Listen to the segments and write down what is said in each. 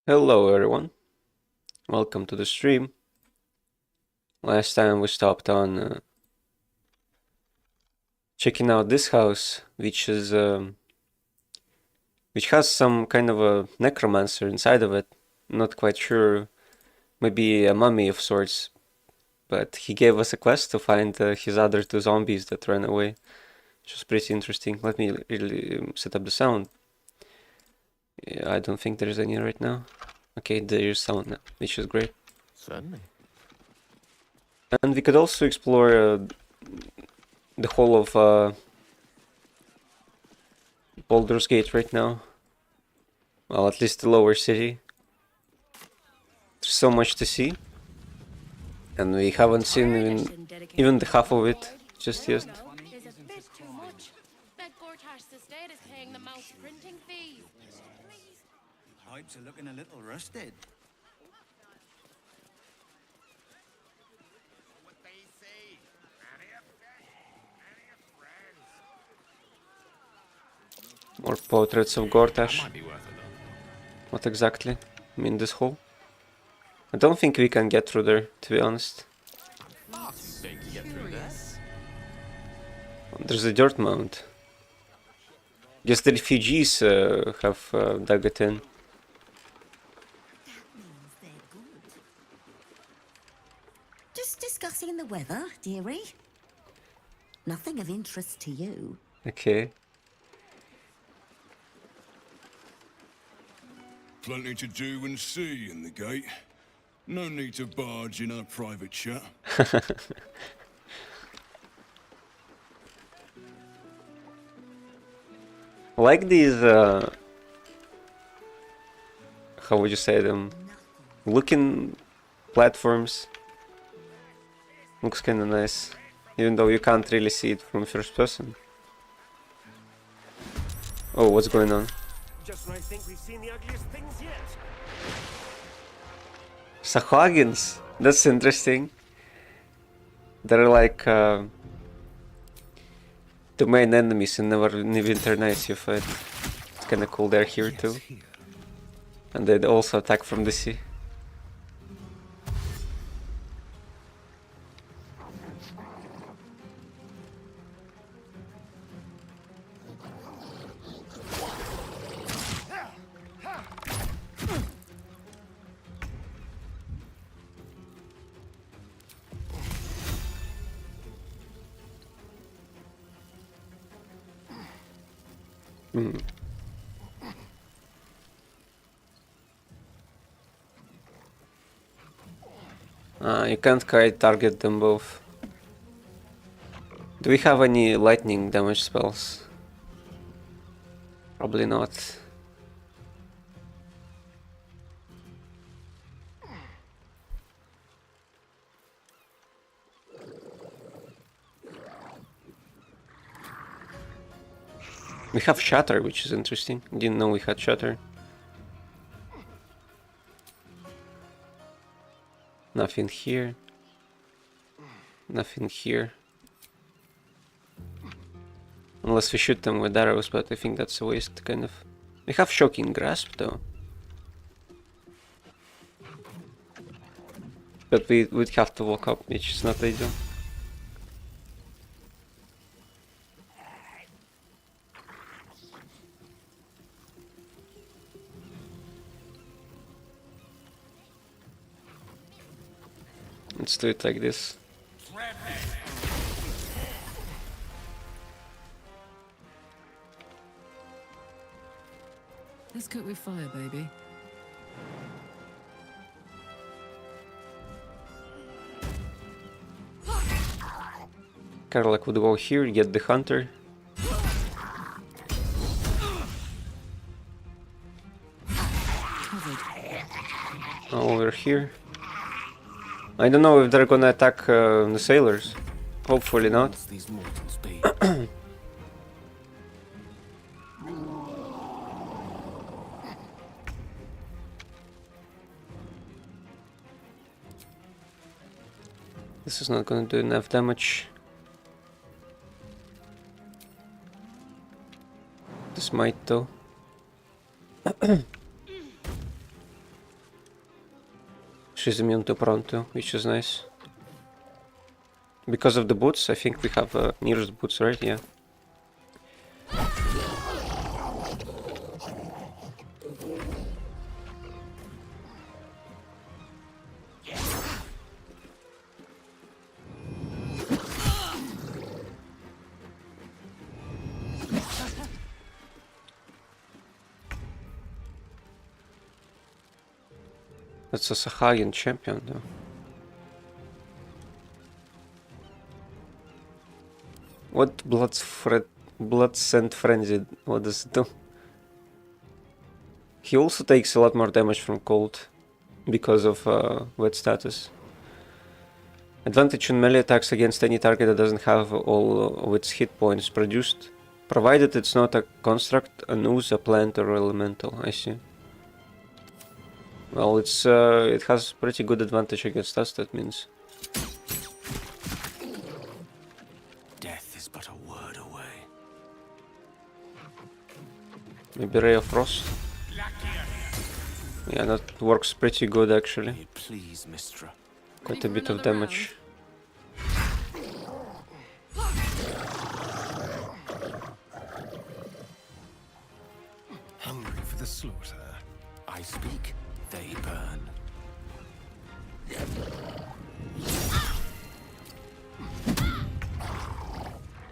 Hello everyone, welcome to the stream. Last time we stopped on checking out this house, which has some kind of a necromancer inside of it. Not quite sure, maybe a mummy of sorts. But he gave us a quest to find his other two zombies that ran away, which was pretty interesting. Let me really set up the sound. Yeah, I don't think there's any right now. Okay, there's sound now, which is great. Certainly. And we could also explore the whole of Baldur's Gate right now. Well, at least the lower city. There's so much to see. And we haven't seen even the half of it just yet. Is a bit too much. That Gortash's estate is paying the mouse printing fees. Pipes are looking a little rusted. What they say. More portraits of Gortash. Might be worth a look. What exactly? I mean, this hole? I don't think we can get through there, to be honest. Think you get through there? There's a dirt mound. Guess the refugees have dug it in. Just discussing the weather, dearie. Nothing of interest to you. Okay. Plenty to do and see in the gate. No need to barge in our private chat. Like these, how would you say them? Looking platforms. Looks kinda nice. Even though you can't really see it from first person. Oh, what's going on? Just when I think we've seen the ugliest things yet. Sahagins! That's interesting. They're like the main enemies in Neverwinter Nights you fight. It's kinda cool they're here too. And they also attack from the sea. You can't quite target them both. Do we have any lightning damage spells? Probably not. We have Shatter, which is interesting. Didn't know we had Shatter. Nothing here. Nothing here. Unless we shoot them with arrows, but I think that's a waste, kind of. We have Shocking Grasp, though. But we would have to walk up, which is not ideal. Let's do it like this. Let's cook with fire, baby. Karlak would go here, get the hunter. Over here. I don't know if they're gonna attack the sailors. Hopefully not. These mortals be. This is not gonna do enough damage. This might though. She's immune to Pronto, which is nice. Because of the boots, I think we have nearest boots, right? Yeah. That's a Sahayan champion, though. What Blood Scent Frenzy? What does it do? He also takes a lot more damage from cold because of wet status. Advantage in melee attacks against any target that doesn't have all of its hit points produced, provided it's not a construct, an ooze, a plant, or elemental. I see. Well, it has pretty good advantage against us, that means. Death is but a word away. Maybe Ray of Frost? Yeah, that works pretty good actually. Please, Mistra. Quite a bit of damage. Hungry for the slaughter. I speak, they burn.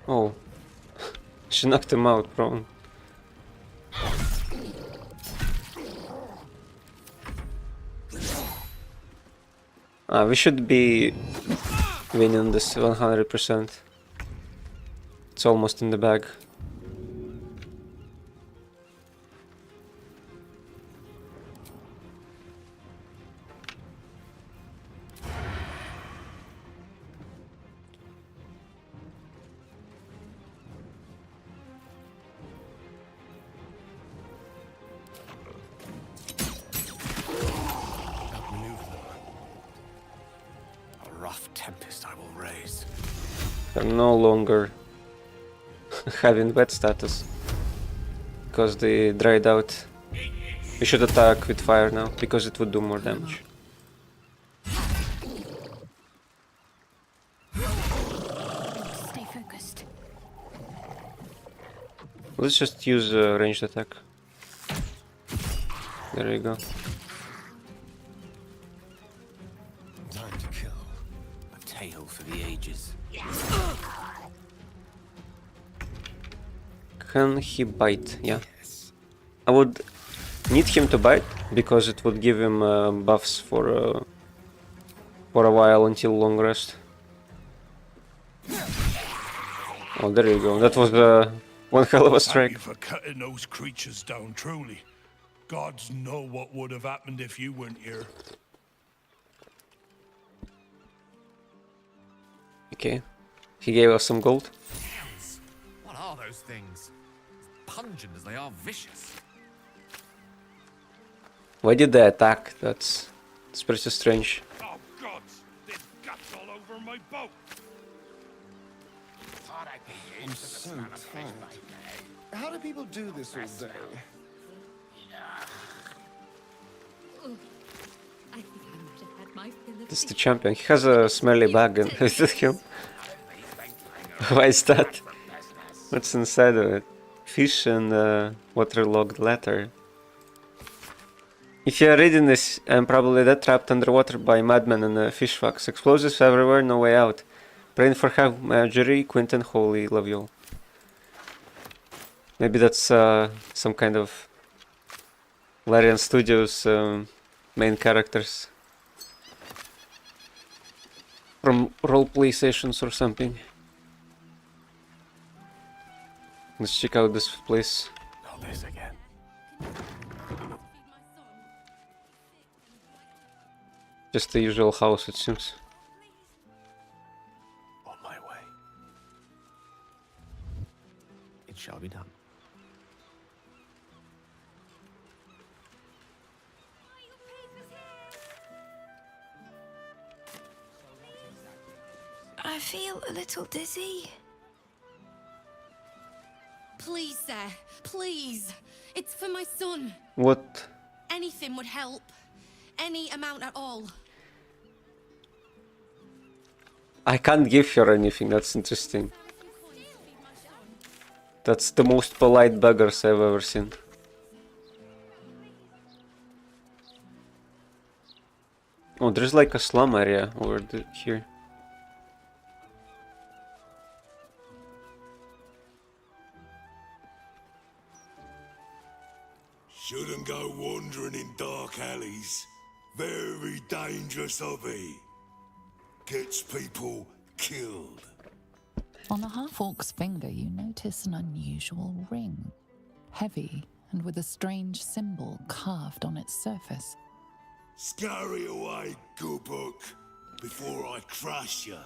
Oh. She knocked him out, bro. We should be winning this 100%. It's almost in the bag. A rough tempest I will raise. They're no longer having wet status because they dried out. We should attack with fire now because it would do more damage. Stay focused. Let's just use ranged attack. There you go. Time to kill. A tale for the ages. Can he bite? Yeah. I would need him to bite because it would give him buffs for a while until long rest. Oh, there you go. That was one hell of a Thank strike. you for cutting those creatures down, truly. Gods know what would have happened if you weren't here. Okay. He gave us some gold. Hells! What are those things? As pungent as they are vicious. Why did they attack? That's pretty strange. Oh, gods! There's guts all over my boat! I'm so tired. How do people do this all day? I think I might have had my fill of This is the champion. He has a smelly bag and with him. Why is that? What's inside of it? Fish and waterlogged letter. If you are reading this, I'm probably dead, trapped underwater by madmen and fish fucks. Explosives everywhere, no way out. Praying for help, Marjorie, Quentin, Holy, love you all. Maybe that's some kind of Larian Studios main characters from roleplay sessions or something. Let's check out this place. Not this again. Just the usual house, it seems. On my way. It shall be done. I feel a little dizzy. Please, sir. Please. It's for my son. What? Anything would help. Any amount at all. I can't give her anything, that's interesting. That's the most polite beggars I've ever seen. Oh, there's like a slum area over here. Shouldn't go wandering in dark alleys. Very dangerous hobby. Gets people killed. On the half-orc's finger, you notice an unusual ring. Heavy and with a strange symbol carved on its surface. Scurry away, good book, before I crush you.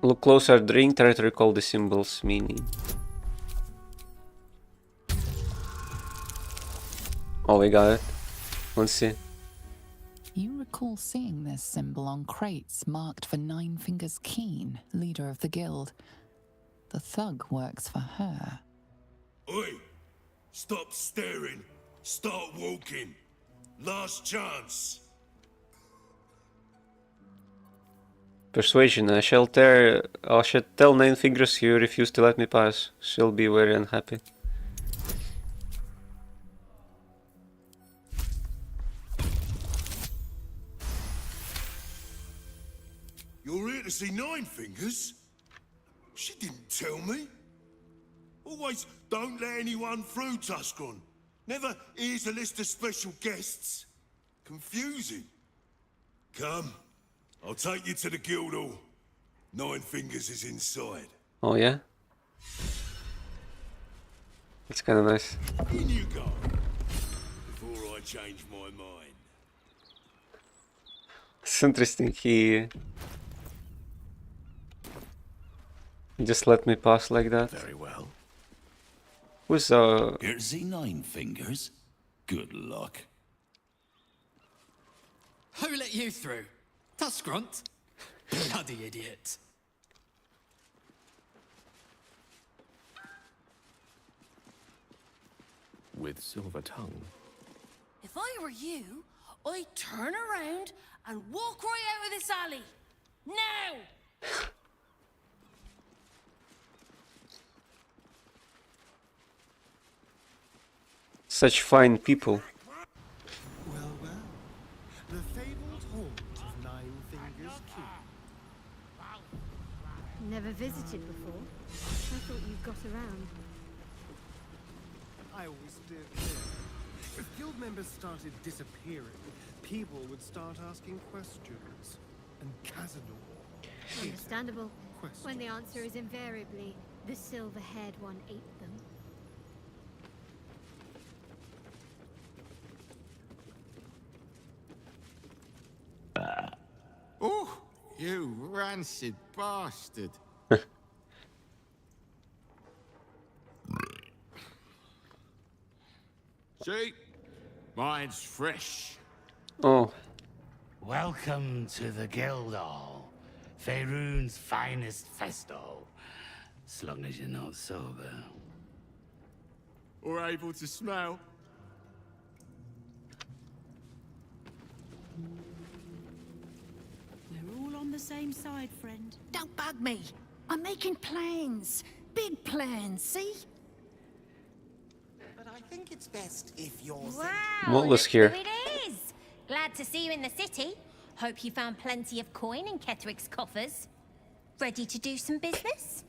Look closer at the ring, try to recall the symbol's meaning. Oh, we got it. Let's see. You recall seeing this symbol on crates marked for Nine Fingers Keen, leader of the guild. The thug works for her. Oi! Stop staring. Start walking. Last chance. Persuasion. I shall tell Nine Fingers you refuse to let me pass. She'll be very unhappy. You're here to see Nine Fingers? She didn't tell me. Always don't let anyone through, Tuskron. Never here's a list of special guests. Confusing. Come, I'll take you to the guild hall. Nine Fingers is inside. Oh yeah? That's kinda nice. In you go. Before I change my mind. It's interesting, he just let me pass like that. Very well. Who's Here to see Nine Fingers? Good luck. Who let you through? Tuskrunt? Bloody idiot. With silver tongue. If I were you, I'd turn around and walk right out of this alley. Now! such fine people? Well, well. The fabled haunt of Nine Fingers Keen. Never visited before. I thought you got around. I always steered clear. If guild members started disappearing, people would start asking questions. And Cazador. Understandable. When the answer is invariably, the silver-haired one ate them. Oh, you rancid bastard. See? Mine's fresh. Oh. Welcome to the Guildhall, Faerun's finest festo. As long as you're not sober. Or able to smell. We're all on the same side, friend. Don't bug me. I'm making plans. Big plans, see? But I think it's best if you're... Wow, What was look here? who it is. Glad to see you in the city. Hope you found plenty of coin in Ketteric's coffers. Ready to do some business?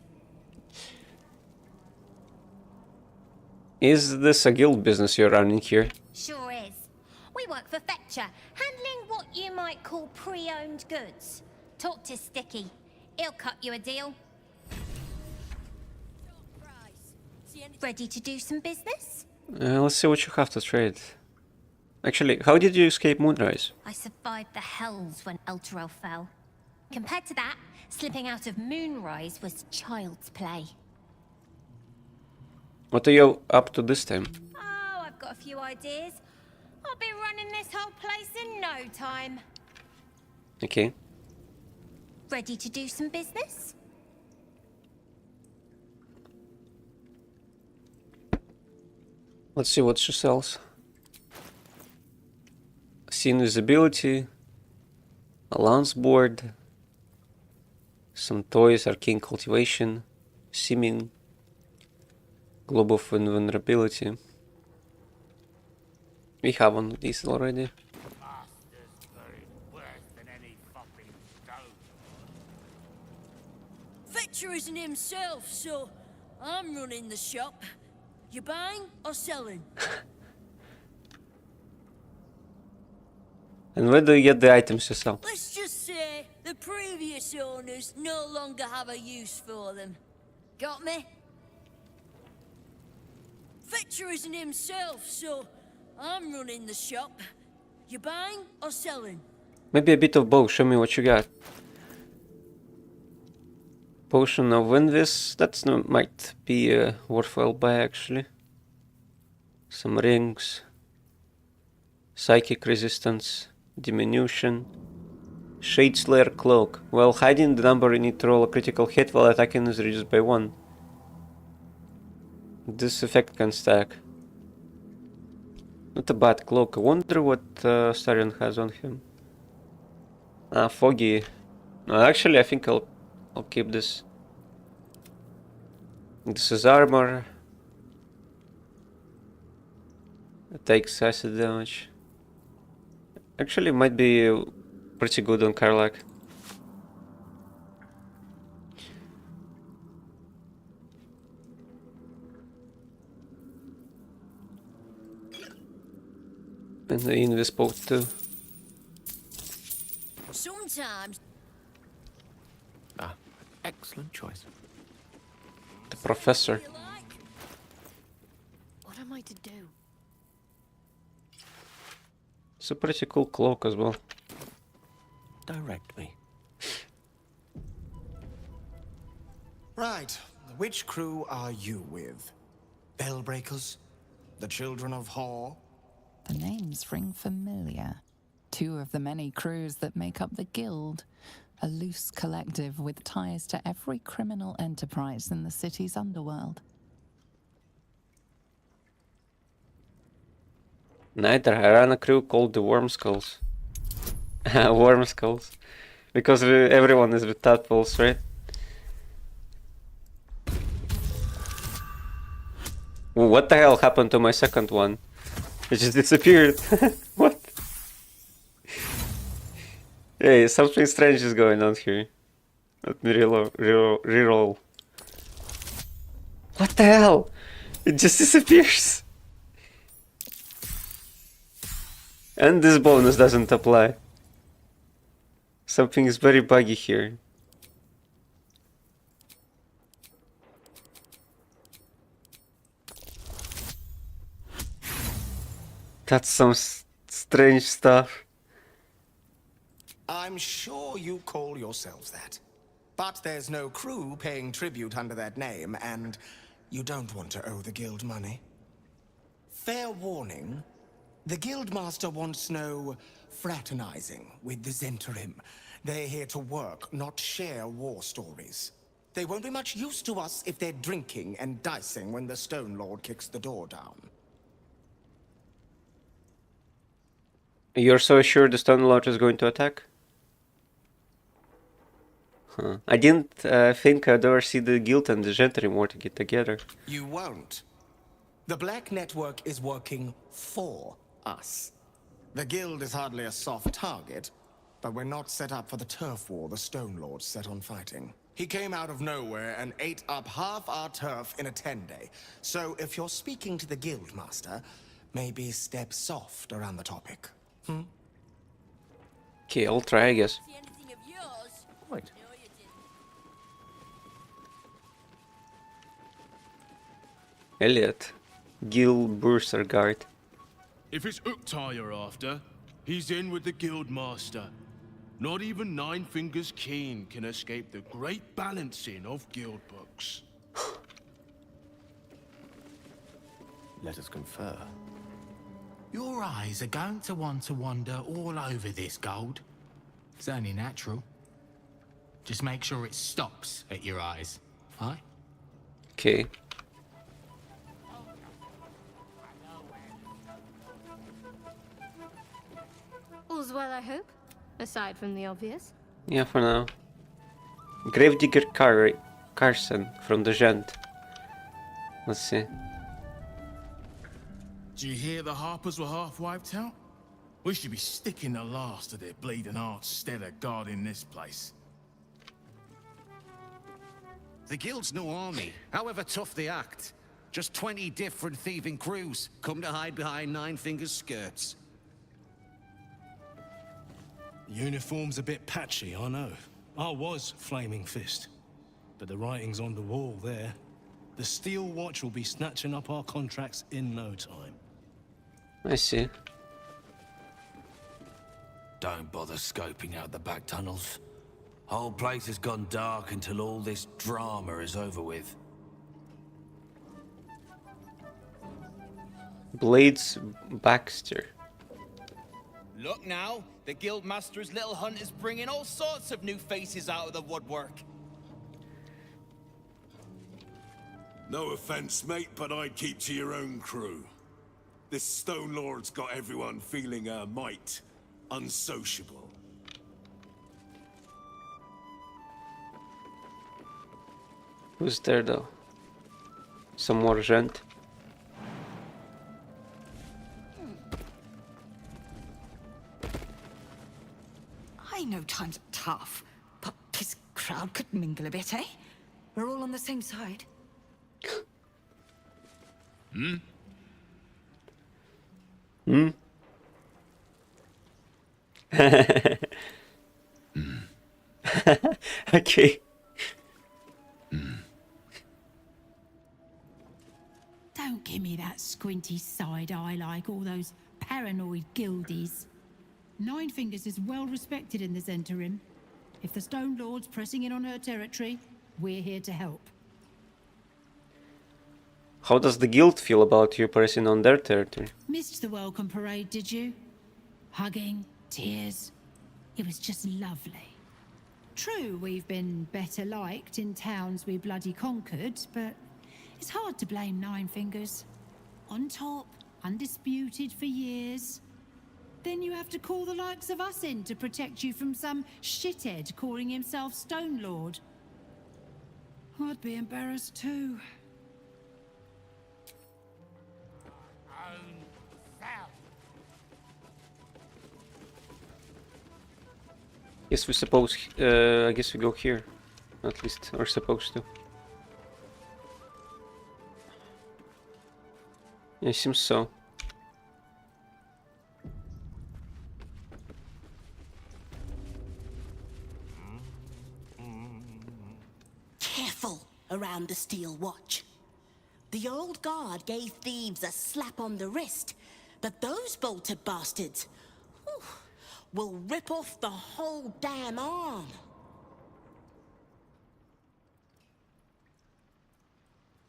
Is this a guild business you're running here? Sure is. We work for Fetcher, handling what you might call pre-owned goods. Talk to Sticky. He'll cut you a deal. Ready to do some business? Let's see what you have to trade. Actually, how did you escape Moonrise? I survived the hells when Elturel fell. Compared to that, slipping out of Moonrise was child's play. What are you up to this time? Oh, I've got a few ideas. I'll be running this whole place in no time. Okay. Ready to do some business? Let's see what she sells. See invisibility. A lance board. Some toys, arcane cultivation, seeming, globe of invulnerability. We have one of these already. Fetcher isn't himself, so I'm running the shop. You buying or selling? And where do you get the items you sell? Let's just say the previous owners no longer have a use for them. Got me? Fetcher isn't himself, so I'm running the shop. You buying or selling? Maybe a bit of both. Show me what you got. Potion of Invis. That's might be a worthwhile buy actually. Some rings. Psychic resistance. Diminution. Shade Slayer Cloak. While hiding the number, you need to roll a critical hit while attacking is reduced by 1. This effect can stack. Not a bad cloak. I wonder what Starion has on him. Ah, Foggy. No, actually, I think I'll keep this. This is armor. It takes acid damage. Actually, might be pretty good on Karlak. And the Invis poke too. Sometimes. Ah, excellent choice. The professor. What am I to do? It's a pretty cool cloak as well. Direct me. Right. Which crew are you with? Bellbreakers? The Children of Hor? The names ring familiar. 2 of the many crews that make up the Guild. A loose collective with ties to every criminal enterprise in the city's underworld. Neither. I ran a crew called the Worm Skulls. Worm Skulls. Because everyone is with tadpoles, right? What the hell happened to my second one? It just disappeared. What? Hey, something strange is going on here. Let me reroll. What the hell? It just disappears. And this bonus doesn't apply. Something is very buggy here. That's some strange stuff. I'm sure you call yourselves that. But there's no crew paying tribute under that name, and you don't want to owe the guild money. Fair warning, the guildmaster wants no fraternizing with the Zentarim. They're here to work, not share war stories. They won't be much use to us if they're drinking and dicing when the Stone Lord kicks the door down. You're so sure the Stone Lord is going to attack? Huh. I didn't think I'd ever see the Guild and the Zentarim war to get together. You won't. The Black Network is working for us. The Guild is hardly a soft target, but we're not set up for the turf war the Stone Lord set on fighting. He came out of nowhere and ate up half our turf in a 10-day. So if you're speaking to the Guildmaster, maybe step soft around the topic. Okay, I'll try, I guess. Wait. Elliot. Gil Burser Guard. If it's Uktar you're after, he's in with the Guildmaster. Not even Nine Fingers Keen can escape the great balancing of guild books. Let us confer. Your eyes are going to want to wander all over this gold. It's only natural. Just make sure it stops at your eyes, aye? Okay. All's well, I hope. Aside from the obvious. Yeah, for now. Gravedigger Carson from the Gent. Let's see. Do you hear the Harpers were half wiped out? We should be sticking the last of their bleeding hearts instead of guarding this place. The guild's no army, however tough they act. Just 20 different thieving crews come to hide behind Nine Fingers' skirts. Uniform's a bit patchy, I know. I was Flaming Fist. But the writing's on the wall there. The Steel Watch will be snatching up our contracts in no time. I see. Don't bother scoping out the back tunnels. Whole place has gone dark until all this drama is over with. Blades Baxter. Look now, the Guildmaster's little hunt is bringing all sorts of new faces out of the woodwork. No offense, mate, but I'd keep to your own crew. This Stone Lord's got everyone feeling a mite unsociable. Who's there though? Some more gent. I know times are tough, but this crowd could mingle a bit, eh? We're all on the same side. Hmm? Hmm? Okay. Don't give me that squinty side eye like all those paranoid guildies. Nine Fingers is well respected in this interim. If the Stone Lord's pressing in on her territory, we're here to help. How does the guild feel about you pressing on their territory? Missed the welcome parade, did you? Hugging, tears. It was just lovely. True, we've been better liked in towns we bloody conquered, but it's hard to blame Nine Fingers. On top, undisputed for years. Then you have to call the likes of us in to protect you from some shithead calling himself Stone Lord. I'd be embarrassed too. Yes, we suppose. I guess we go here. At least we're supposed to. Yeah, it seems so. Careful around the Steel Watch. The old guard gave thieves a slap on the wrist, but those bolted bastards will rip off the whole damn arm.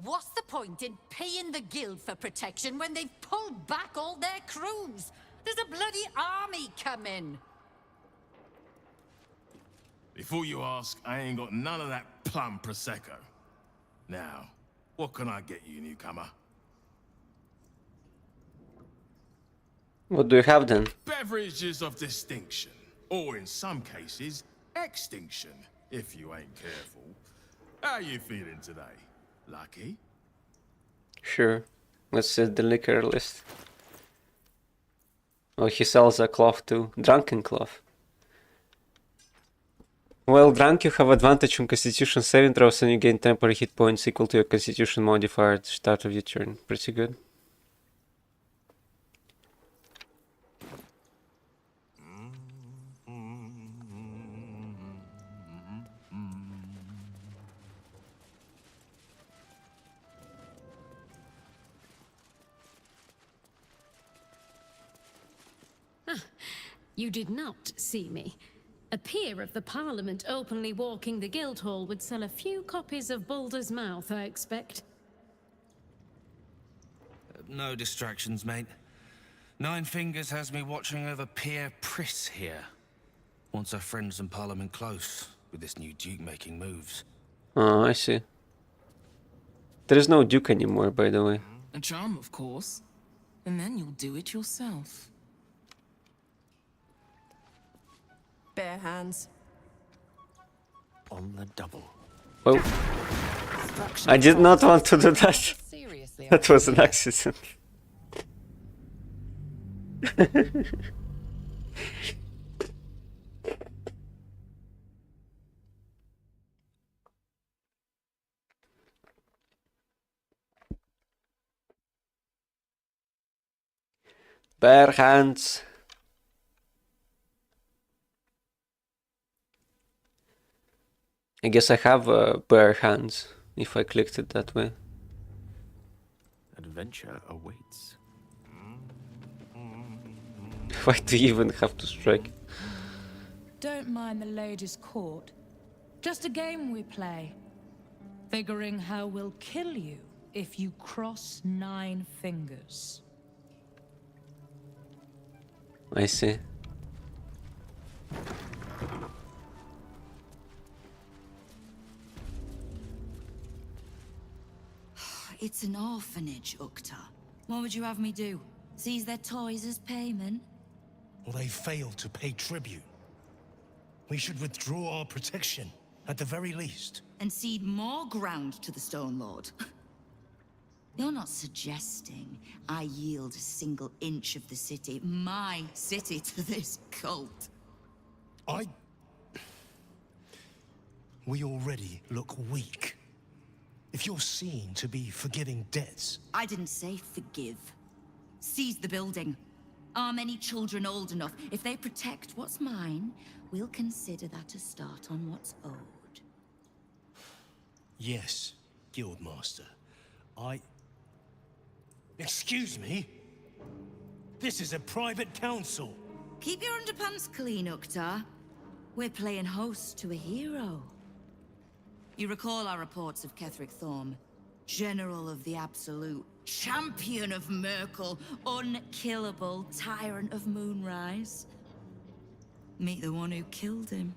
What's the point in paying the guild for protection when they've pulled back all their crews? There's a bloody army coming. Before you ask, I ain't got none of that plum prosecco. Now, what can I get you, newcomer? What do you have then? Beverages of distinction, or in some cases, extinction, if you ain't careful. How you feeling today? Lucky? Sure. Let's set the liquor list. Oh, he sells a cloth too. Drunken cloth. While drunk, you have advantage on Constitution saving throws and you gain temporary hit points equal to your Constitution modifier at the start of your turn. Pretty good. You did not see me. A peer of the Parliament openly walking the Guildhall would sell a few copies of Baldur's Mouth, I expect. No distractions, mate. Nine Fingers has me watching over Pierre Priss here. Wants our friends in Parliament close, with this new Duke making moves. Oh, I see. There is no Duke anymore, by the way. A charm, of course. And then you'll do it yourself. Bare hands. On the double. Well, I did not want to do that. That was an accident. Bare hands. I guess I have bare hands if I clicked it that way. Adventure awaits. Why do you even have to strike? Don't mind the lady's court. Just a game we play. Figuring how we'll kill you if you cross 9 fingers. I see. It's an orphanage, Ukta. What would you have me do? Seize their toys as payment? Or they failed to pay tribute. We should withdraw our protection, at the very least. And cede more ground to the Stone Lord? You're not suggesting I yield a single inch of the city, my city, to this cult? We already look weak. If you're seen to be forgiving debts... I didn't say forgive. Seize the building. Are many children old enough? If they protect what's mine, we'll consider that a start on what's owed. Yes, Guildmaster. Excuse me? This is a private council. Keep your underpants clean, Uktar. We're playing host to a hero. You recall our reports of Ketheric Thorm, General of the Absolute, Champion of Merkel, unkillable Tyrant of Moonrise. Meet the one who killed him.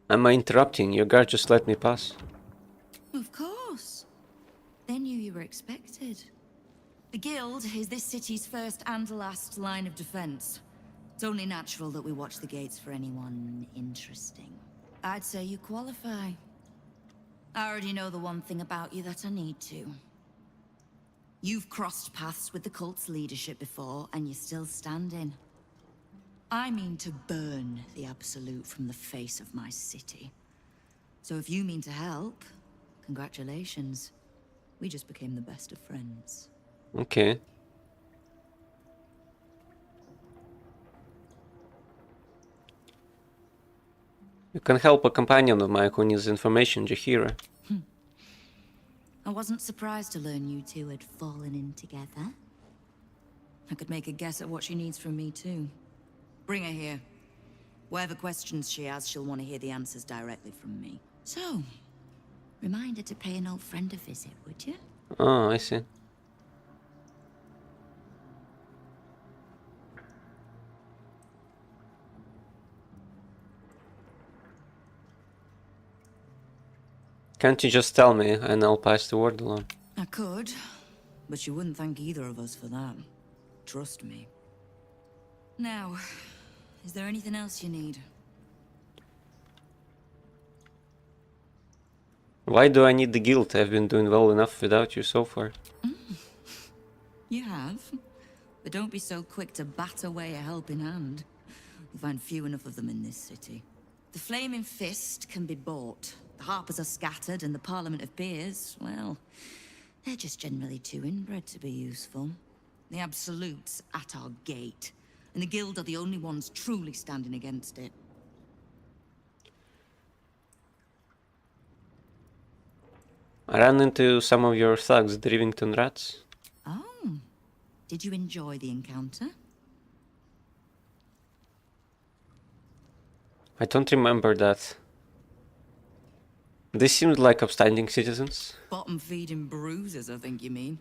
Am I interrupting? Your guard just let me pass. Of course. They knew you were expected. The Guild is this city's first and last line of defense. It's only natural that we watch the gates for anyone interesting. I'd say you qualify. I already know the one thing about you that I need to. You've crossed paths with the cult's leadership before, and you're still standing. I mean to burn the Absolute from the face of my city. So if you mean to help, congratulations. We just became the best of friends. Okay. You can help a companion of mine who needs information, Jahira. I wasn't surprised to learn you two had fallen in together. I could make a guess at what she needs from me too. Bring her here. Whatever questions she has, she'll want to hear the answers directly from me. So, remind her to pay an old friend a visit, would you? Oh, I see. Can't you just tell me and I'll pass the word along? I could, but you wouldn't thank either of us for that. Trust me. Now, is there anything else you need? Why do I need the guild? I've been doing well enough without you so far. You have. But don't be so quick to bat away a helping hand. You find few enough of them in this city. The Flaming Fist can be bought. The Harpers are scattered, and the Parliament of Peers, well, they're just generally too inbred to be useful. The Absolute's at our gate, and the Guild are the only ones truly standing against it. I ran into some of your thugs, the Rivington Rats. Oh, did you enjoy the encounter? I don't remember that. They seemed like upstanding citizens. Bottom-feeding bruisers, I think you mean.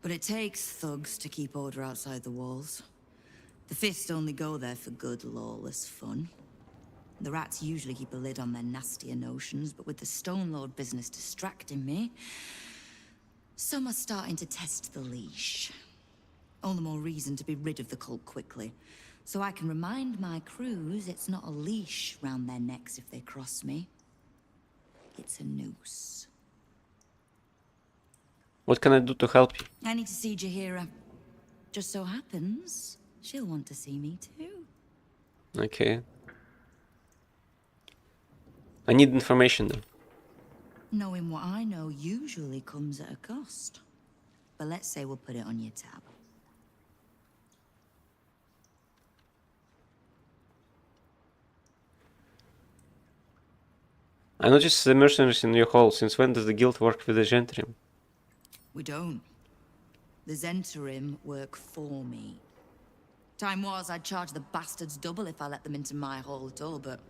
But it takes thugs to keep order outside the walls. The Fist only go there for good, lawless fun. The Rats usually keep a lid on their nastier notions, but with the Stone Lord business distracting me, some are starting to test the leash. All the more reason to be rid of the cult quickly. So I can remind my crews it's not a leash round their necks if they cross me. It's a noose. What can I do to help you? I need to see Jaheira. Just so happens, she'll want to see me too. Okay. I need information though. Knowing what I know usually comes at a cost. But let's say we'll put it on your tab. I noticed the mercenaries in your hall. Since when does the guild work with the Gentrim? We don't. The Zentarim work for me. Time was I'd charge the bastards double if I let them into my hall at all, but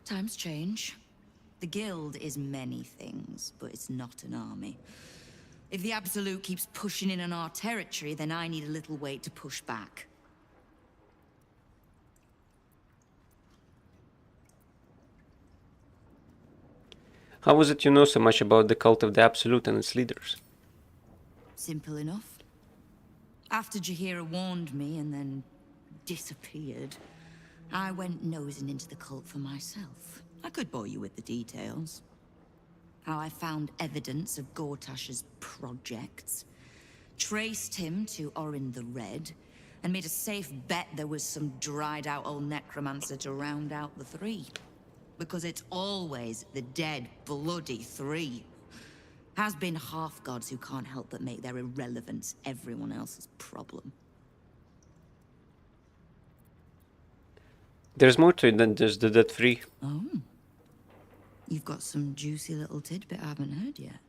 times change. The guild is many things, but it's not an army. If the Absolute keeps pushing in on our territory, then I need a little weight to push back. How was it you know so much about the cult of the Absolute and its leaders? Simple enough. After Jaheira warned me and then disappeared, I went nosing into the cult for myself. I could bore you with the details. How I found evidence of Gortash's projects, traced him to Orin the Red, and made a safe bet there was some dried-out old necromancer to round out the three. Because it's always the dead, bloody three. Has been half-gods who can't help but make their irrelevance everyone else's problem. There's more to it than just the dead three. Oh. You've got some juicy little tidbit I haven't heard yet.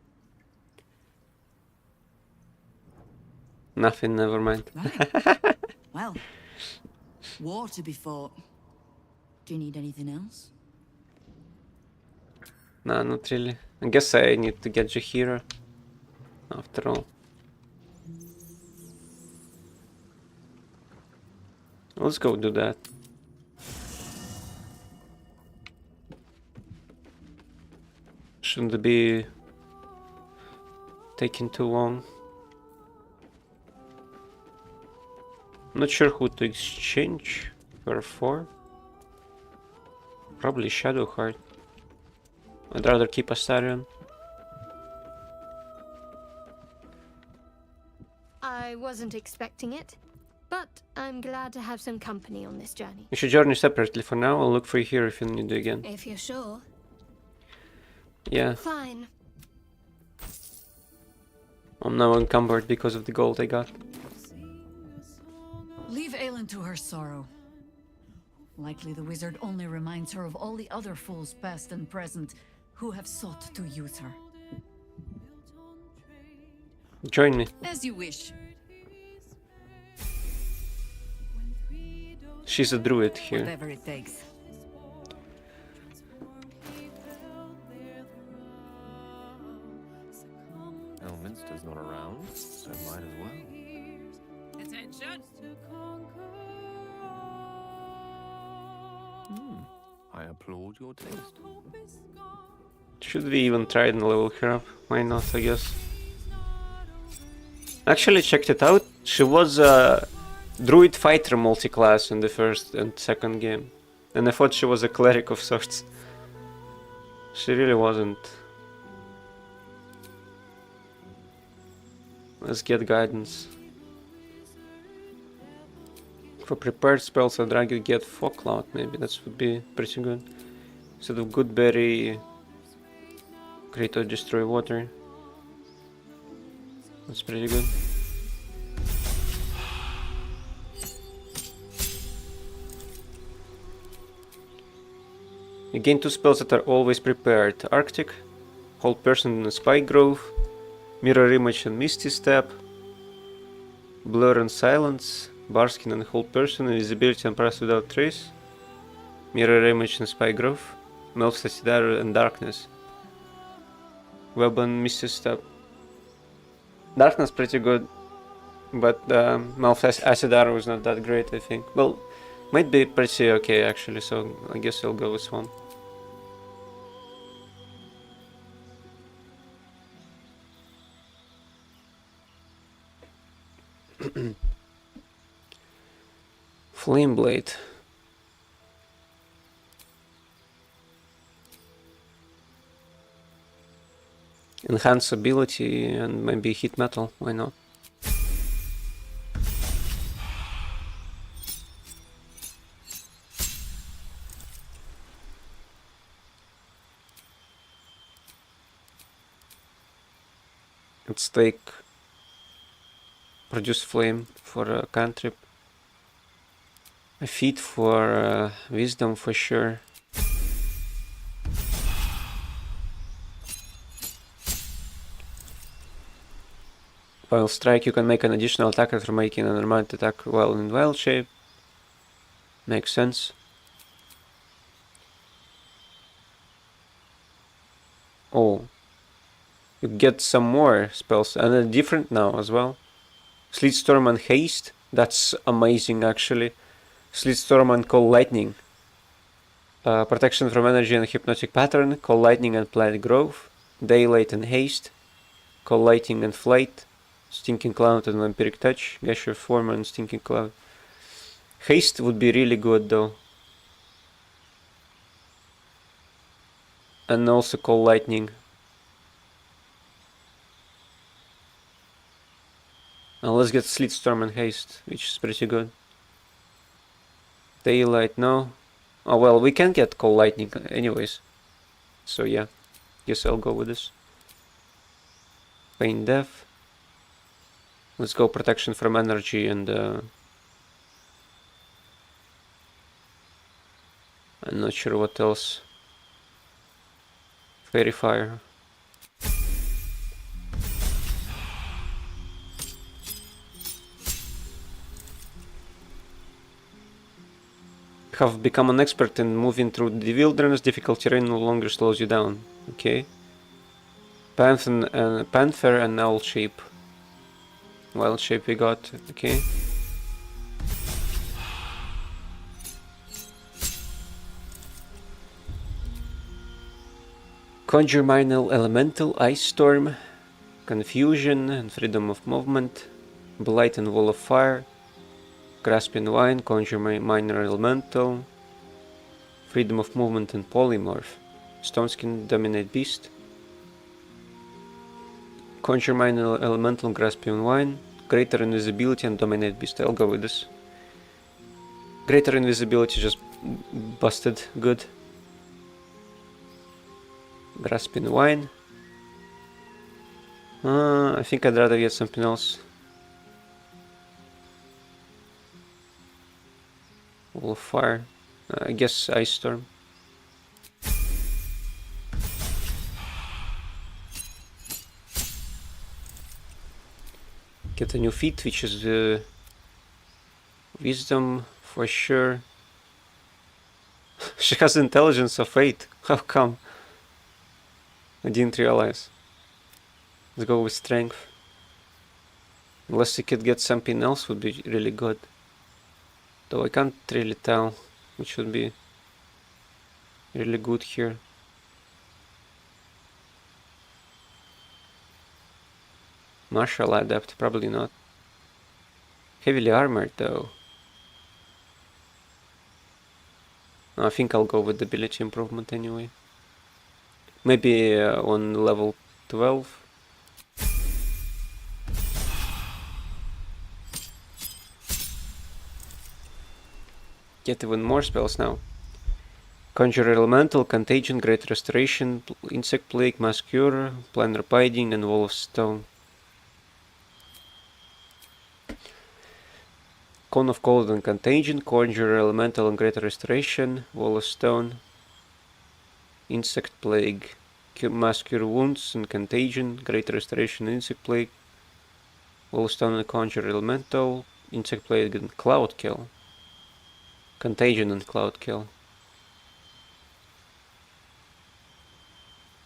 Nothing, never mind. Right. Well, war to be fought. Do you need anything else? Nah, not really. I guess I need to get Jaheira, after all. Let's go do that. Shouldn't it be taking too long? Not sure who to exchange her for. Probably Shadowheart. I'd rather keep Astarion. I wasn't expecting it, but I'm glad to have some company on this journey. You should journey separately for now. I'll look for you here if you need it again. If you're sure. Yeah. Fine. I'm now encumbered because of the gold I got. Leave Aelin to her sorrow. Likely the wizard only reminds her of all the other fools past and present who have sought to use her. Join me. As you wish. She's a druid here. Whatever it takes. Elminster's not around, so might as well. Attention! I applaud your taste. Should we even try and level her up? Why not, I guess. Actually checked it out. She was a druid fighter multi-class in the first and second game. And I thought she was a cleric of sorts. She really wasn't. Let's get guidance. For prepared spells, I'd rather get Fog Cloud, maybe. That would be pretty good. Instead of Goodberry, Create or Destroy Water. That's pretty good. You gain 2 spells that are always prepared. Arctic, Hold Person in Spike Grove, Mirror Image and Misty Step, Blur and Silence, Barskin and Hold Person, Invisibility and Pass Without Trace, Mirror Image and Spike Grove, Melf's Acidar and Darkness, Web and Misty Step. Darkness pretty good, but Melf's Acidar was not that great, I think. Well, might be pretty okay actually, so I guess I'll go with one. Flame Blade. Enhance ability and maybe hit metal, why not? Let's take Produce Flame for a cantrip. A feat for Wisdom for sure. While strike, you can make an additional attack after making an armored attack while in wild shape. Makes sense. Oh. You get some more spells, and they're different now as well. Sleet Storm and Haste. That's amazing actually. Sleet Storm and Cold Lightning. Protection from energy and hypnotic pattern. Cold Lightning and Plant Growth. Daylight and Haste. Cold Lightning and Flight. Stinking Cloud and Vampiric Touch. Gesture Form and Stinking Cloud. Haste would be really good though. And also Cold Lightning. And let's get Sleet Storm and Haste, which is pretty good. Daylight, no. Oh well, we can get Cold Lightning anyways. So yeah, guess I'll go with this. Pain Death. Let's go Protection from Energy and I'm not sure what else. Fairy Fire. Have become an expert in moving through the wilderness. Difficult terrain no longer slows you down. Okay. Panther and Owl Shape. Wild Shape we got. Okay. Conjure Minor Elemental, Ice Storm, Confusion and Freedom of Movement, Blight and Wall of Fire, Grasping Wine, Conjure Minor Elemental, Freedom of Movement and Polymorph, Stone Skin, Dominate Beast, Conjure Minor Elemental, Grasping Wine, Greater Invisibility and Dominate Beast. I'll go with this. Greater Invisibility just busted good. Grasping Wine. I think I'd rather get something else. Wall of Fire. I guess Ice Storm. Get a new feat, which is Wisdom for sure. She has Intelligence of 8. How come? I didn't realize. Let's go with Strength. Unless you could get something else, would be really good. Though I can't really tell which would be really good here. Martial Adept, probably not. Heavily armored though. No, I think I'll go with the ability improvement anyway. Maybe on level 12. Get even more spells now. Conjure Elemental, Contagion, Great Restoration, Insect Plague, Mass Cure, Planar Binding, and Wall of Stone. Cone of Cold and Contagion, Conjure Elemental and Great Restoration, Wall of Stone, Insect Plague, Mass Cure Wounds and Contagion, Great Restoration, Insect Plague, Wall of Stone and Conjure Elemental, Insect Plague and Cloud Kill. Contagion and Cloud Kill.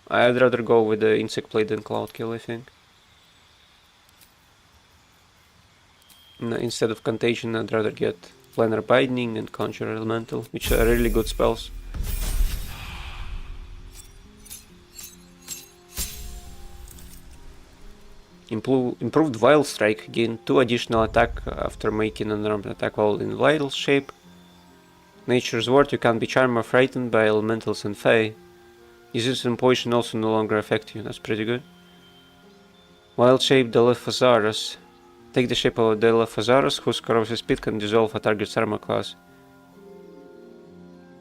I'd rather go with the Insect Plague than Cloud Kill, I think. No, instead of Contagion, I'd rather get Planar Binding and Conjure Elemental, which are really good spells. Improved Wild Strike. Gain 2 additional attack after making an unarmed attack while in wild shape. Nature's Ward. You can't be charmed or frightened by elementals and fae. Disease and poison also no longer affect you. That's pretty good. Wild shape Delaphasaurus. Take the shape of Delaphasaurus, whose corrosive speed can dissolve a target's armor class.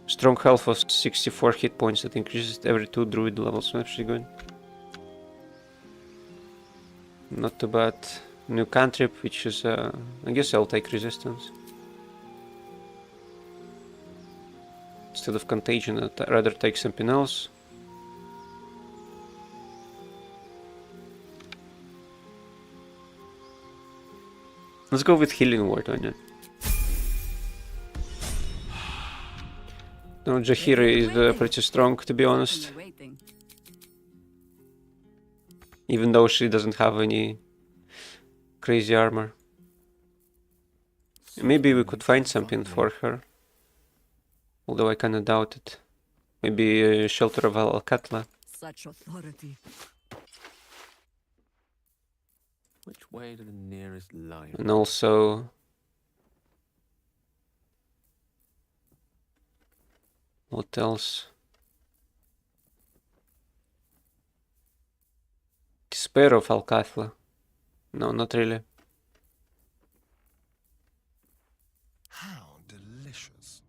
Strong health of 64 hit points that increases every 2 druid levels. That's pretty good. Not too bad. New cantrip, which is, I guess I'll take resistance. Instead of contagion, I'd rather take something else. Let's go with Healing Word on it. No, Jaheira is pretty strong, to be honest. Even though she doesn't have any crazy armor. Maybe we could find something for her. Although I kinda doubt it. Maybe Shelter of Alcatla. Such authority. Which way to the nearest line? And also... what else? Despair of Alcatla. No, not really. How delicious.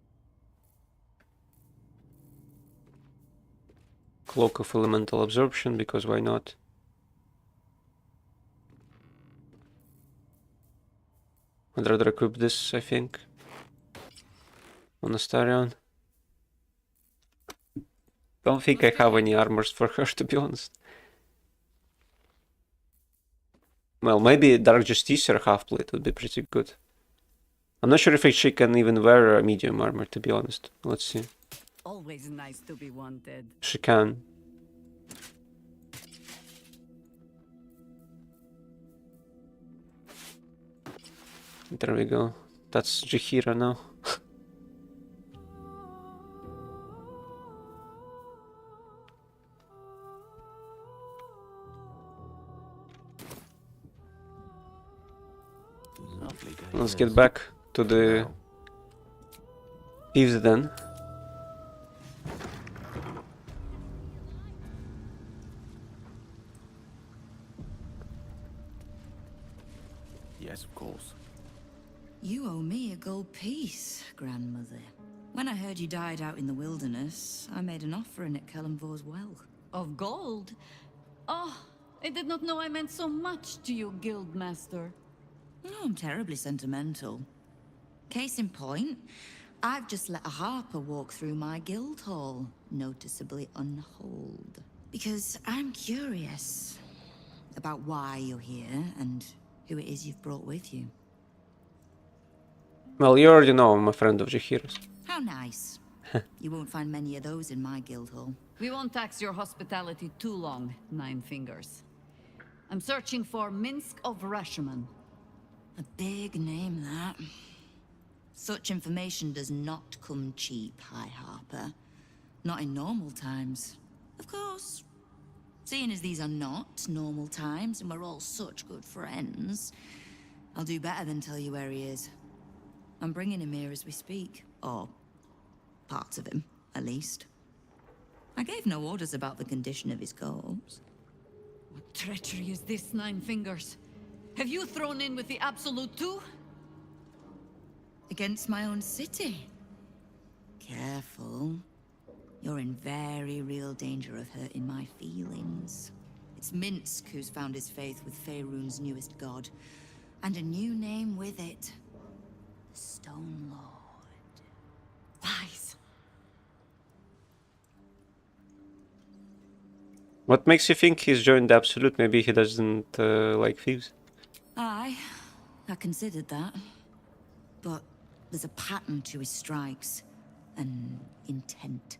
Cloak of Elemental Absorption, because why not? I'd rather equip this, I think. On Astarion. Don't think I have any armors for her, to be honest. Well, maybe Dark Justiciar half-plate would be pretty good. I'm not sure if she can even wear a medium armor, to be honest. Let's see. Always nice to be wanted. She can. There we go. That's Jaheira now. Let's get back to the thieves then. Yes, of course. You owe me a gold piece, grandmother. When I heard you died out in the wilderness, I made an offering at Kellenvor's well. Of gold? Oh, I did not know I meant so much to you, Guildmaster. No, I'm terribly sentimental. Case in point, I've just let a harper walk through my guild hall, noticeably unholed. Because I'm curious about why you're here and who it is you've brought with you. Well, you already know I'm a friend of Jaheira's. How nice. You won't find many of those in my guild hall. We won't tax your hospitality too long, Nine Fingers. I'm searching for Minsk of Rashomon. A big name, that. Such information does not come cheap, High Harper. Not in normal times. Of course. Seeing as these are not normal times and we're all such good friends, I'll do better than tell you where he is. I'm bringing him here as we speak. Or parts of him, at least. I gave no orders about the condition of his corpse. What treachery is this, Nine Fingers? Have you thrown in with the Absolute too? Against my own city. Careful. You're in very real danger of hurting my feelings. It's Minsk who's found his faith with Faerun's newest god. And a new name with it. The Stone Lord. Lies. What makes you think he's joined the Absolute? Maybe he doesn't like thieves? Aye, I considered that. But there's a pattern to his strikes. An intent.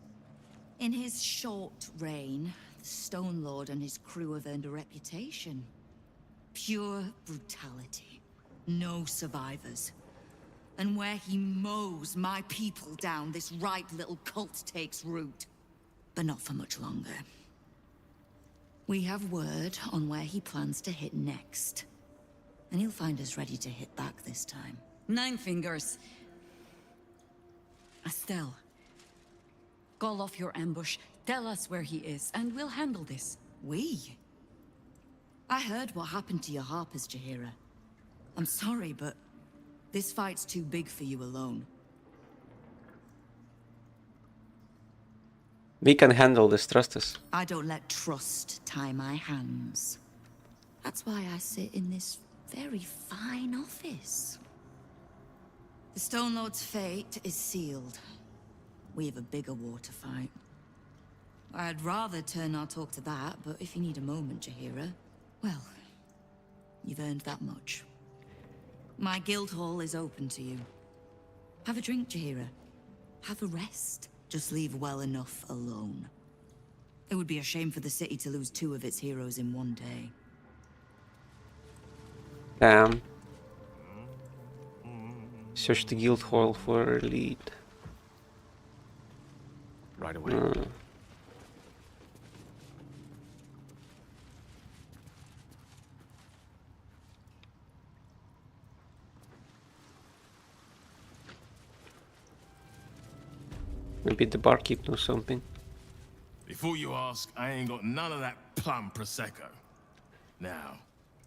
In his short reign, the Stone Lord and his crew have earned a reputation. Pure brutality. No survivors. And where he mows my people down, this ripe little cult takes root. But not for much longer. We have word on where he plans to hit next. And he'll find us ready to hit back this time. Nine Fingers. Estelle. Call off your ambush, tell us where he is, and we'll handle this. We? I heard what happened to your harpers, Jaheira. I'm sorry, but this fight's too big for you alone. We can handle this, trust us. I don't let trust tie my hands. That's why I sit in this very fine office. The Stone Lord's fate is sealed. We have a bigger war to fight. I'd rather turn our talk to that, but if you need a moment, Jaheira, well, you've earned that much. My guild hall is open to you. Have a drink, Jaheira. Have a rest. Just leave well enough alone. It would be a shame for the city to lose 2 of its heroes in one day. Damn. Search the guild hall for a lead. Right away. Maybe the barkeep knows something. Before you ask, I ain't got none of that plum prosecco. Now,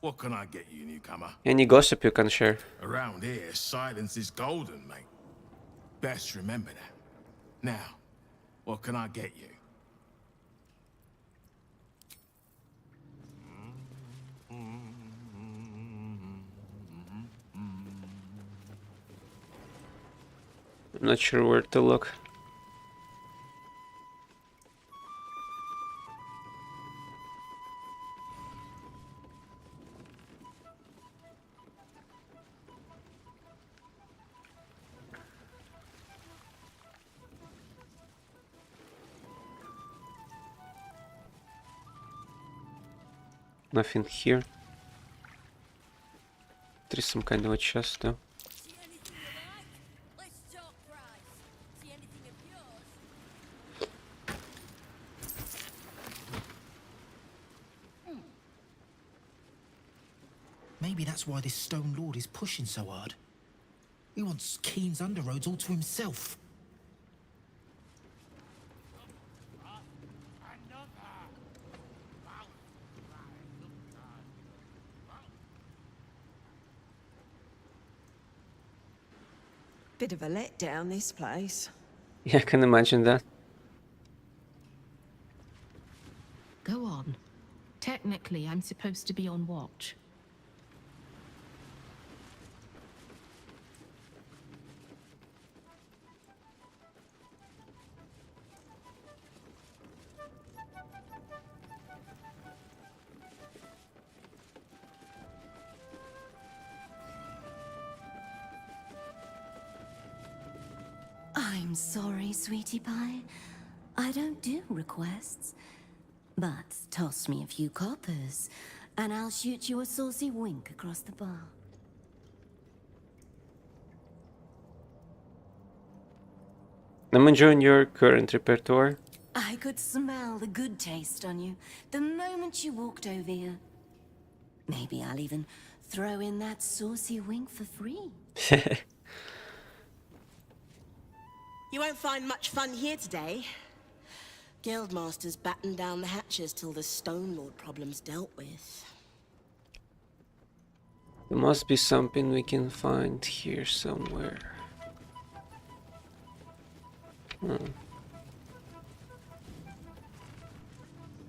what can I get you, newcomer? Any gossip you can share? Around here, silence is golden, mate. Best remember that. Now, what can I get you? I'm not sure where to look. Nothing here. There is some kind of a chest though. Maybe that's why this Stone Lord is pushing so hard. He wants Keen's underroads all to himself. Bit of a letdown, this place. Yeah, I can imagine that. Go on. Technically, I'm supposed to be on watch. I'm sorry, sweetie pie. I don't do requests. But toss me a few coppers, and I'll shoot you a saucy wink across the bar. I'm enjoying your current repertoire. I could smell the good taste on you the moment you walked over here. Maybe I'll even throw in that saucy wink for free. You won't find much fun here today. Guildmaster's battened down the hatches till the Stone Lord problem's dealt with. There must be something we can find here somewhere.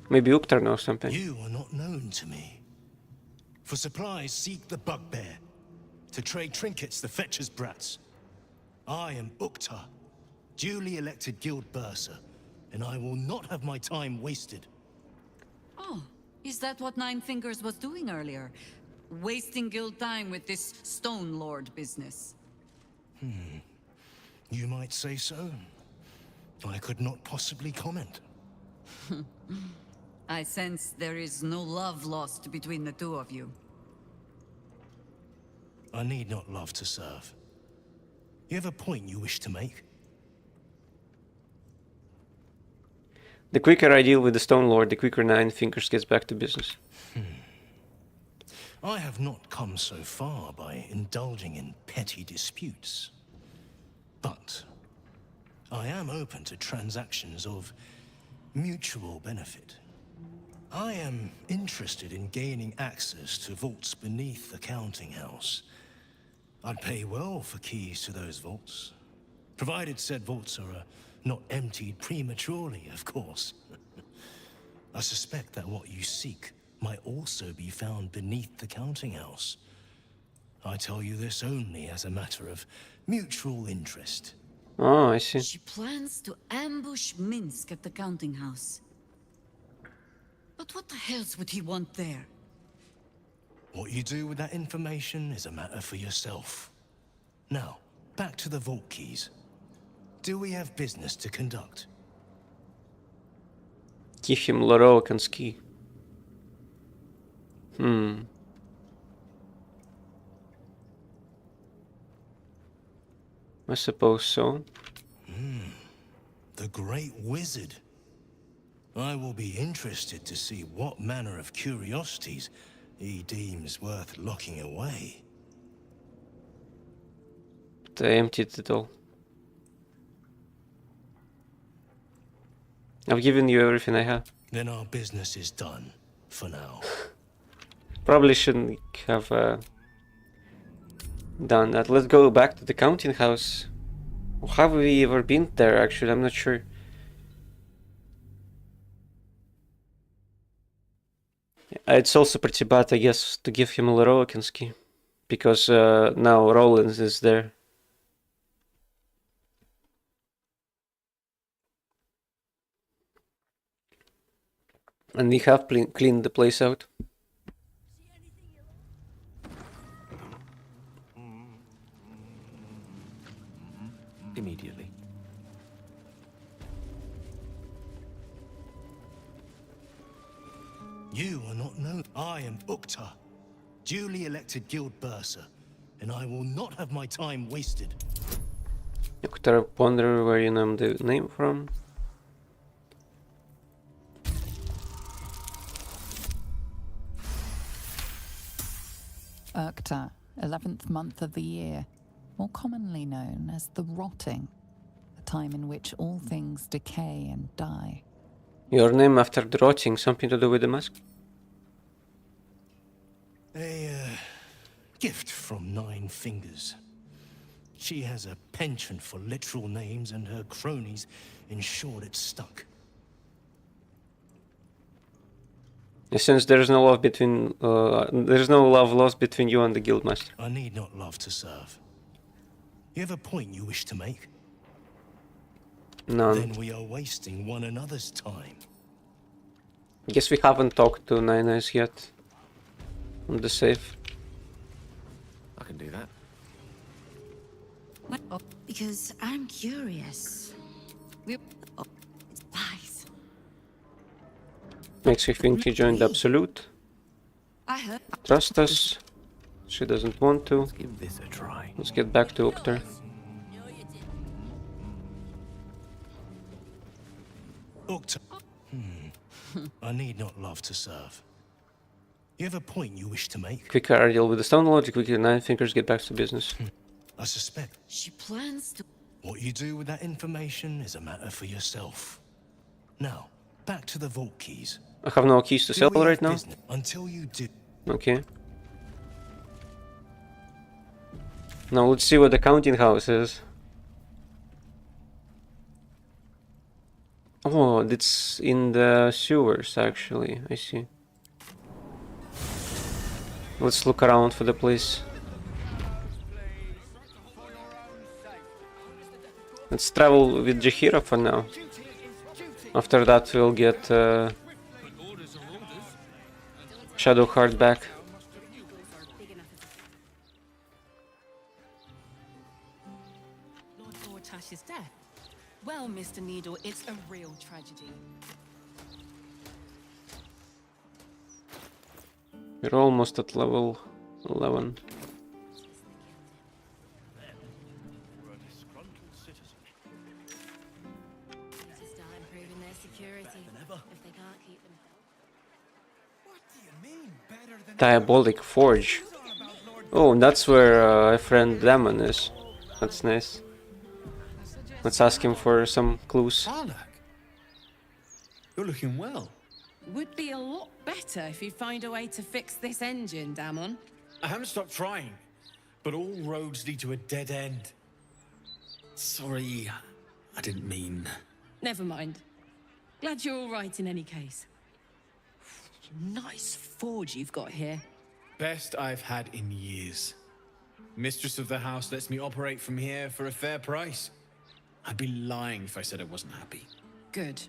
Maybe Uktar knows something. You are not known to me. For supplies, seek the bugbear. To trade trinkets, the fetcher's brats. I am Uktar, duly elected guild bursar, and I will not have my time wasted. Oh, is that what Nine Fingers was doing earlier? Wasting guild time with this Stone Lord business? You might say so. I could not possibly comment. I sense there is no love lost between the two of you. I need not love to serve. You have a point you wish to make? The quicker I deal with the Stone Lord, the quicker Nine Fingers gets back to business. I have not come so far by indulging in petty disputes. But I am open to transactions of mutual benefit. I am interested in gaining access to vaults beneath the counting house. I'd pay well for keys to those vaults, provided said vaults are not emptied prematurely, of course. I suspect that what you seek might also be found beneath the counting house. I tell you this only as a matter of mutual interest. Oh, I see. She plans to ambush Minsk at the counting house. But what the hells would he want there? What you do with that information is a matter for yourself. Now, back to the vault keys. Do we have business to conduct? Give him Lorokan's key. I suppose so. The Great Wizard. I will be interested to see what manner of curiosities he deems worth locking away. They emptied it all. I've given you everything I have. Then our business is done, for now. Probably shouldn't have done that. Let's go back to the counting house. Have we ever been there, actually? I'm not sure. It's also pretty bad, I guess, to give him Lorokan's key. Because now Rollins is there. And we have cleaned the place out. Immediately. You are not known. I am Ukta, duly elected guild bursar, and I will not have my time wasted. You could wonder where you know the name from. Ukta, 11th month of the year, more commonly known as the Rotting, a time in which all things decay and die. Your name after the rotting, something to do with the mask? A gift from Nine Fingers. She has a penchant for literal names, and her cronies ensured it stuck. Since there's no love between, there's no love lost between you and the guildmaster. I need not love to serve. You have a point you wish to make? None. Then we are wasting one another's time. Guess we haven't talked to Nine Eyes yet. On the safe. I can do that. What? Oh, because I'm curious. It's spies. Makes me think he joined Absolute. I heard. Trust us. She doesn't want to. Let's give this a try. Let's get back to Uktar. Ukta. I need not love to serve. You have a point you wish to make? Quicker I deal with the Stone Lord, quicker Nine Fingers get back to business. I suspect. She plans to... What you do with that information is a matter for yourself. Now, back to the vault keys. I have no keys to sell right now. Until you do. Okay. Now let's see what the counting house is. Oh, it's in the sewers actually, I see. Let's look around for the place. Let's travel with Jahira for now. After that we'll get Shadowheart back. Lord Vortash's death. Well, Mr. Needle, it's a real tragedy. We're almost at level 11. Start improving their security. Diabolic Forge. Oh, and that's where our friend Lemon is. That's nice. Let's ask him for some clues. You're looking well. Would be a lot better if you find a way to fix this engine, Damon. I haven't stopped trying, but all roads lead to a dead end. Sorry, I didn't mean... Never mind. Glad you're all right in any case. Nice forge you've got here. Best I've had in years. Mistress of the house lets me operate from here for a fair price. I'd be lying if I said I wasn't happy. Good.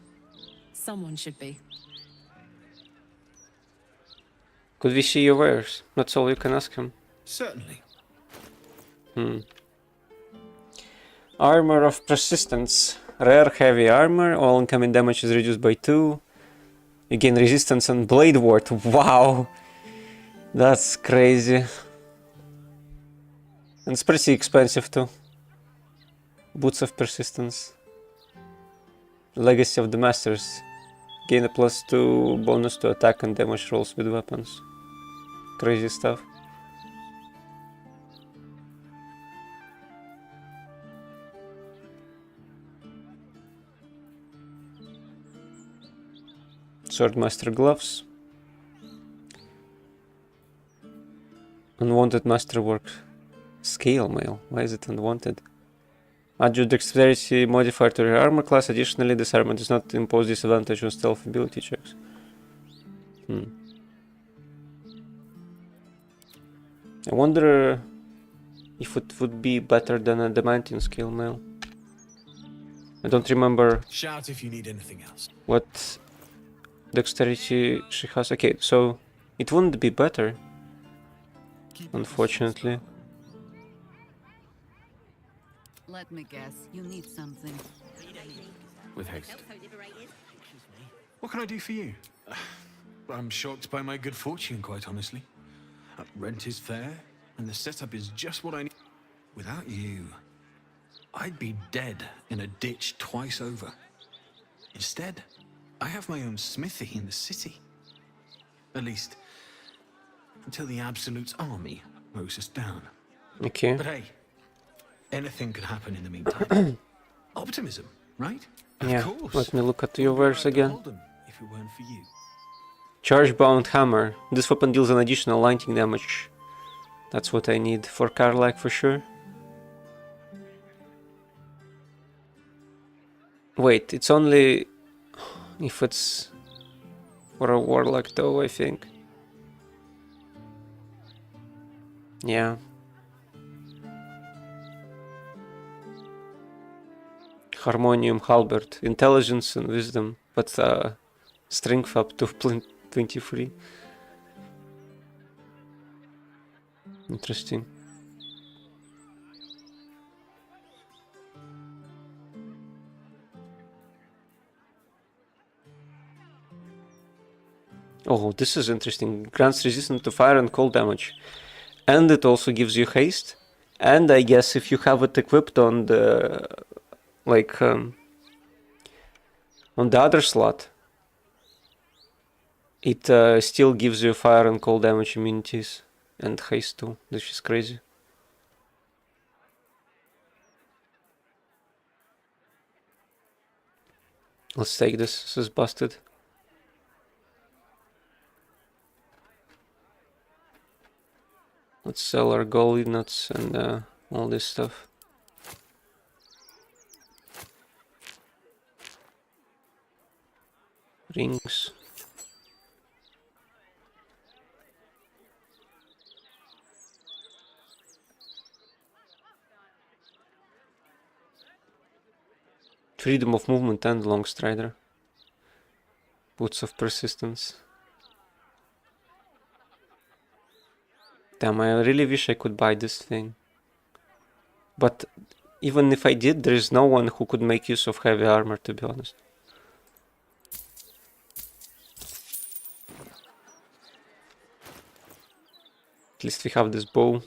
Someone should be. Could we see your wares? That's all you can ask him. Certainly. Armor of Persistence. Rare heavy armor. All incoming damage is reduced by 2. You gain resistance and blade ward. Wow! That's crazy. And it's pretty expensive too. Boots of Persistence. Legacy of the Masters. Gain a +2 bonus to attack and damage rolls with weapons. Crazy stuff. Swordmaster gloves. Unwanted masterwork. Scale mail. Why is it unwanted? Add your dexterity modifier to your armor class. Additionally, this armor does not impose disadvantage on stealth ability checks. I wonder if it would be better than a adamantium scale mail. I don't remember. Shout if you need anything else. What dexterity she has. Okay, so it wouldn't be better, unfortunately. Let me guess, you need something. With haste. What can I do for you? I'm shocked by my good fortune, quite honestly. Rent is fair, and the setup is just what I need. Without you, I'd be dead in a ditch twice over. Instead, I have my own smithy in the city. At least, until the Absolute's army mows us down. Okay. But hey, anything could happen in the meantime. Optimism, right? Yeah, Of course. let me look at your wares again. If it weren't for you. Charge-bound hammer. This weapon deals an additional lightning damage. That's what I need for Karlak for sure. Wait, it's only if it's for a warlock though, I think. Yeah. Harmonium halberd. Intelligence and wisdom, but strength up to 23. Interesting. Oh, this is interesting. Grants resistance to fire and cold damage. And it also gives you haste. And I guess if you have it equipped on the on the other slot, it still gives you fire and cold damage immunities and haste too, which is crazy. Let's take this. This is busted. Let's sell our golden nuts and all this stuff. Rings. Freedom of movement and long strider. Boots of persistence. Damn, I really wish I could buy this thing. But even if I did, there is no one who could make use of heavy armor, to be honest. At least we have this bow.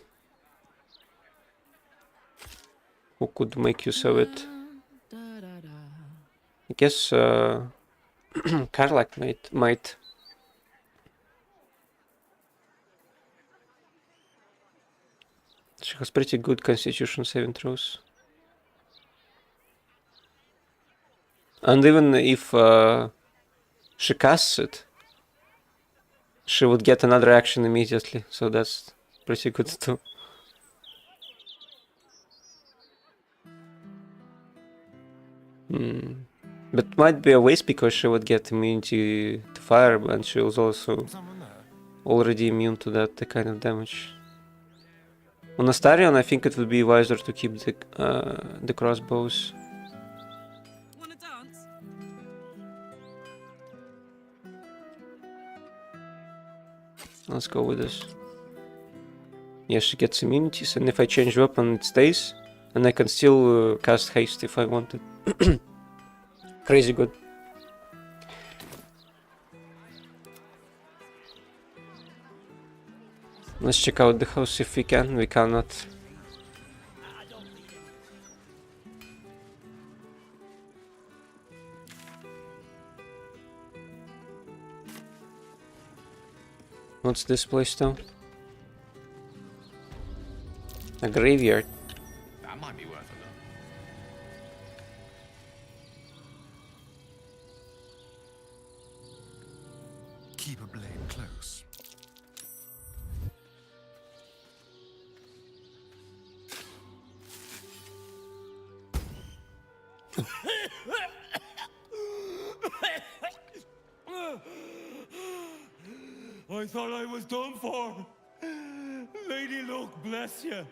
Who could make use of it? I guess Karlak might. She has pretty good constitution saving throws. And even if she casts it, she would get another action immediately, so that's pretty good too. But might be a waste because she would get immunity to fire, and she was also already immune to that kind of damage. On Astarion, I think it would be wiser to keep the crossbows. Wanna dance? Let's go with this. Yeah, she gets immunities, and if I change weapon, it stays, and I can still cast haste if I wanted. Crazy good. Let's check out the house if we can. We cannot. What's this place though? A graveyard. That might be worth a look. Keep a blade close. I thought I was done for. Lady Luck, bless you.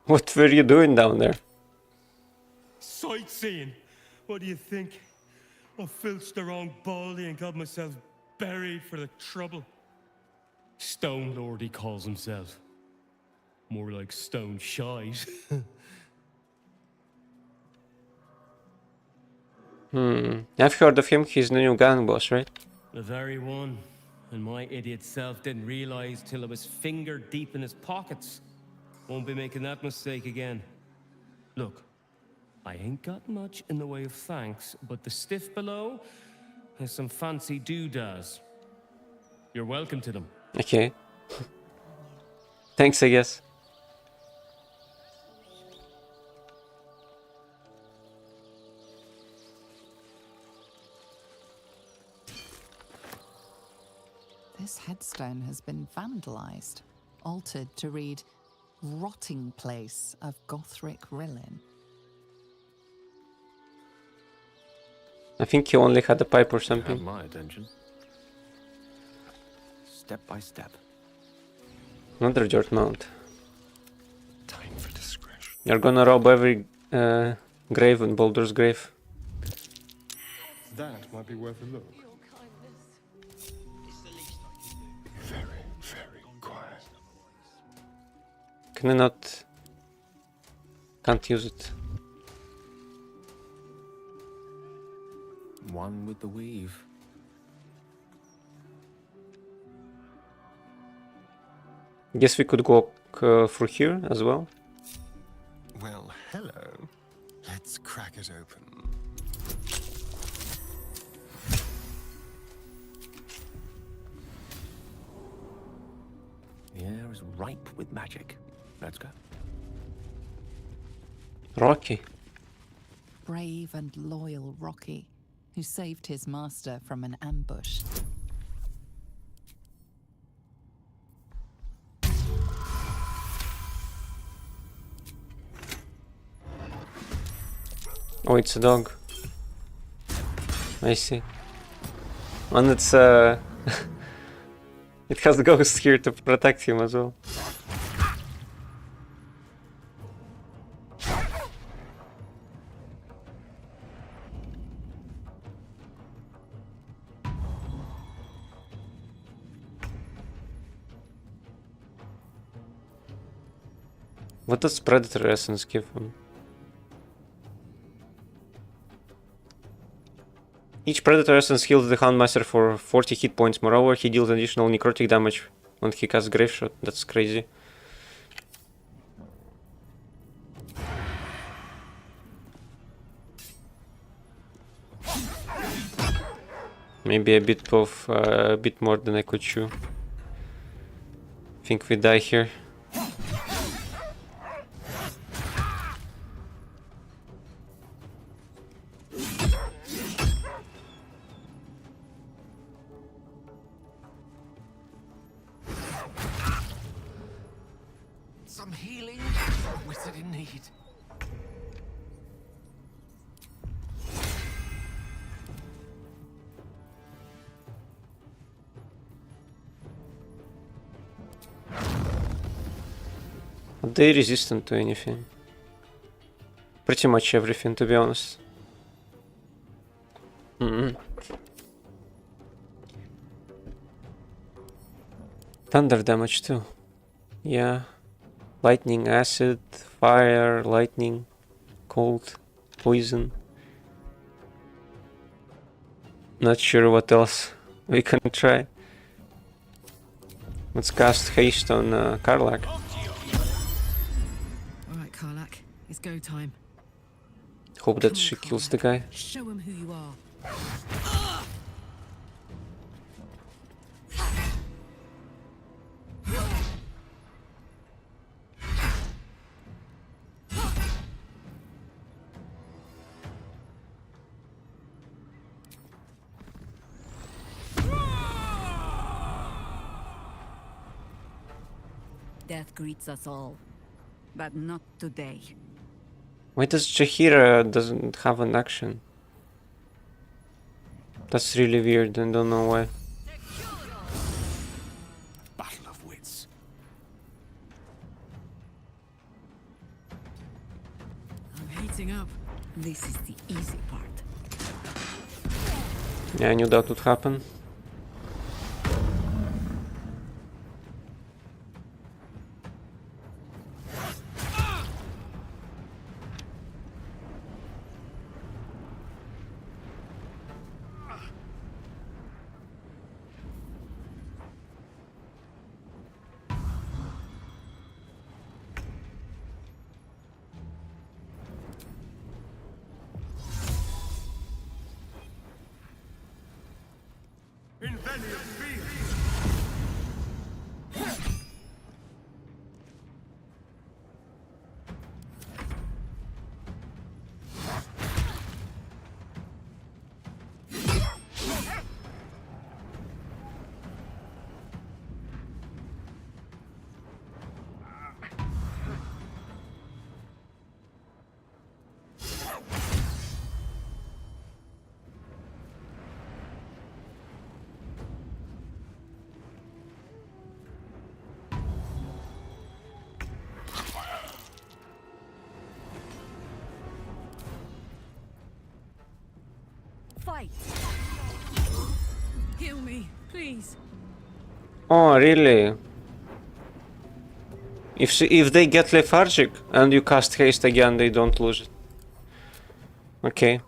What were you doing down there? Sightseeing. What do you think? I filched the wrong baldy and got myself buried for the trouble. Stone Lord, he calls himself. More like stone shite. I've heard of him. He's the new gang boss, right? The very one. And my idiot self didn't realize till I was finger deep in his pockets. Won't be making that mistake again. Look, I ain't got much in the way of thanks, but the stiff below has some fancy doodads. You're welcome to them. Okay. Thanks, I guess. This headstone has been vandalized, altered to read Rotting Place of Gothric Rillin. I think he only had a pipe or something. Had my attention. Step by step. Another dirt mount. Time for discretion. You're gonna rob every grave in Baldur's grave. That might be worth a look. Very, very quiet. Can I not? Can't use it. One with the weave. Guess we could walk through here as well. Well, hello. Let's crack it open. The air is ripe with magic. Let's go. Rocky. Brave and loyal Rocky, who saved his master from an ambush. Oh, it's a dog. I see. And it's it has ghosts here to protect him as well. What does Predator Essence give him? Each Predator Essence heals the Houndmaster for 40 hit points. Moreover, he deals additional necrotic damage when he casts Grave Shot. That's crazy. Maybe a bit more than I could chew. Think we die here. Some healing? Wizard in need. Are they resistant to anything? Pretty much everything, to be honest. Thunder damage too. Yeah. Lightning, acid, fire, lightning, cold, poison. Not sure what else we can try. Let's cast haste on Karlak. Alright, Karlak, it's go time. Hope that she kills the guy. Show him who you are. Death greets us all, but not today. Why does Jaheira doesn't have an action? That's really weird, I don't know why. Battle of wits. I'm heating up. This is the easy part. Yeah, I knew that would happen. Fight! Heal me, please. Oh, really? If they get lethargic and you cast haste again, they don't lose it. Okay.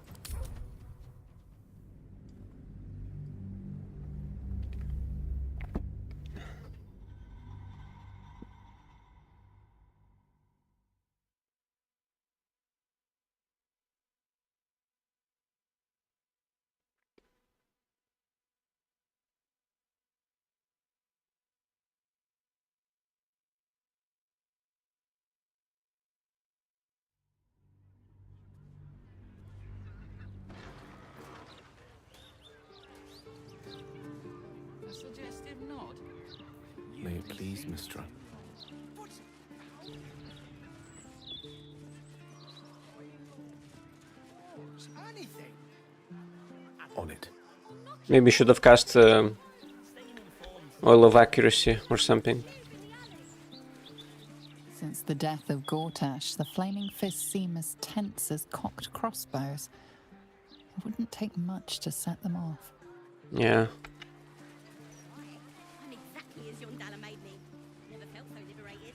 A suggestive nod. May it please, Mistra. On it. Maybe should have cast Oil of Accuracy or something. Since the death of Gortash, the flaming fists seem as tense as cocked crossbows. It wouldn't take much to set them off. Yeah. I'm exactly as young Dalla made me. Never felt so liberated.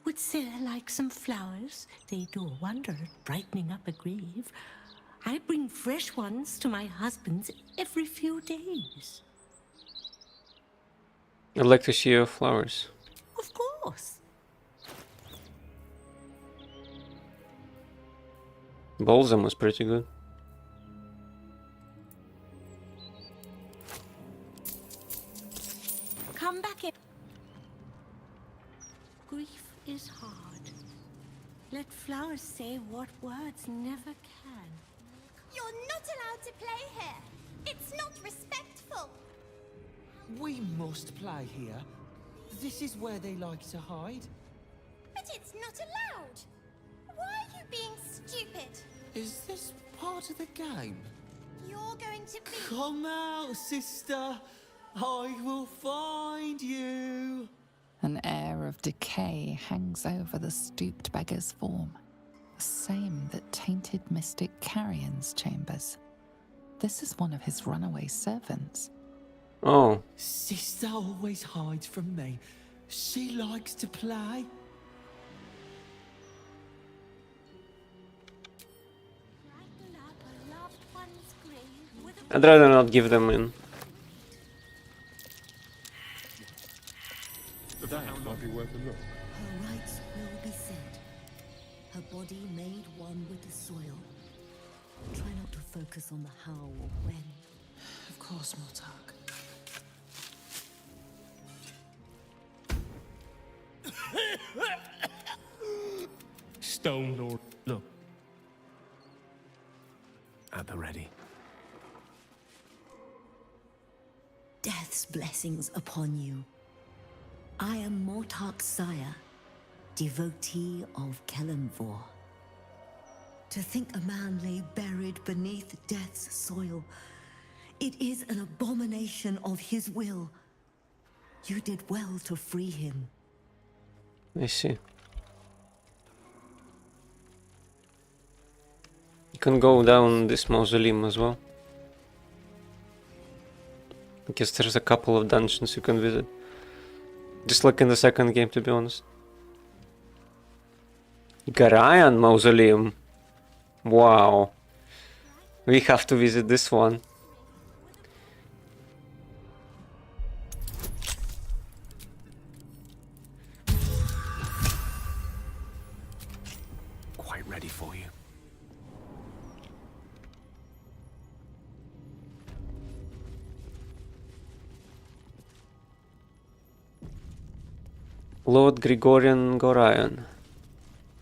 Would Sarah like some flowers? They do a wonder at brightening up a grave. I bring fresh ones to my husband's every few days. I'd like to see your flowers. Of course. Balsam was pretty good. Grief is hard. Let flowers say what words never can. You're not allowed to play here. It's not respectful. We must play here. This is where they like to hide. But it's not allowed. Why are you being stupid? Is this part of the game? You're going to be... Come out, sister. I will find you. An air of decay hangs over the stooped beggar's form, the same that tainted mystic Carrion's chambers. This is one of his runaway servants. Oh. Sister always hides from me. She likes to play. I'd rather not give them in. That might be worth a look. Her rights will be said. Her body made one with the soil. Try not to focus on the how or when. Of course, Mortark. Stone Lord, look. At the ready. Death's blessings upon you. I am Mortark's sire, devotee of Kelemvor. To think a man lay buried beneath death's soil, it is an abomination of his will. You did well to free him. I see. You can go down this mausoleum as well. I guess there's a couple of dungeons you can visit. Just like in the second game, to be honest. Garayan Mausoleum. Wow. We have to visit this one. Quite ready for you. Lord Gregorian Gorion.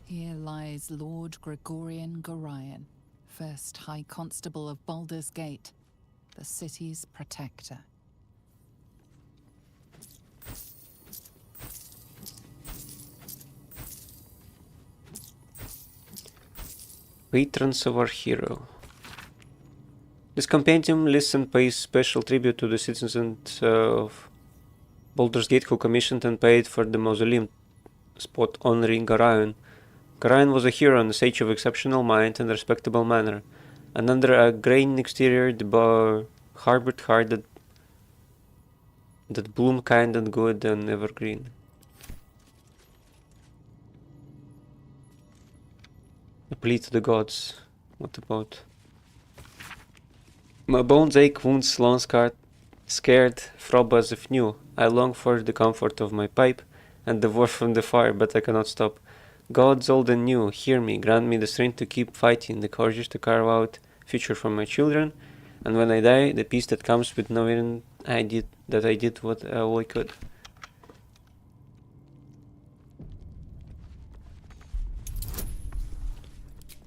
Here lies Lord Gregorian Gorion, first High Constable of Baldur's Gate, the city's protector. Patrons of our hero. This compendium lists and pays special tribute to the citizens of Baldur's Gate who commissioned and paid for the mausoleum spot honoring Gorion. Gorion was a hero and a sage of exceptional mind and respectable manner, and under a grain exterior the bar harbored heart that bloomed kind and good and evergreen. A plea to the gods. What about? My bones ache, wounds long scared, throb as if new. I long for the comfort of my pipe and the warmth from the fire, but I cannot stop. Gods old and new, hear me, grant me the strength to keep fighting, the courage to carve out future for my children, and when I die, the peace that comes with knowing I did what all I could.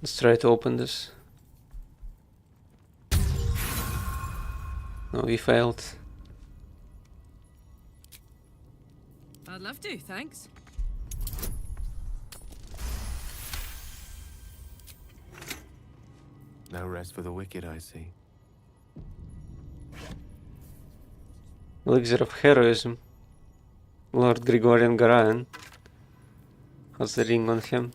Let's try to open this. No, we failed. I'd love to, thanks. No rest for the wicked, I see. Elixir of Heroism. Lord Gregorian Gorion has the ring on him.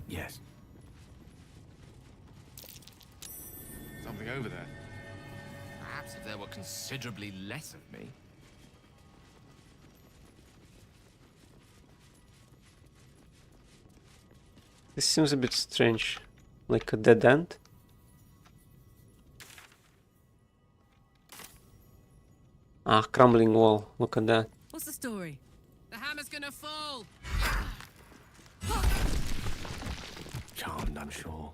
Yes. Something over there. Perhaps if there were considerably less of me. This seems a bit strange. Like a dead end? Ah, crumbling wall. Look at that. What's the story? The hammer's gonna fall! Charmed, I'm sure.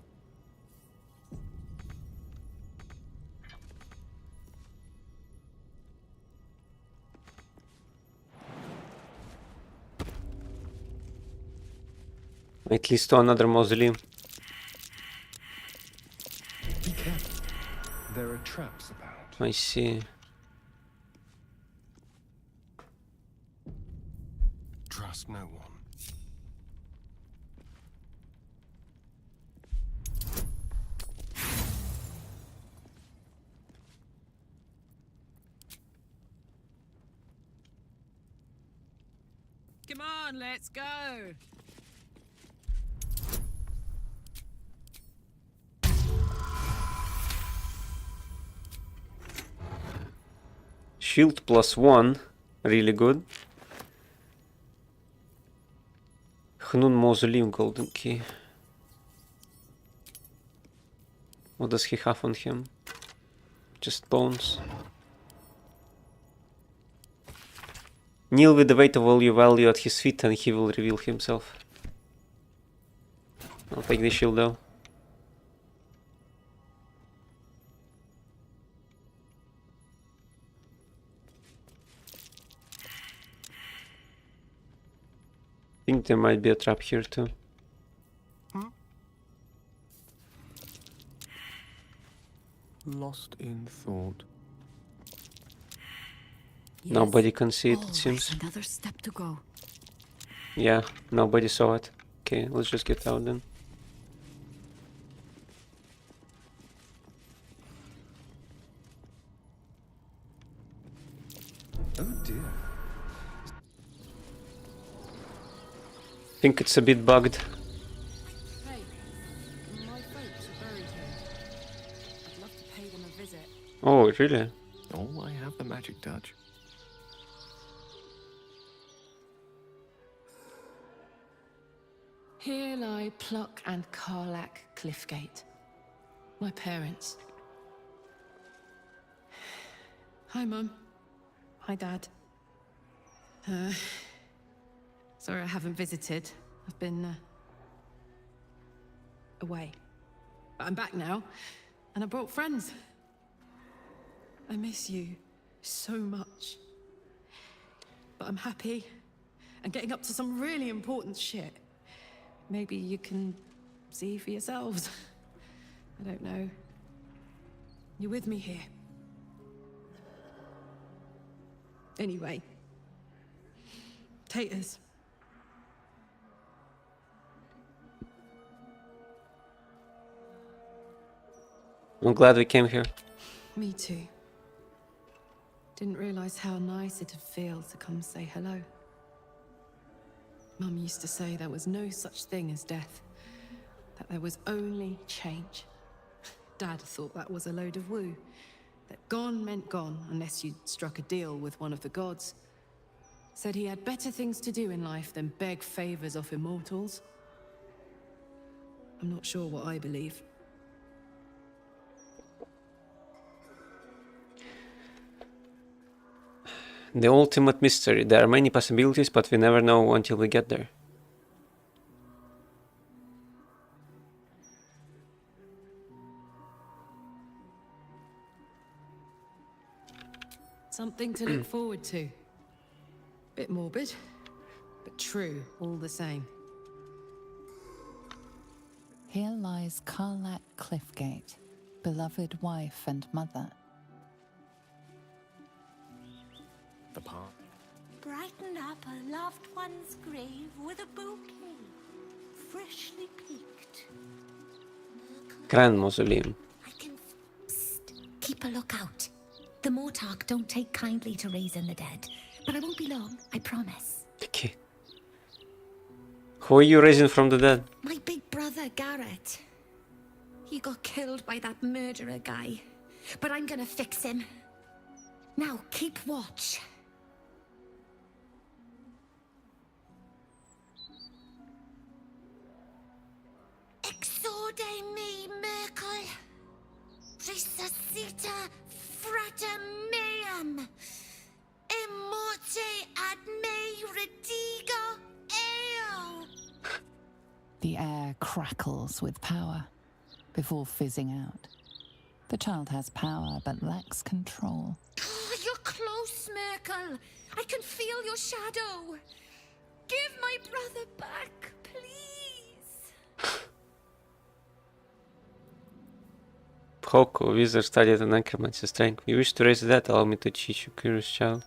At least to another mausoleum. Be careful. There are traps about. I see. Trust no one. Come on, let's go. Shield +1, really good. Hnun Mausoleum golden key. What does he have on him? Just bones. Kneel with the weight of all your value at his feet and he will reveal himself. I'll take the shield though. I think there might be a trap here too. Lost in thought. Yes. Nobody can see it, it seems. Always another step to go. Yeah, nobody saw it. Okay, let's just get out then. Oh dear. Think it's a bit bugged. Hey, my folks are buried here. I'd love to pay them a visit. Oh, really? Oh, I have the magic touch. Here lie Pluck and Karlak Cliffgate. My parents. Hi, Mum. Hi, Dad. Sorry I haven't visited. I've been, away. But I'm back now, and I brought friends. I miss you so much. But I'm happy, and getting up to some really important shit. Maybe you can see for yourselves. I don't know. You're with me here. Anyway. Taters. I'm glad we came here. Me too. Didn't realize how nice it'd feel to come say hello. Mum used to say there was no such thing as death, that there was only change. Dad thought that was a load of woo, that gone meant gone unless you'd struck a deal with one of the gods. Said he had better things to do in life than beg favors off immortals. I'm not sure what I believe. The ultimate mystery. There are many possibilities, but we never know until we get there. Something to look forward to. Bit morbid, but true all the same. Here lies Karlak Cliffgate, beloved wife and mother. The part. Brighten up a loved one's grave with a bouquet, freshly picked. Grand Mausoleum. Keep a lookout. The Mortark don't take kindly to raising the dead, but I won't be long, I promise. Okay. Who are you raising from the dead? My big brother, Garrett. He got killed by that murderer guy, but I'm gonna fix him. Now, keep watch. Exorde me, Merkel. Resuscita frater meum. Immorte ad me redigo eo. The air crackles with power before fizzing out. The child has power but lacks control. Oh, you're close, Merkel. I can feel your shadow. Give my brother back, please. Hoko, wizard studied an necromancy strength. You wish to raise that? Allow me to teach you, curious child.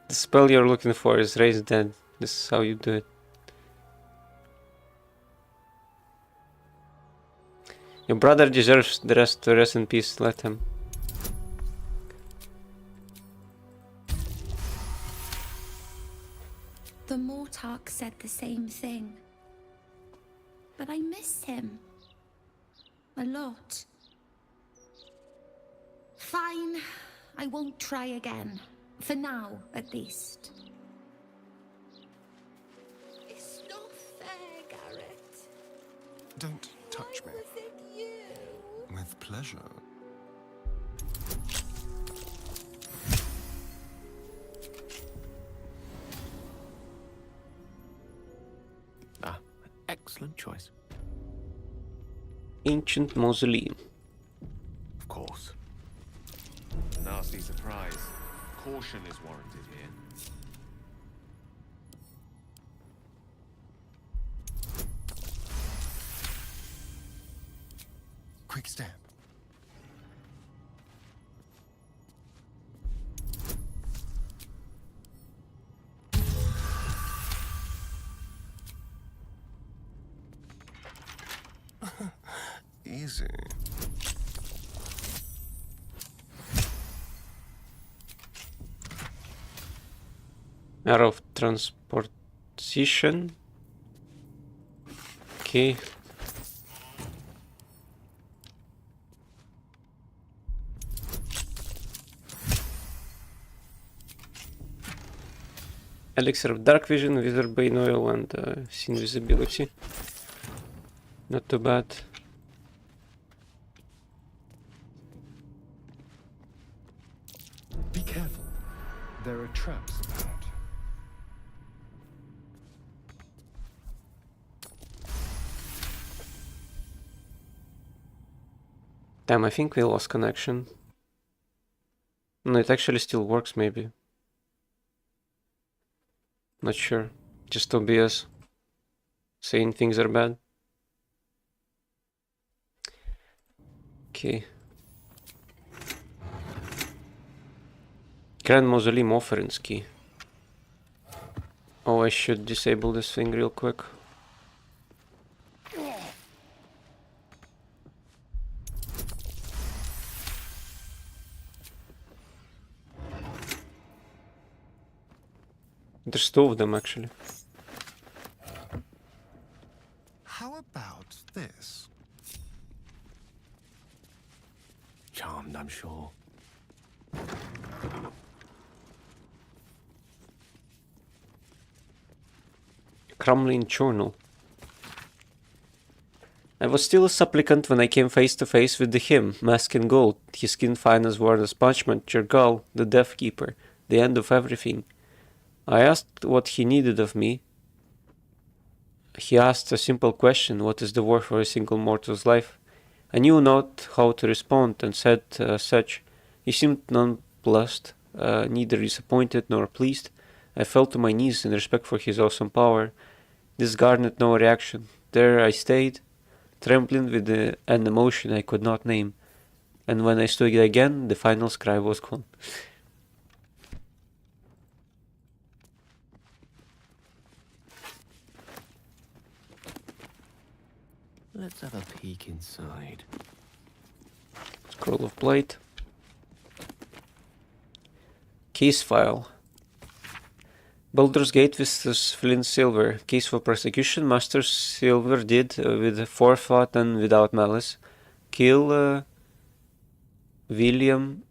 The spell you're looking for is raise dead. This is how you do it. Your brother deserves the rest to rest in peace. Let him. The Mortarch said the same thing. But I miss him. A lot. Fine. I won't try again. For now, at least. It's not fair, Garrett. Don't touch me. Was it you? With pleasure. Excellent choice. Ancient mausoleum. Of course. Nasty surprise. Caution is warranted here. Quick step. Easy. Arrow of transportation. Okay. Elixir of Dark Vision, Wither Bane Oil, and Invisibility. Not too bad. Be careful. There are traps about. Damn, I think we lost connection. No, it actually still works, maybe. Not sure. Just OBS saying things are bad. Okay. Grand Mausoleum Offerings key. Oh, I should disable this thing real quick. There's two of them actually. How about this? Charmed, I'm sure. Crumbling journal. I was still a supplicant when I came face to face with the him, masked in gold, his skin fine as worn as parchment, Jergal, the Death Keeper, the end of everything. I asked what he needed of me. He asked a simple question, what is the worth for a single mortal's life? I knew not how to respond, and said such. He seemed nonplussed, neither disappointed nor pleased. I fell to my knees in respect for his awesome power. This garnered no reaction. There I stayed, trembling with an emotion I could not name. And when I stood again, the final scribe was gone. Let's have a peek inside. Scroll of Blade. Case file. Baldur's Gate with flint silver. Case for prosecution. Master Silver did, with forethought and without malice, kill William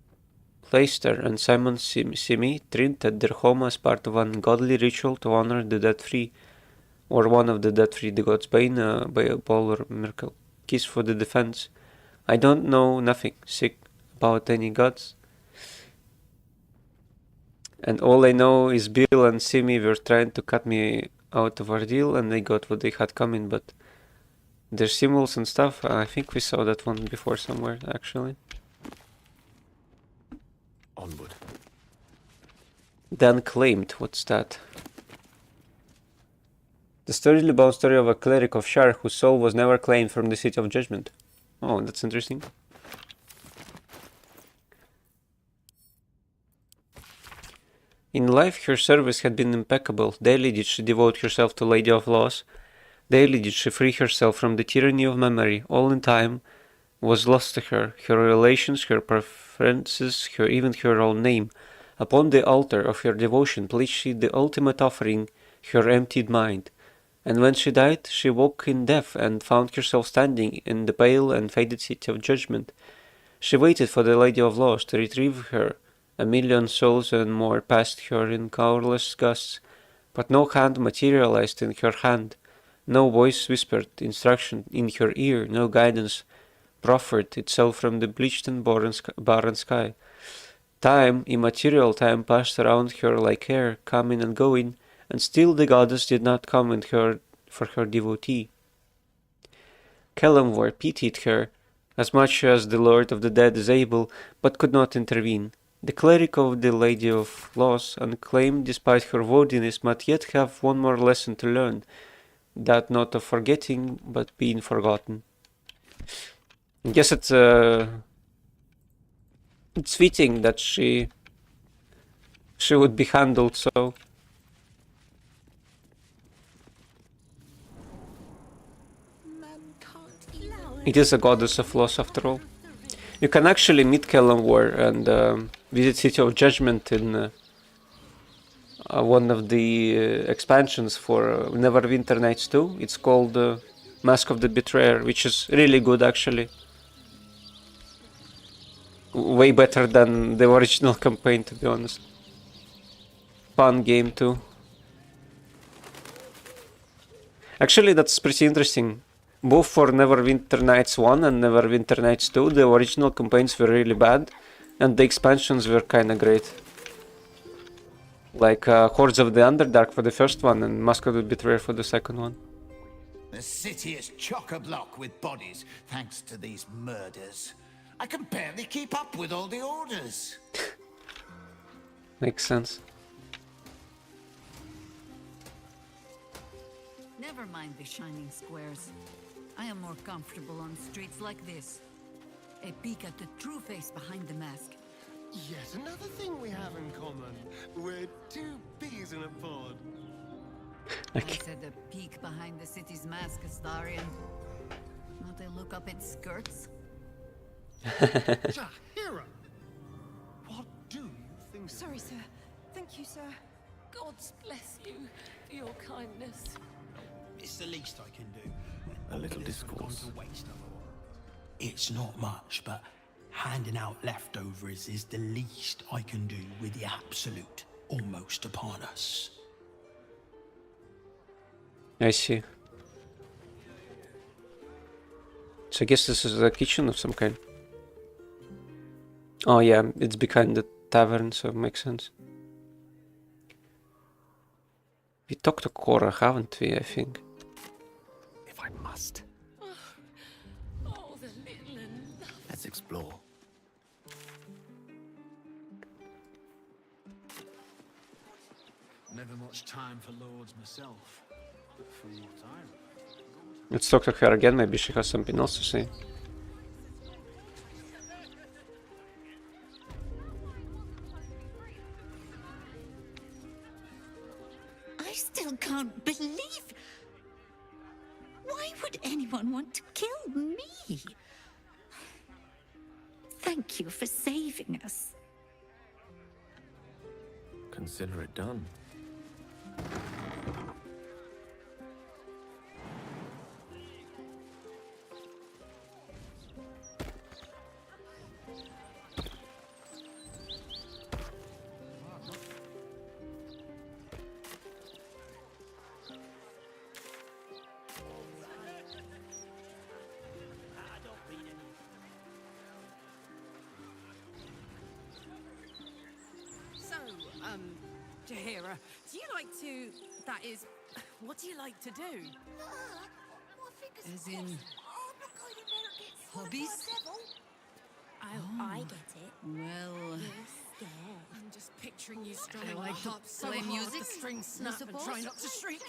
Leister and Simon Simi Trint at their home as part of an ungodly ritual to honor the dead-free, or one of the dead-free, the God's Bane, by a Baldur miracle. Case for the defense. I don't know nothing sick about any gods. And all I know is Bill and Simi were trying to cut me out of our deal, and they got what they had coming, but their symbols and stuff, I think we saw that one before somewhere, actually. Onward. Then claimed, what's that? The story about story of a cleric of Shar whose soul was never claimed from the City of Judgment. Oh, that's interesting. In life her service had been impeccable. Daily did she devote herself to Lady of Laws. Daily did she free herself from the tyranny of memory. All in time was lost to her, her relations, her preferences, even her own name. Upon the altar of her devotion placed she the ultimate offering, her emptied mind. And when she died, she woke in death and found herself standing in the pale and faded City of Judgment. She waited for the Lady of Laws to retrieve her. A million souls and more passed her in countless gusts, but no hand materialized in her hand. No voice whispered instruction in her ear, no guidance proffered itself from the bleached and barren sky. Time, immaterial time, passed around her like air, coming and going, and still the goddess did not come in her for her devotee. Kellamwar pitied her, as much as the Lord of the Dead is able, but could not intervene. The cleric of the Lady of Laws, unclaimed despite her worthiness, might yet have one more lesson to learn, that not of forgetting, but being forgotten. I guess it's fitting that she would be handled so. It is a goddess of loss after all. You can actually meet Kellamwar and visit City of Judgment in one of the expansions for Neverwinter Nights 2. It's called Mask of the Betrayer, which is really good actually. Way better than the original campaign, to be honest. Fun game too. Actually, that's pretty interesting. Both for Neverwinter Nights 1 and Neverwinter Nights 2, the original campaigns were really bad, and the expansions were kinda great. Like Hordes of the Underdark for the first one, and Mask of the Betrayer for the second one. The city is chock-a-block with bodies, thanks to these murders. I can barely keep up with all the orders. Makes sense. Never mind the shining squares. I am more comfortable on streets like this. A peek at the true face behind the mask. Yet another thing we have in common. We're two peas in a pod. I said a peek behind the city's mask, Astarion. Not a look up its skirts. Jahira! What do you think? Sorry, sir. Thank you, sir. God's bless you for your kindness. It's the least I can do. A little discourse. It's not much, but handing out leftovers is the least I can do with the absolute almost upon us. I see. So I guess this is a kitchen of some kind. Oh yeah, it's behind the tavern, so it makes sense. We talked to Cora, haven't we, I think? If I must. Oh, the little and Let's explore. Never much time for lords myself, but from what I Let's talk to her again, maybe she has something else to say. I still can't believe... Why would anyone want to kill me? Thank you for saving us. Consider it done. Jahira, do you like to... That is... What do you like to do? As in... hobbies? Oh, I get it. Well... I'm just picturing Picturing you strumming I like the to harp so play hard music, the strings I snap and suppose. try not to shriek.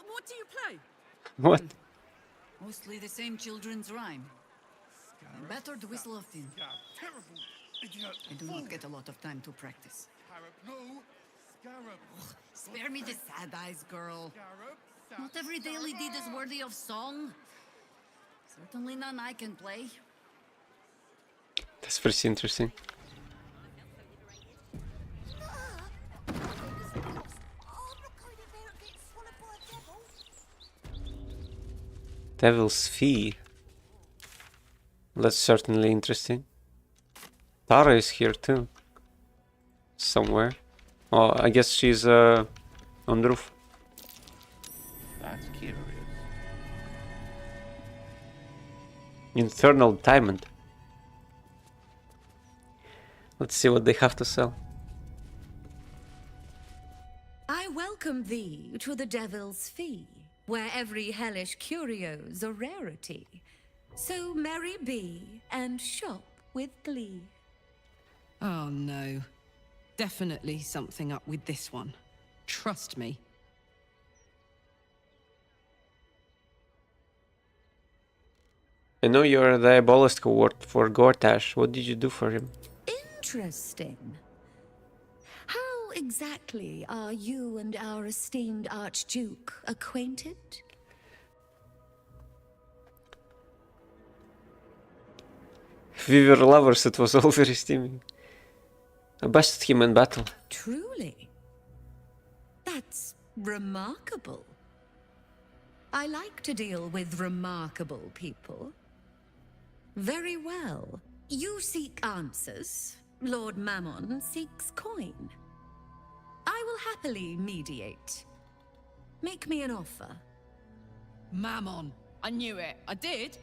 What do you play? What? Mostly the same children's rhyme. A battered whistle of tin. I do not get a lot of time to practice. Spare me the sad eyes, girl. Not every daily deed is worthy of song. Certainly none I can play. That's pretty interesting. Devil's Fee. That's certainly interesting. Tara is here too. Somewhere. Oh, I guess she's on the roof. That's curious. Infernal Diamond. Let's see what they have to sell. I welcome thee to the Devil's Fee, where every hellish curio's a rarity. So merry be and shop with glee. Oh no. Definitely something up with this one. Trust me. I know you're a diabolist who worked for Gortash. What did you do for him? Interesting. How exactly are you and our esteemed Archduke acquainted? If we were lovers, it was all very steaming. I bested him in battle. Truly? That's remarkable. I like to deal with remarkable people. Very well. You seek answers. Lord Mammon seeks coin. I will happily mediate. Make me an offer. Mammon. I knew it. I did.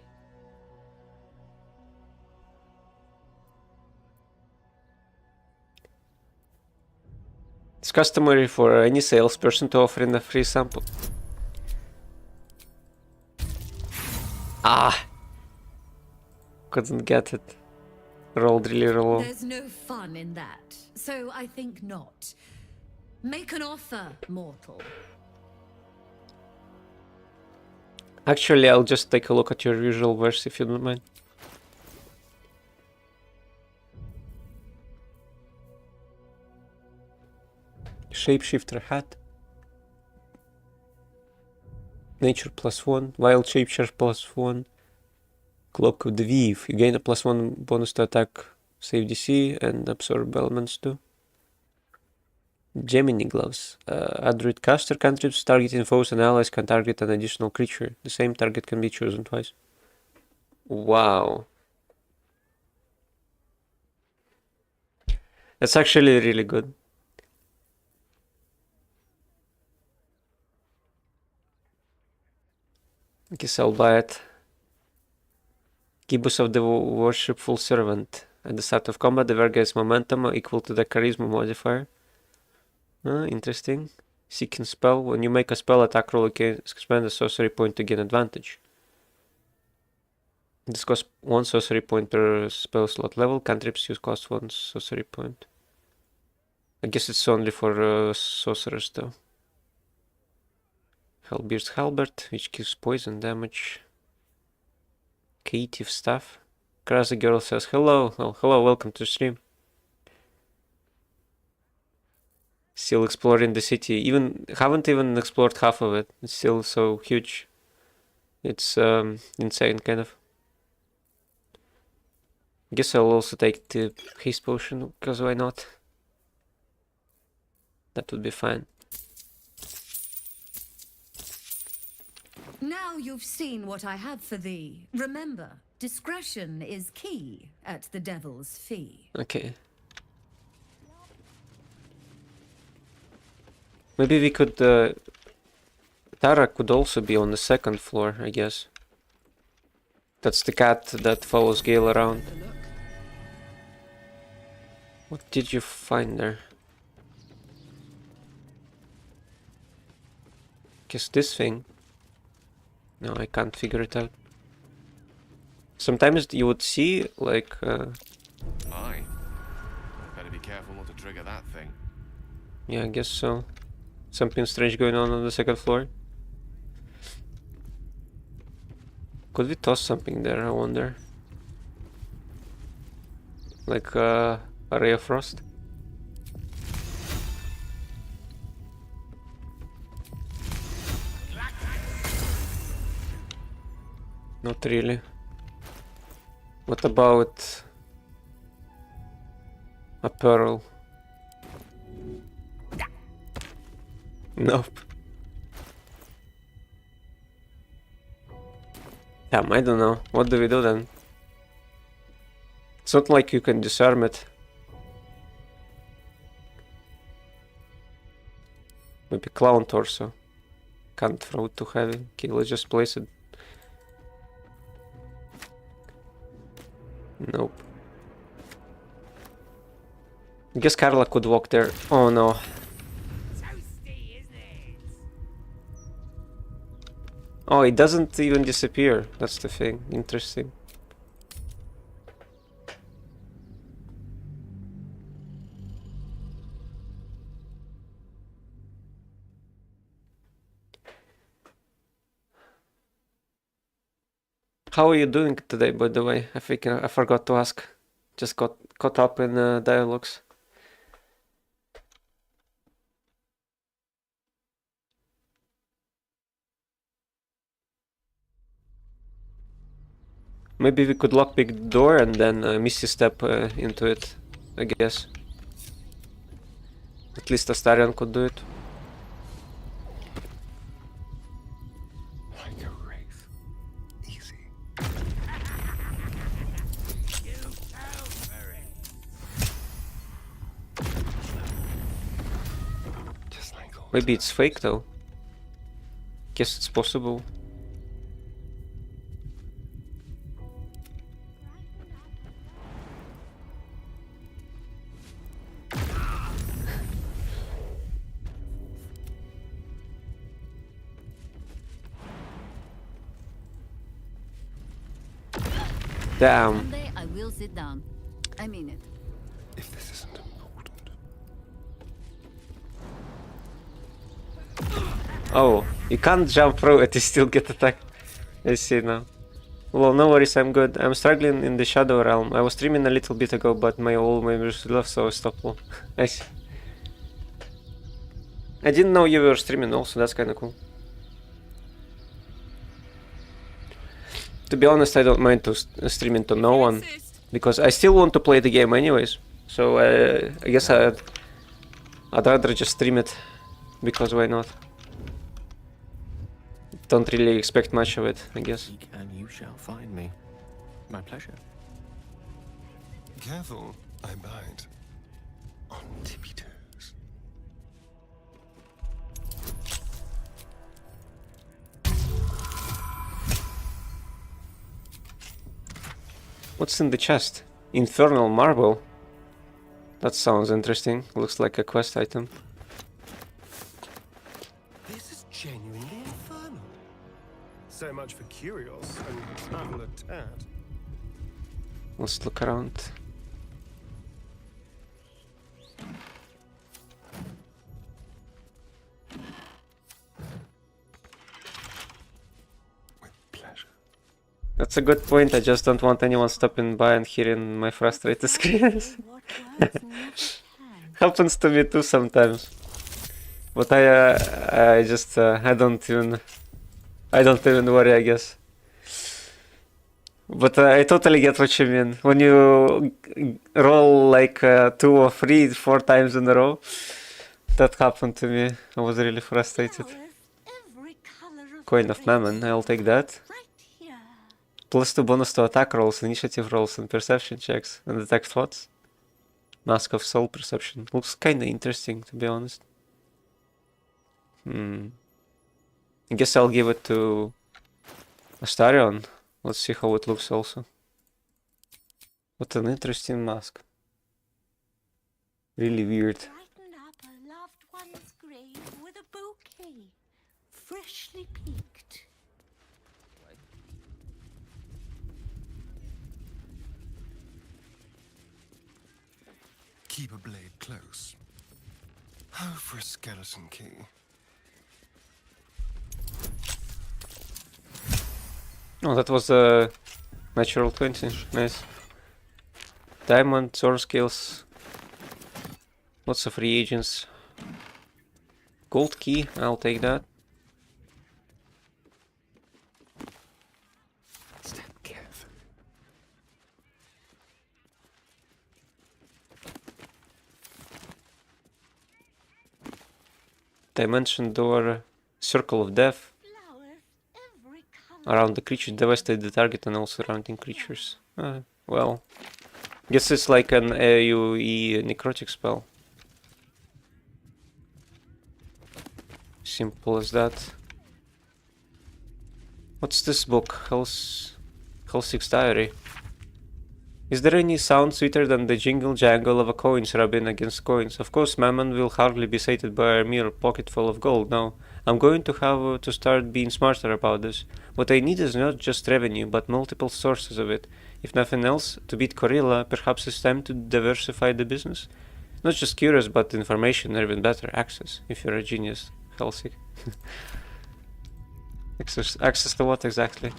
It's customary for any salesperson to offer in a free sample. Ah! Couldn't get it. Rolled really low. There's no fun in that, so I think not. Make an offer, mortal. Actually, I'll just take a look at your usual verse if you don't mind. Shapeshifter hat. Nature +1. Wild Shapeshifter +1. Cloak of the Weave. You gain a +1 bonus to attack, save DC, and absorb elements too. Gemini Gloves. A druid caster cantrips targeting foes and allies can target an additional creature. The same target can be chosen twice. Wow. That's actually really good. I guess I'll buy it. Gibbous of the Worshipful Servant. At the start of combat, the Verga is momentum equal to the charisma modifier. Interesting. Seeking spell. When you make a spell attack roll, you can spend a sorcery point to gain advantage. This costs 1 sorcery point per spell slot level. Cantrips use cost 1 sorcery point. I guess it's only for sorcerers though. Hellbeard's Halberd, which gives poison damage. Creative stuff. Crazy Girl says hello. Oh, hello, welcome to the stream. Still exploring the city. Haven't even explored half of it. It's still so huge. It's insane, kind of. Guess I'll also take the haste potion, because why not? That would be fine. Now you've seen what I have for thee. Remember, discretion is key at the Devil's Fee. Okay. Maybe we could... Tara could also be on the second floor, I guess. That's the cat that follows Gale around. What did you find there? Guess this thing. No, I can't figure it out. Sometimes you would see, like... Aye. careful not to trigger that thing. Yeah, I guess so. Something strange going on the second floor. Could we toss something there, I wonder? Like a ray of frost? Not really. What about a pearl? Nope. Damn, I don't know. What do we do then? It's not like you can disarm it. Maybe clown torso. Can't throw it too heavy. Okay, let's just place it. Nope. I guess Carla could walk there. Oh no. Oh, it doesn't even disappear. That's the thing. Interesting. How are you doing today, by the way? I think I forgot to ask. Just got caught up in dialogues. Maybe we could lockpick the door and then Misty step into it, I guess. At least Astarion could do it. Like a wraith. Easy. Just like all Maybe it's fake though. Guess it's possible. Damn. Someday I will sit down. I mean it. If this isn't important. Oh, you can't jump through it, you still get attacked. I see now. Well, no worries, I'm good. I'm struggling in the Shadow Realm. I was streaming a little bit ago, but my old members left, so I stopped. I see. I didn't know you were streaming also, that's kinda cool. To be honest, I don't mind to streaming to no one, because I still want to play the game anyways. So I guess I'd rather just stream it, because why not? Don't really expect much of it, I guess. Seek and you shall find me. My pleasure. Careful, I bite. On tippy toes. What's in the chest? Infernal marble? That sounds interesting. Looks like a quest item. This is genuinely infernal. So much for curios and travel a tad. Let's look around. That's a good point. I just don't want anyone stopping by and hearing my frustrated screams. Happens to me too sometimes. But I just I don't even worry, I guess. But I totally get what you mean. When you roll like 2 or 3, 4 times in a row, that happened to me. I was really frustrated. Coin of Mammon, I'll take that. +2 bonus to attack rolls, initiative rolls, and perception checks, and detect thoughts. Mask of Soul Perception. Looks kinda interesting, to be honest. I guess I'll give it to Astarion. Let's see how it looks also. What an interesting mask. Really weird. Brighten up a loved one's grave with a bouquet, freshly picked. Keep a blade close. Oh, for a skeleton key. Oh, that was a natural 20. Nice. Diamond, sword skills. Lots of reagents. Gold key, I'll take that. Step careful. Dimension door, circle of death. Around the creature, devastate the target and all surrounding creatures. Well, guess it's like an AoE necrotic spell. Simple as that. What's this book? Hellsick's Diary. Is there any sound sweeter than the jingle jangle of a coins rubbing against coins? Of course, Mammon will hardly be sated by a mere pocketful of gold. No, I'm going to have to start being smarter about this. What I need is not just revenue, but multiple sources of it. If nothing else, to beat Gorilla, perhaps it's time to diversify the business? Not just curious, but information, or even better, access, if you're a genius, Hellsick. Access to what exactly?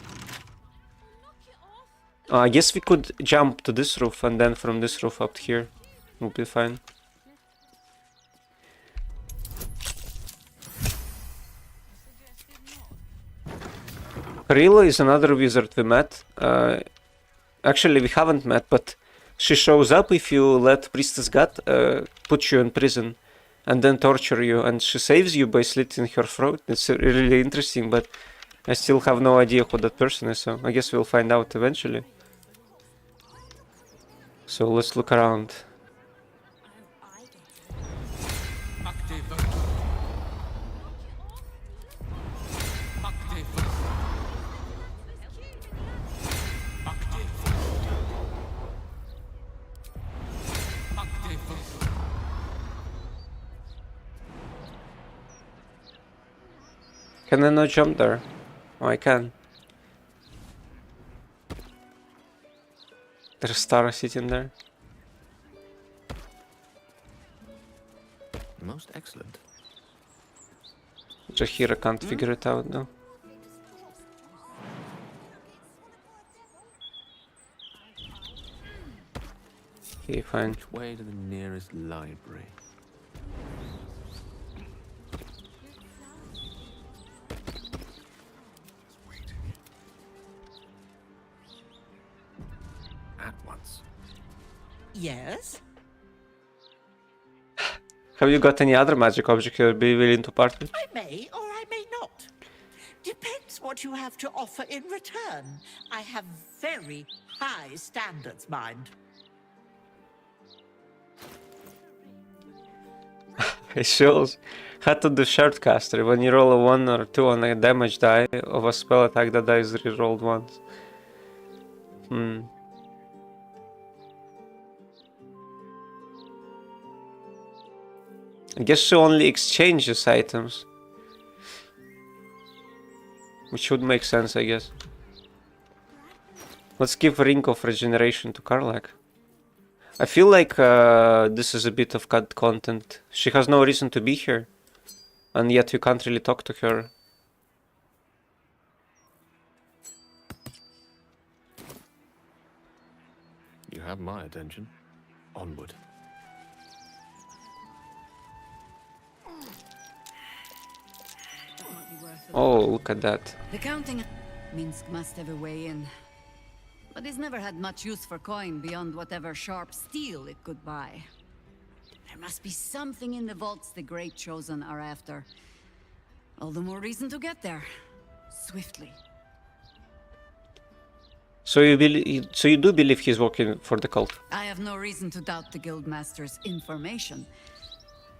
I guess we could jump to this roof and then from this roof up here. We'll be fine. Rilla is another wizard we met. Actually, we haven't met, but she shows up if you let Priestess God put you in prison and then torture you, and she saves you by slitting her throat. It's really interesting, but I still have no idea who that person is, so I guess we'll find out eventually. So let's look around. Can I not jump there? Oh, I can. There's a star sitting there. Most excellent. Jahira can't figure it out though. Okay, fine. Which way to the nearest library? At once. Yes? Have you got any other magic object you'd be willing to part with? I may or I may not. Depends what you have to offer in return. I have very high standards, mind. It shows how to do Shardcaster. When you roll a 1 or 2 on a damage die of a spell attack, that die is rerolled once. I guess she only exchanges items. Which would make sense, I guess. Let's give Ring of Regeneration to Karlach. I feel like this is a bit of cut content. She has no reason to be here. And yet you can't really talk to her. You have my attention. Onward. Oh, look at that. The counting... Minsk must have a way in. But he's never had much use for coin beyond whatever sharp steel it could buy. There must be something in the vaults the Great Chosen are after. All the more reason to get there. Swiftly. So you do believe he's working for the cult? I have no reason to doubt the Guildmaster's information.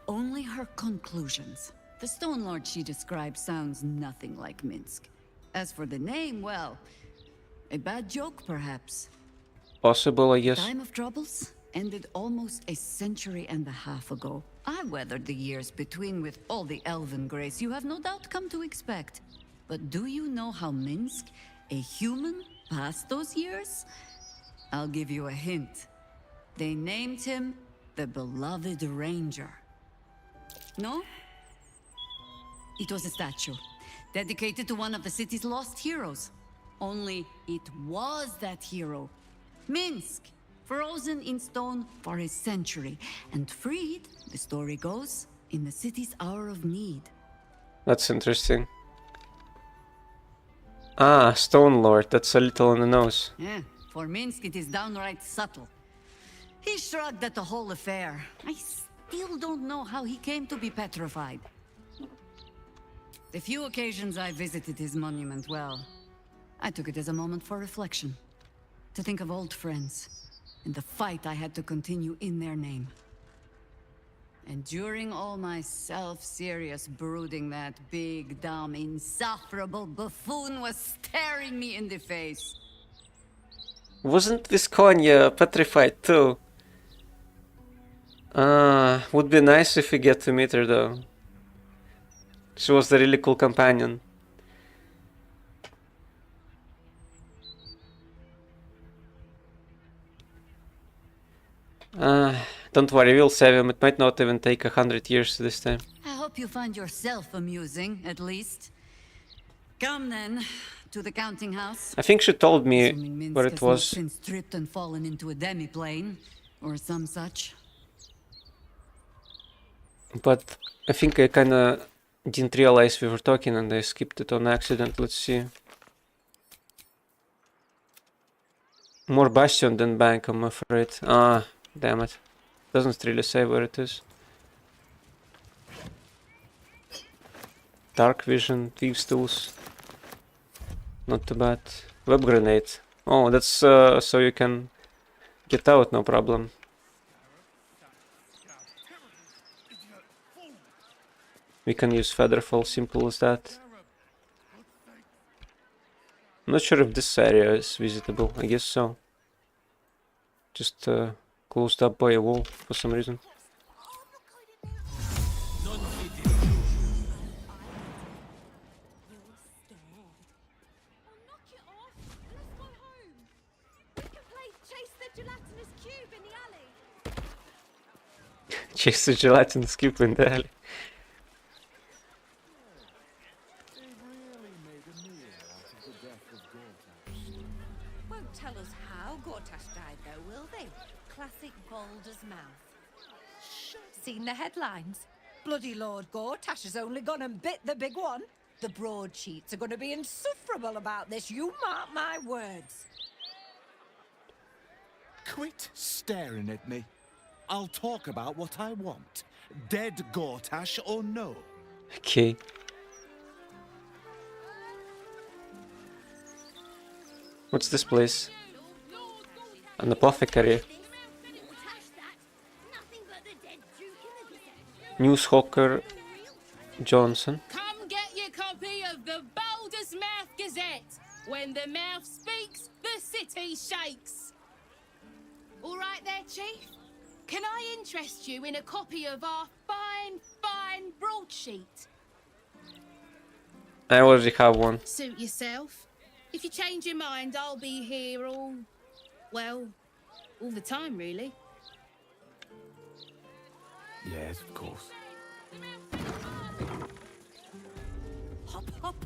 Only her conclusions. The Stone Lord she describes sounds nothing like Minsk. As for the name, well... a bad joke, perhaps. Possible, I guess. Time of troubles ended almost a century and a half ago. I weathered the years between with all the elven grace you have no doubt come to expect. But do you know how Minsk, a human, passed those years? I'll give you a hint. They named him the beloved ranger. No? It was a statue, dedicated to one of the city's lost heroes. Only it was that hero, Minsk, frozen in stone for a century, and freed, the story goes, in the city's hour of need. That's interesting. Ah, Stone Lord, that's a little on the nose. Yeah, for Minsk it is downright subtle. He shrugged at the whole affair. I still don't know how he came to be petrified. The few occasions I visited his monument, well, I took it as a moment for reflection. To think of old friends, and the fight I had to continue in their name. And during all my self-serious brooding, that big, dumb, insufferable buffoon was staring me in the face. Wasn't Visconia petrified too? Would be nice if we get to meet her though. She was a really cool companion. Don't worry, we'll save him. It might not even take 100 years this time. I hope you find yourself amusing, at least. Come then, to the counting house. I think she told me Assuming Minsk where it has not was. since tripped and fallen into a demi-plane, or some such. But I think I kinda didn't realize we were talking and I skipped it on accident. Let's see. More Bastion than Bank, I'm afraid. Ah, damn it. Doesn't really say where it is. Dark Vision, Thieves Tools. Not too bad. Web Grenade. Oh, that's so you can get out, no problem. We can use Featherfall, simple as that. I'm not sure if this area is visitable, I guess so. Just closed up by a wall for some reason. Chase the gelatinous cube in the alley. Won't tell us how Gortash died, though, will they? Classic Baldur's mouth. Seen the headlines? Bloody Lord Gortash has only gone and bit the big one. The broadsheets are going to be insufferable about this, you mark my words. Quit staring at me. I'll talk about what I want. Dead Gortash or no. Okay. What's this place? An apothecary. Newshawker Johnson. Come get your copy of the Baldur's Mouth Gazette. When the mouth speaks, the city shakes. All right there, Chief? Can I interest you in a copy of our fine broadsheet? I already have one. Suit yourself. If you change your mind, I'll be here all the time, really. Yes, of course. Hop, hop.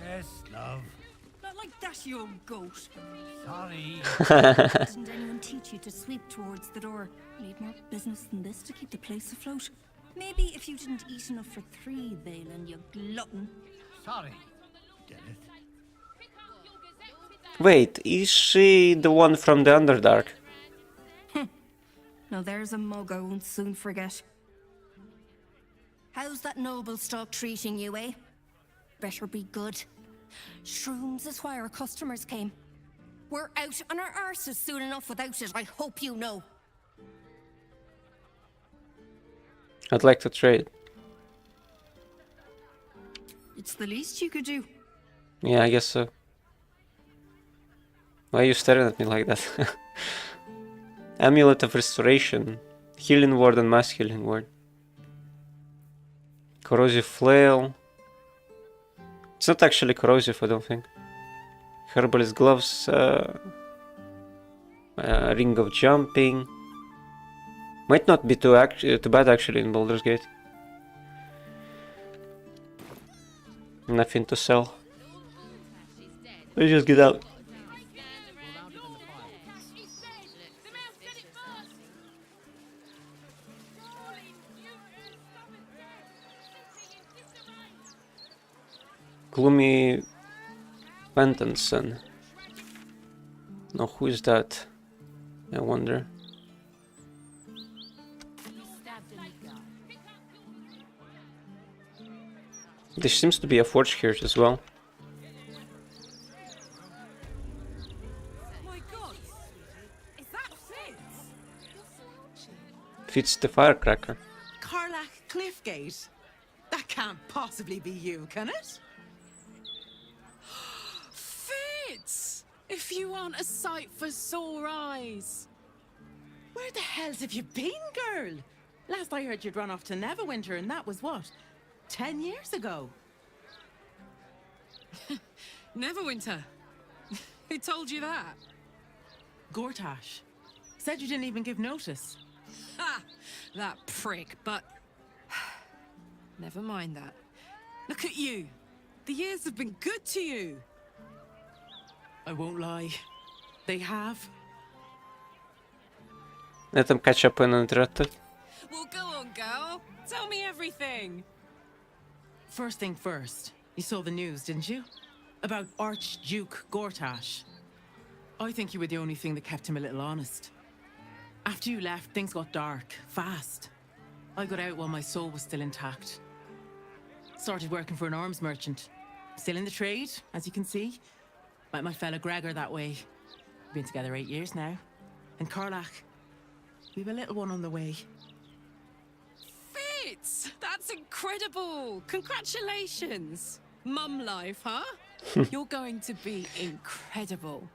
Yes, love. Not like that, you old goat. Sorry. Didn't anyone teach you to sweep towards the door? Need more business than this to keep the place afloat. Maybe if you didn't eat enough for 3, Valen, you glutton. Sorry. Get it? Wait, is she the one from the Underdark? Now there's a mug I won't soon forget. How's that noble stock treating you, eh? Better be good. Shrooms is why our customers came. We're out on our arses soon enough without it, I hope you know. I'd like to trade. It's the least you could do. Yeah, I guess so. Why are you staring at me like that? Amulet of Restoration. Healing Word and Mass Healing Word. Corrosive Flail. It's not actually corrosive, I don't think. Herbalist Gloves. Ring of Jumping. Might not be too bad actually in Baldur's Gate. Nothing to sell. Let's just get out. Gloomy Pentanson. Now who is that? I wonder. There seems to be a forge here as well. My God, is that Fitz? Fits the firecracker. Carlac Cliffgate? That can't possibly be you, can it? Fitz! If you aren't a sight for sore eyes. Where the hells have you been, girl? Last I heard you'd run off to Neverwinter, and that was what? 10 years ago. Neverwinter? Who told you that? Gortash. Said you didn't even give notice. Ha! That prick, but... Never mind that. Look at you. The years have been good to you. I won't lie. They have. Let them catch up uninterrupted. Well, go on, girl. Tell me everything. First thing first, you saw the news, didn't you? About Archduke Gortash. I think you were the only thing that kept him a little honest. After you left, things got dark, fast. I got out while my soul was still intact. Started working for an arms merchant. Still in the trade, as you can see. Met my fella Gregor that way. Been together 8 years now. And Carlac, we've a little one on the way. Fitz! That's incredible! Congratulations! Mum life, huh? You're going to be incredible.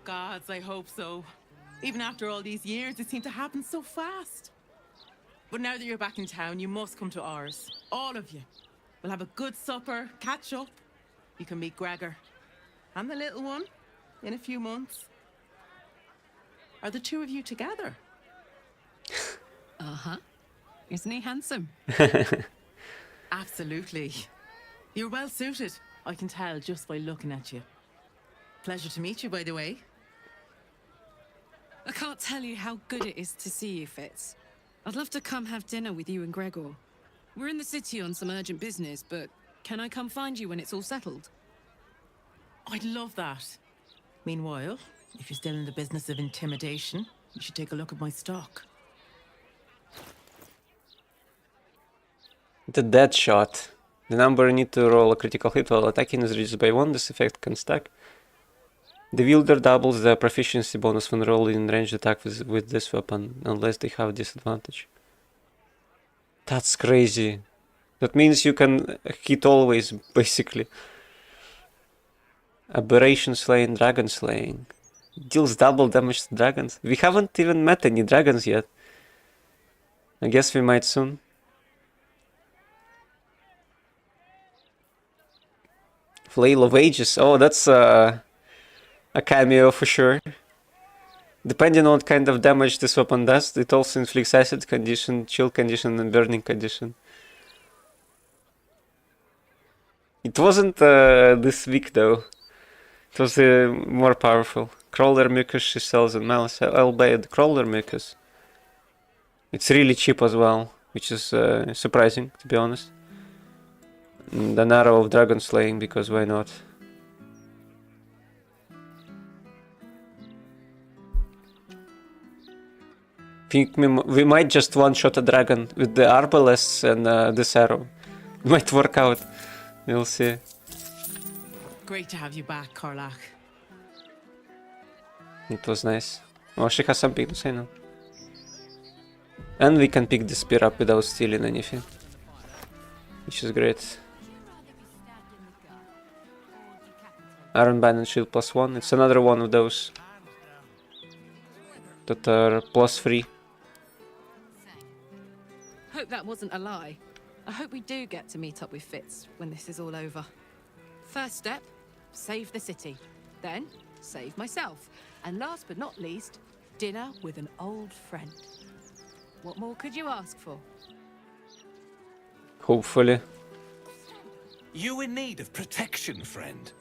Gods, I hope so. Even after all these years, it seemed to happen so fast. But now that you're back in town, you must come to ours. All of you. We'll have a good supper, catch up. You can meet Gregor. And the little one. In a few months. Are the two of you together? Uh-huh. Isn't he handsome? Absolutely. You're well suited. I can tell just by looking at you. Pleasure to meet you, by the way. I can't tell you how good it is to see you, Fitz. I'd love to come have dinner with you and Gregor. We're in the city on some urgent business, but can I come find you when it's all settled? I'd love that. Meanwhile, if you're still in the business of intimidation, you should take a look at my stock. The dead shot. The number you need to roll a critical hit while attacking is reduced by 1. This effect can stack. The wielder doubles the proficiency bonus when rolling in ranged attack with this weapon, unless they have disadvantage. That's crazy. That means you can hit always, basically. Aberration Slaying, Dragon Slaying. Deals double damage to dragons. We haven't even met any dragons yet. I guess we might soon. Flail of Ages. Oh, that's a cameo for sure. Depending on what kind of damage this weapon does, it also inflicts acid condition, chill condition, and burning condition. It wasn't this weak though. It was more powerful. Crawler Mucus she sells in Malice. I'll buy the Crawler Mucus. It's really cheap as well, which is surprising, to be honest. And an Arrow of Dragon Slaying, because why not? Think we might just one-shot a dragon with the Arbalests and this arrow. It might work out. We'll see. Great to have you back, Carlac. It was nice. Oh, she has something to say now. And we can pick the spear up without stealing anything. Which is great. Iron Band and Shield +1. It's another one of those that are +3. Hope that wasn't a lie. I hope we do get to meet up with Fitz when this is all over. First step, save the city. Then, save myself. And last but not least, dinner with an old friend. What more could you ask for? Hopefully. You in need of protection, friend?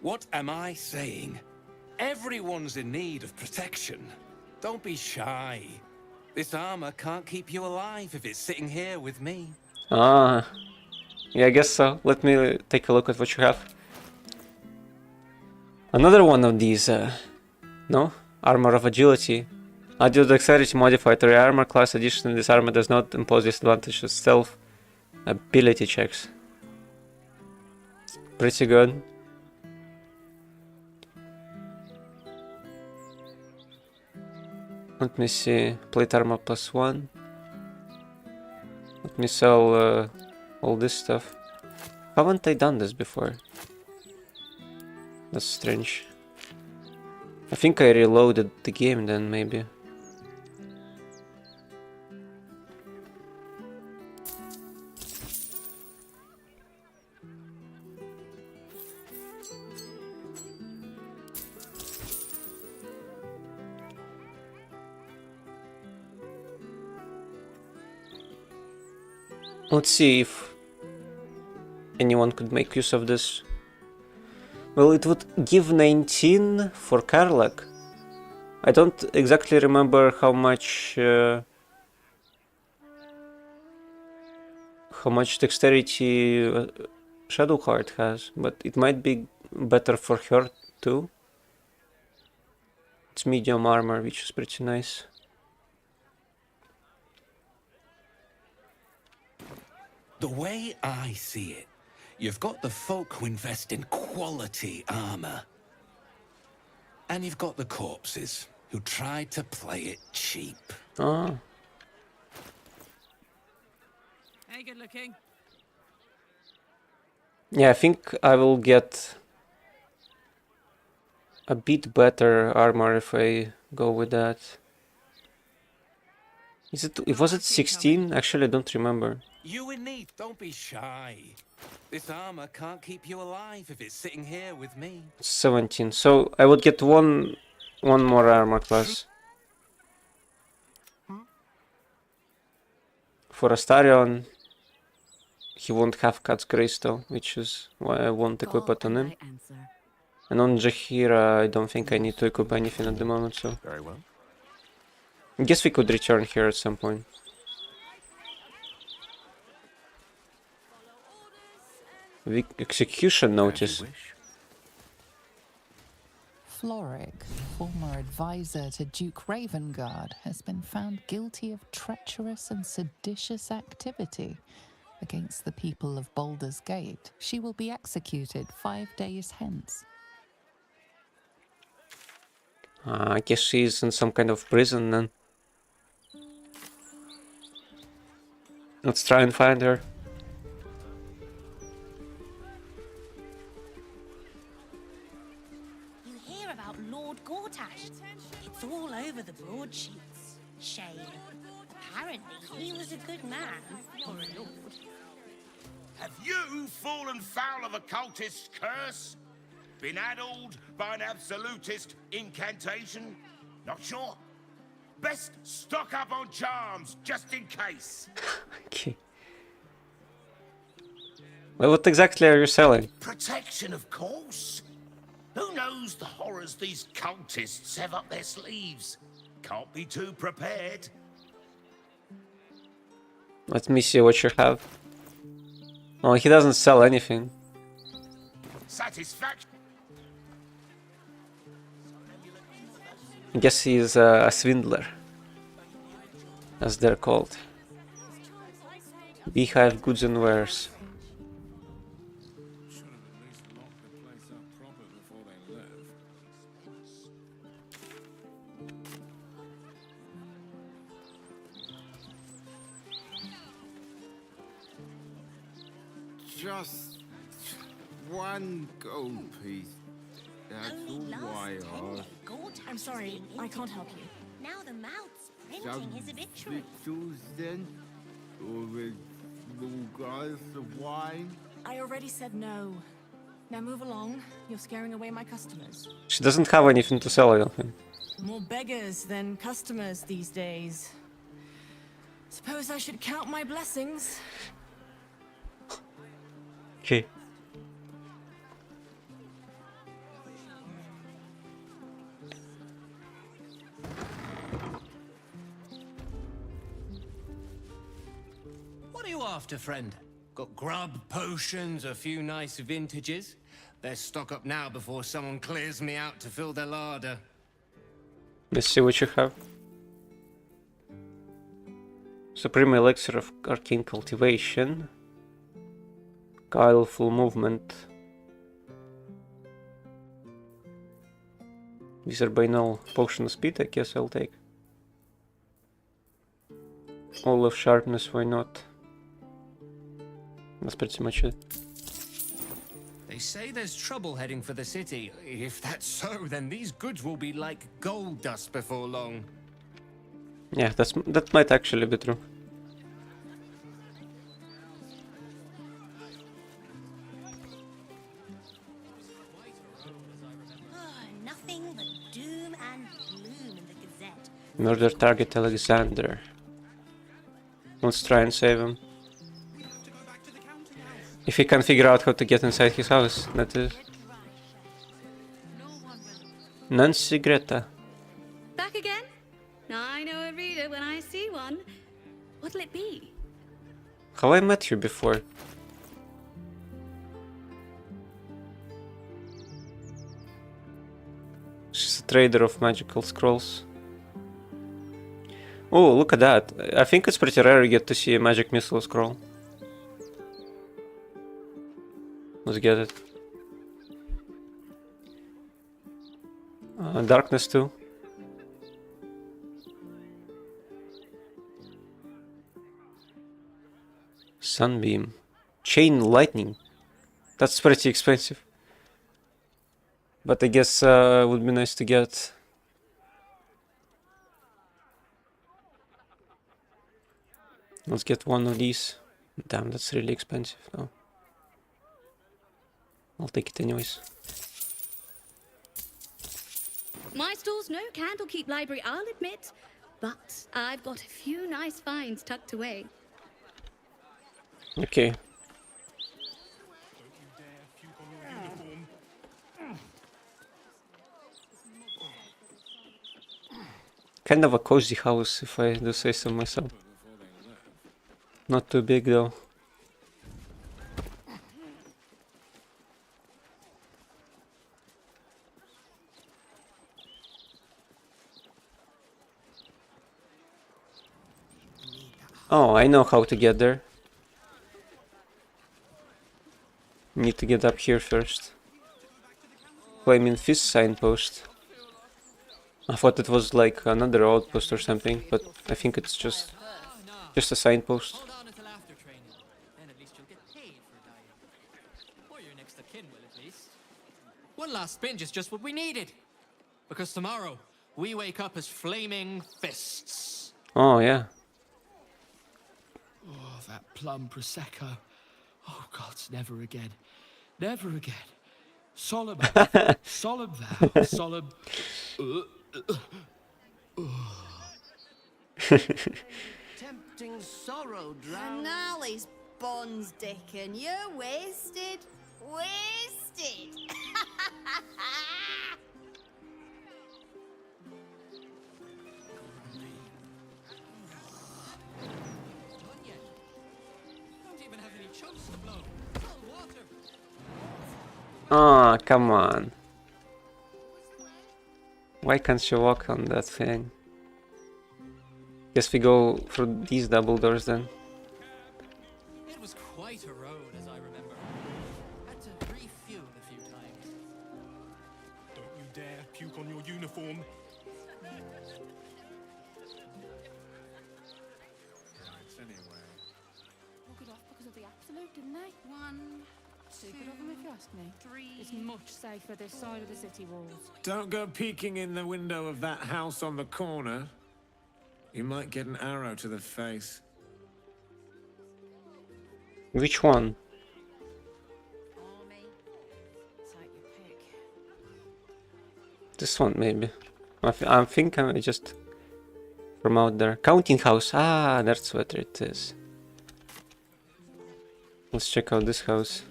What am I saying? Everyone's in need of protection. Don't be shy. This armor can't keep you alive if it's sitting here with me. Ah, yeah, I guess so. Let me take a look at what you have. Another one of these, no? Armor of Agility. Add your dexterity modifier to your armor class. Additionally, this armor does not impose disadvantage on stealth ability checks. Pretty good. Let me see. Plate armor +1. Let me sell all this stuff. Haven't I done this before? That's strange. I think I reloaded the game then, maybe. Let's see if anyone could make use of this. Well, it would give 19 for Karlak. I don't exactly remember how much dexterity Shadowheart has, but it might be better for her too. It's medium armor, which is pretty nice. The way I see it, you've got the folk who invest in quality armor. And you've got the corpses who try to play it cheap. Ah. Hey, good looking. Yeah, I think I will get a bit better armor if I go with that. Was it 16? Actually, I don't remember. You in need, don't be shy. This armor can't keep you alive if it's sitting here with me. 17. So I would get one more armor class. For Astarion, he won't have Cat's Grace though, which is why I won't equip it on him. And on Jaheira, I don't think I need to equip anything at the moment, so... Very well. I guess we could return here at some point. The execution notice. Floric, former advisor to Duke Ravengard, has been found guilty of treacherous and seditious activity against the people of Baldur's Gate. She will be executed 5 days hence. I guess she's in some kind of prison then. Let's try and find her. You hear about Lord Gortash? It's all over the broadsheets. Shame. Apparently, he was a good man, or a lord. Have you fallen foul of a cultist's curse? Been addled by an absolutist incantation? Not sure? Best stock up on charms, just in case. Okay. Well, what exactly are you selling? Protection, of course. Who knows the horrors these cultists have up their sleeves? Can't be too prepared. Let me see what you have. Oh, he doesn't sell anything. Satisfaction. I guess he's a swindler, as they're called. Beehive goods and wares. Just one gold piece. That's all I ask. I'm sorry, I can't help you. Now the mouth's printing his obituary. Victuals then? Or a small glass of wine? I already said no. Now move along. You're scaring away my customers. She doesn't have anything to sell, I don't think. More beggars than customers these days. Suppose I should count my blessings. Okay. What are you after, friend? Got grub, potions, a few nice vintages? Best stock up now before someone clears me out to fill their larder. Let's see what you have. Supreme Elixir of Arcane Cultivation. Guileful Movement. Wizard Binal Potion of Speed, I guess I'll take. All of Sharpness, why not? That's pretty much it. They say there's trouble heading for the city. If that's so, then these goods will be like gold dust before long. Yeah, that might actually be true. Nothing but doom and gloom in the Gazette. Murder target Alexander. Let's try and save him. If he can figure out how to get inside his house, that is. Nancy Greta. Back again? I know a reader when I see one. What'll it be? Have I met you before? She's a trader of magical scrolls. Oh, look at that. I think it's pretty rare you get to see a magic missile scroll. Let's get it. Darkness too. Sunbeam. Chain lightning. That's pretty expensive. But I guess it would be nice to get. Let's get one of these. Damn, that's really expensive now. I'll take it anyways. My store's no Candlekeep library, I'll admit, but I've got a few nice finds tucked away. Okay. Kind of a cozy house, if I do say so myself. Not too big though. Oh, I know how to get there. Need to get up here first. Flaming Fist signpost. I thought it was like another outpost or something, but I think it's just a signpost. One last binge is just what we needed. Because tomorrow, we wake up as flaming fists. Oh, yeah. Oh, that plum prosecco. Oh, gods, never again. Never again. Solemn oath, solemn vow, solemn... Tempting sorrow drown. And now he's bonds, Dickon. You're wasted. Wasted. Ah, come on. Why can't you walk on that thing? Guess we go through these double doors then. It was quite a road, as I remember. Had to refuel a few times. Don't you dare puke on your uniform. All good off because of the absolute, didn't they? One, two, good of them if you ask me. Three. It's much safer this side of the city walls. Don't go peeking in the window of that house on the corner. You might get an arrow to the face. Which one? This one maybe. I think I just from out there. Counting house. Ah, that's what it is. Let's check out this house.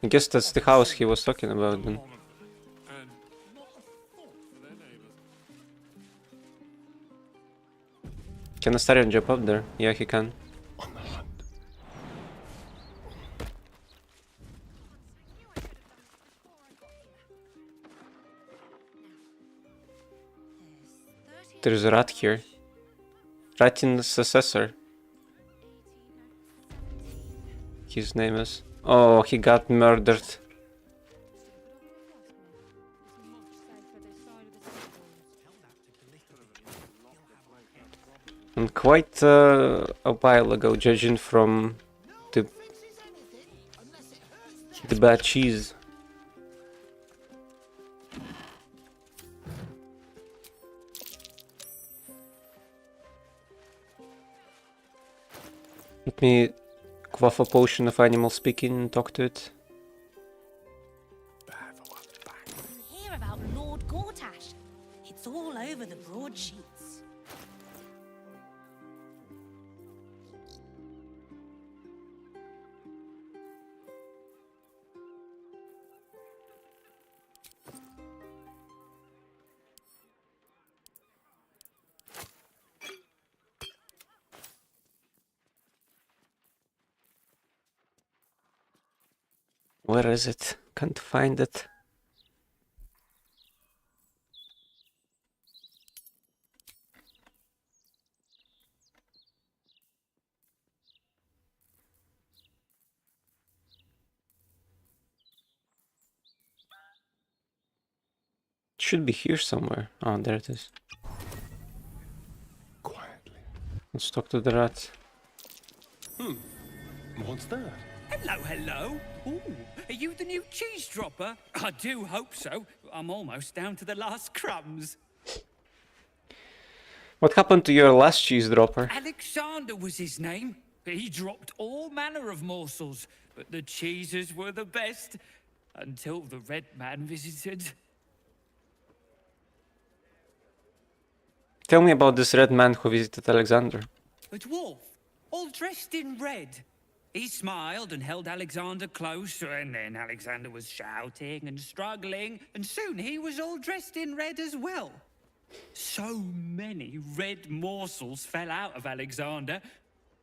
I guess that's the house he was talking about then. Can Astarion jump up there? Yeah, he can. There's a rat here. Ratin's successor. His name is. Oh, he got murdered. And quite a while ago, judging from the bad cheese. Let me quaff a potion of animal speaking and talk to it. Hear about Lord Gortash. It's all over the broadsheets. Where is it? Can't find it. It should be here somewhere. Oh, there it is. Quietly. Let's talk to the rat. What's that? Hello, hello. Ooh, are you the new cheese dropper? I do hope so. I'm almost down to the last crumbs. What happened to your last cheese dropper? Alexander was his name. He dropped all manner of morsels, but the cheeses were the best. Until the Red Man visited. Tell me about this red man who visited Alexander. A dwarf, all dressed in red. He smiled and held Alexander close, and then Alexander was shouting and struggling, and soon he was all dressed in red as well. So many red morsels fell out of Alexander.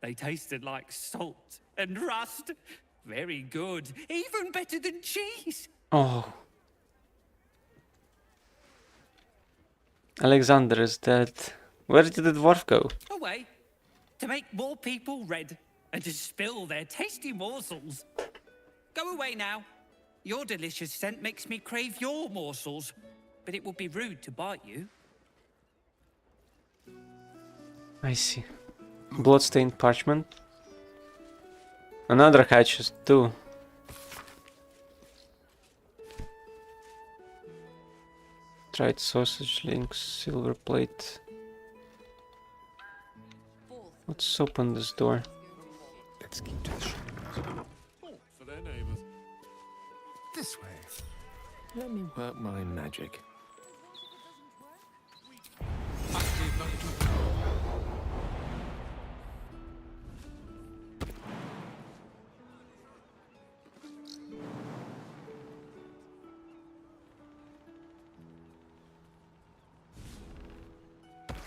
They tasted like salt and rust. Very good, even better than cheese. Oh. Alexander is dead. Where did the dwarf go? Away, to make more people red. And to spill their tasty morsels. Go away now. Your delicious scent makes me crave your morsels, but it would be rude to bite you. I see. Bloodstained parchment. Another hatchet too. Dried sausage links, silver plate. Let's open this door. Let's keep to the shadows. For their neighbors. This way. Let me work my magic.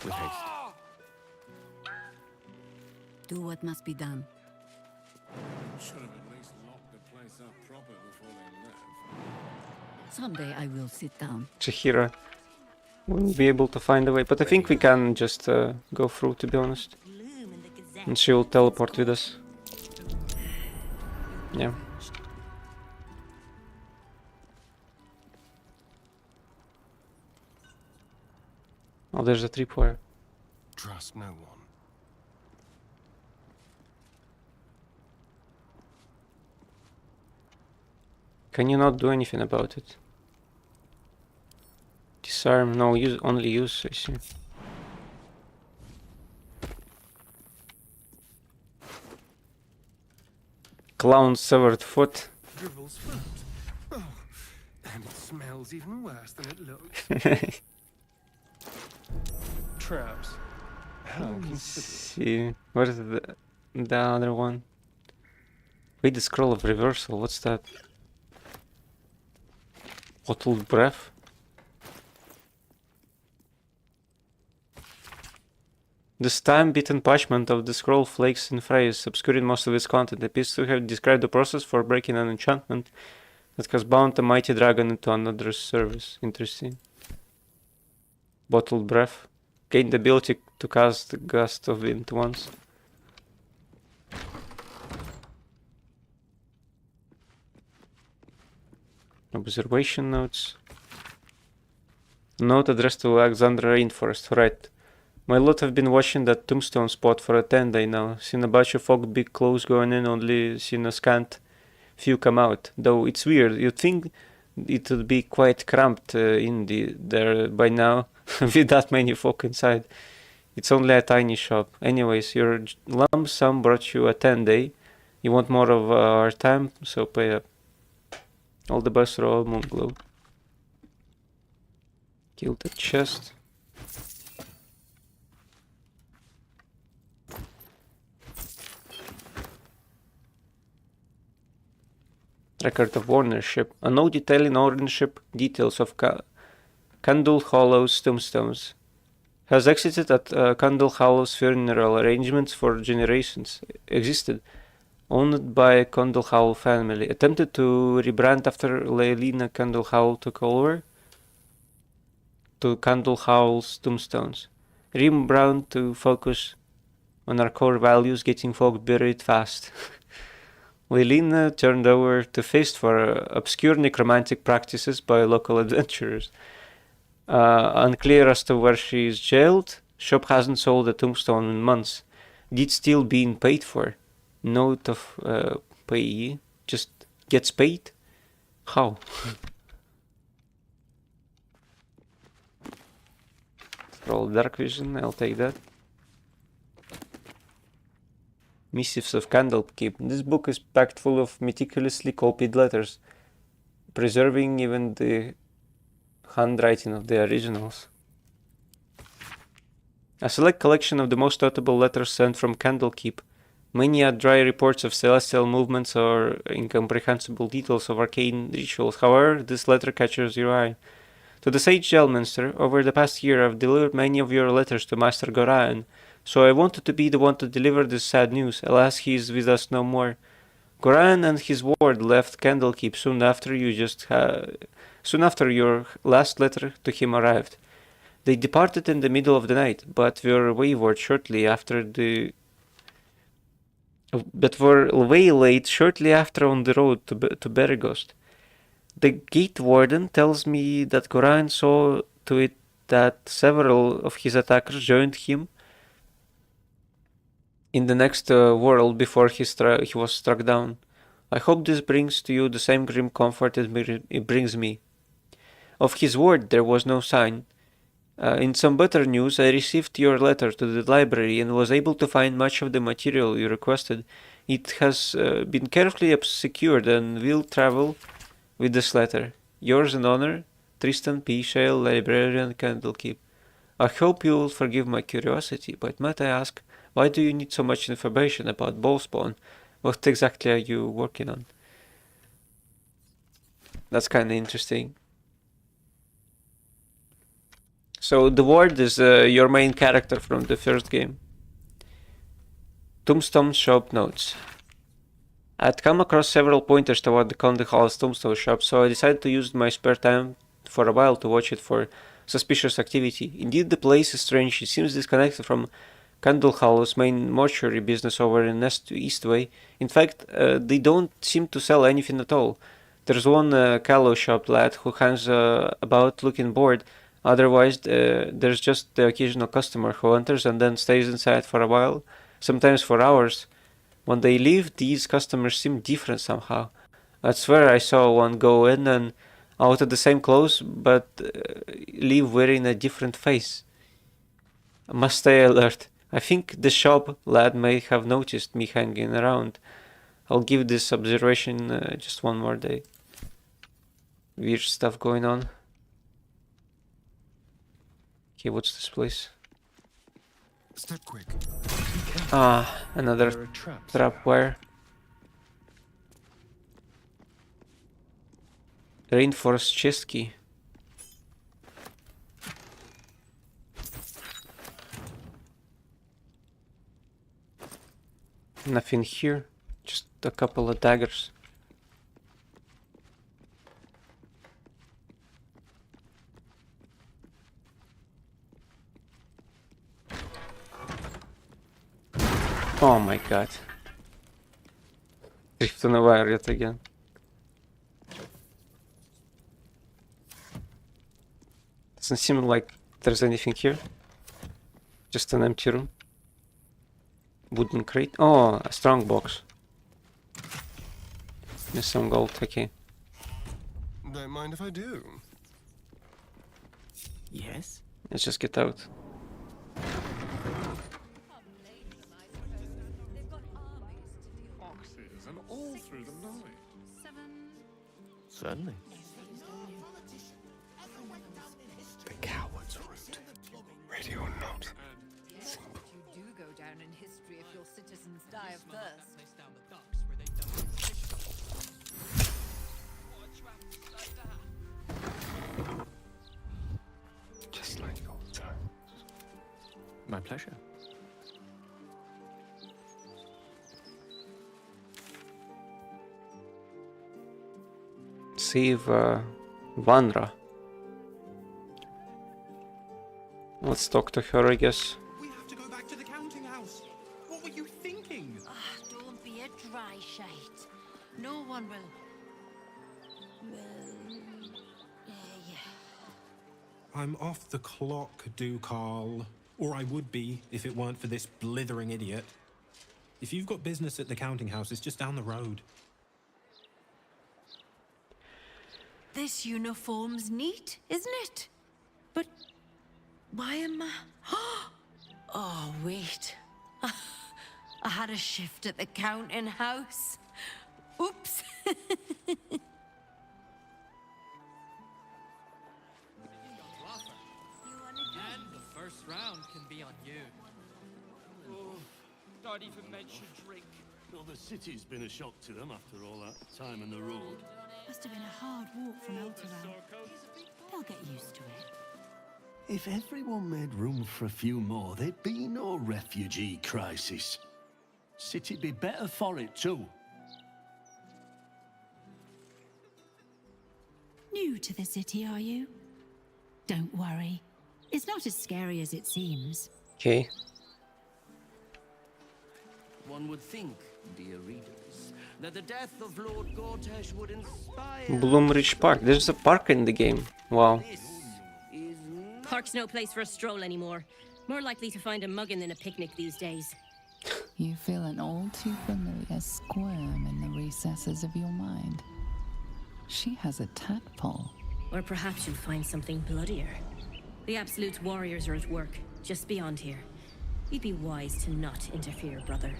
With haste. Do what must be done. Should have at least locked the place up proper before they left. Someday I will sit down. Chihira wouldn't be able to find a way, but I think we can just go through, to be honest. And she will teleport with us. Yeah. Oh, there's a tripwire. Trust no one. Can you not do anything about it? Disarm, no, use only use, I see. Clown's severed foot. Dribble's foot. Oh, and it smells even worse than it looks. traps. How considerate. See, where's the other one? Wait, the scroll of reversal. What's that? Bottled breath. This time-beaten parchment of the scroll flakes and frays, obscuring most of its content, appears to have described the process for breaking an enchantment that has bound a mighty dragon into another's service. Interesting. Bottled breath. Gain the ability to cast a gust of wind once. Observation notes. Note addressed to Alexandra Rainforest. Right. My lot have been watching that tombstone spot for a 10 day now. Seen a bunch of folk big clothes going in, only seen a scant few come out. Though it's weird, you'd think it would be quite cramped there by now, with that many folk inside. It's only a tiny shop. Anyways, your lump sum brought you a 10 day. You want more of our time, so pay up. All the best, Royal Moonglow. Kill the chest. Record of ownership. A note detailing ownership details of Candle Hollow's tombstones. Has existed at Candle Hollow's funeral arrangements for generations. Existed. Owned by Candle Hollow family. Attempted to rebrand after Leilina Candle Hollow took over to Candle Hollow's tombstones. Rebrand to focus on our core values, getting folk buried fast. Leilina turned over to Fist for obscure necromantic practices by local adventurers. Unclear as to where she is jailed. Shop hasn't sold a tombstone in months. Did still being paid for. Note of payee. Just gets paid? How? Roll Dark Vision, I'll take that. Missives of Candlekeep. This book is packed full of meticulously copied letters, preserving even the handwriting of the originals. A select collection of the most notable letters sent from Candlekeep. Many are dry reports of celestial movements or incomprehensible details of arcane rituals. However, this letter catches your eye. To the Sage Gelminster, over the past year I've delivered many of your letters to Master Goran, so I wanted to be the one to deliver this sad news. Alas, he is with us no more. Goran and his ward left Candlekeep soon after your last letter to him arrived. They departed in the middle of the night, but were wayward shortly after were waylaid shortly after on the road to Beregost. The gate warden tells me that Goran saw to it that several of his attackers joined him in the next world before he was struck down. I hope this brings to you the same grim comfort it brings me. Of his word there was no sign. In some better news, I received your letter to the library and was able to find much of the material you requested. It has been carefully secured and will travel with this letter. Yours in honor, Tristan P. Shale, Librarian, Candlekeep. I hope you will forgive my curiosity, but might I ask, why do you need so much information about Bowspawn? What exactly are you working on? That's kind of interesting. So the ward is your main character from the first game. Tombstone Shop Notes. I'd come across several pointers toward the Conde Hall's tombstone shop, so I decided to use my spare time for a while to watch it for suspicious activity. Indeed, the place is strange. It seems disconnected from Candle Hollow's main mortuary business over in Eastway. In fact, they don't seem to sell anything at all. There's one callow shop lad who hangs about looking bored. Otherwise, there's just the occasional customer who enters and then stays inside for a while, sometimes for hours. When they leave, these customers seem different somehow. I swear I saw one go in and out of the same clothes, but leave wearing a different face. I must stay alert. I think the shop lad may have noticed me hanging around. I'll give this observation just one more day. Weird stuff going on. Okay, what's this place? Step quick. Ah, another There are traps. trap wire. Reinforced chest key. Nothing here, just a couple of daggers. Oh my god. Drift on a wire yet again. Doesn't seem like there's anything here. Just an empty room. Wooden crate. Oh, a strong box. There's some gold, okay. Don't mind if I do. Yes? Let's just get out. Boxes and all through the night. Certainly. The coward's route. Ready or not. You do go down in history if your citizens die of thirst. Just like old times. My pleasure. Save Vanra. Let's talk to her, I guess. We have to go back to the counting house. What were you thinking? Don't be a dry shite. No one will. I'm off the clock, Carl. Or I would be if it weren't for this blithering idiot. If you've got business at the counting house, it's just down the road. This uniform's neat, isn't it? But why am I... Oh, wait. I had a shift at the counting house. Oops. And the first round can be on you. Oh, don't even mention drink. Well, the city's been a shock to them after all that time on the road. Must have been a hard walk from Elturel. They'll get used to it. If everyone made room for a few more, there'd be no refugee crisis. City'd be better for it, too. New to the city, are you? Don't worry. It's not as scary as it seems. Okay. One would think, dear readers, that the death of Lord Gortash would inspire... Bloomridge Park. There's a park in the game. Wow. Park's no place for a stroll anymore. More likely to find a muggin than a picnic these days. You feel an all too familiar squirm in the recesses of your mind. She has a tadpole. Or perhaps you'll find something bloodier. The Absolute's warriors are at work, just beyond here. You'd be wise to not interfere, brother.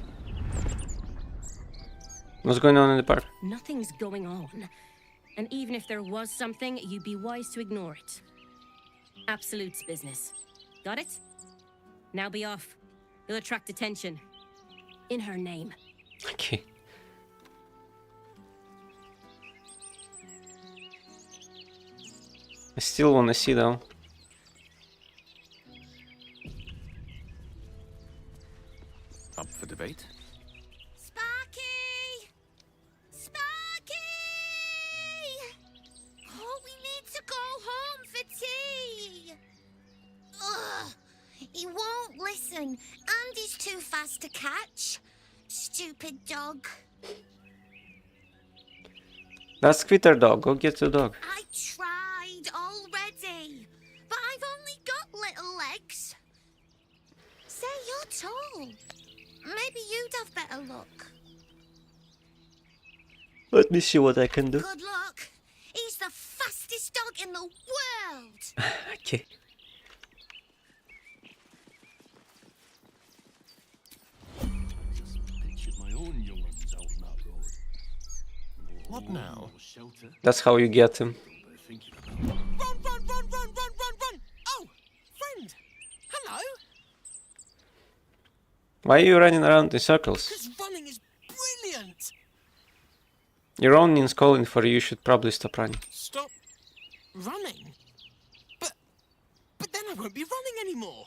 What's going on in the park? Nothing's going on. And even if there was something, you'd be wise to ignore it. Absolute's business. Got it? Now be off. You'll attract attention. In her name. Okay. I still want to see though. Up for debate? Sparky! Sparky! Oh, we need to go home for tea. Ugh, he won't listen, and he's too fast to catch. Stupid dog. That's Quitter dog. Go get the dog. I tried already, but I've only got little legs. Say, you're tall. Maybe you'd have better luck. Let me see what I can do. Good luck. He's the fastest dog in the world. Okay. Pictured my own young ones out on that road. What now? Shelter. That's how you get him. Run, run, run, run, run, run, run! Oh, friend! Hello? Why are you running around in circles? Because running is brilliant! Your Ronin's calling for you. You should probably stop running. Stop running? But then I won't be running anymore.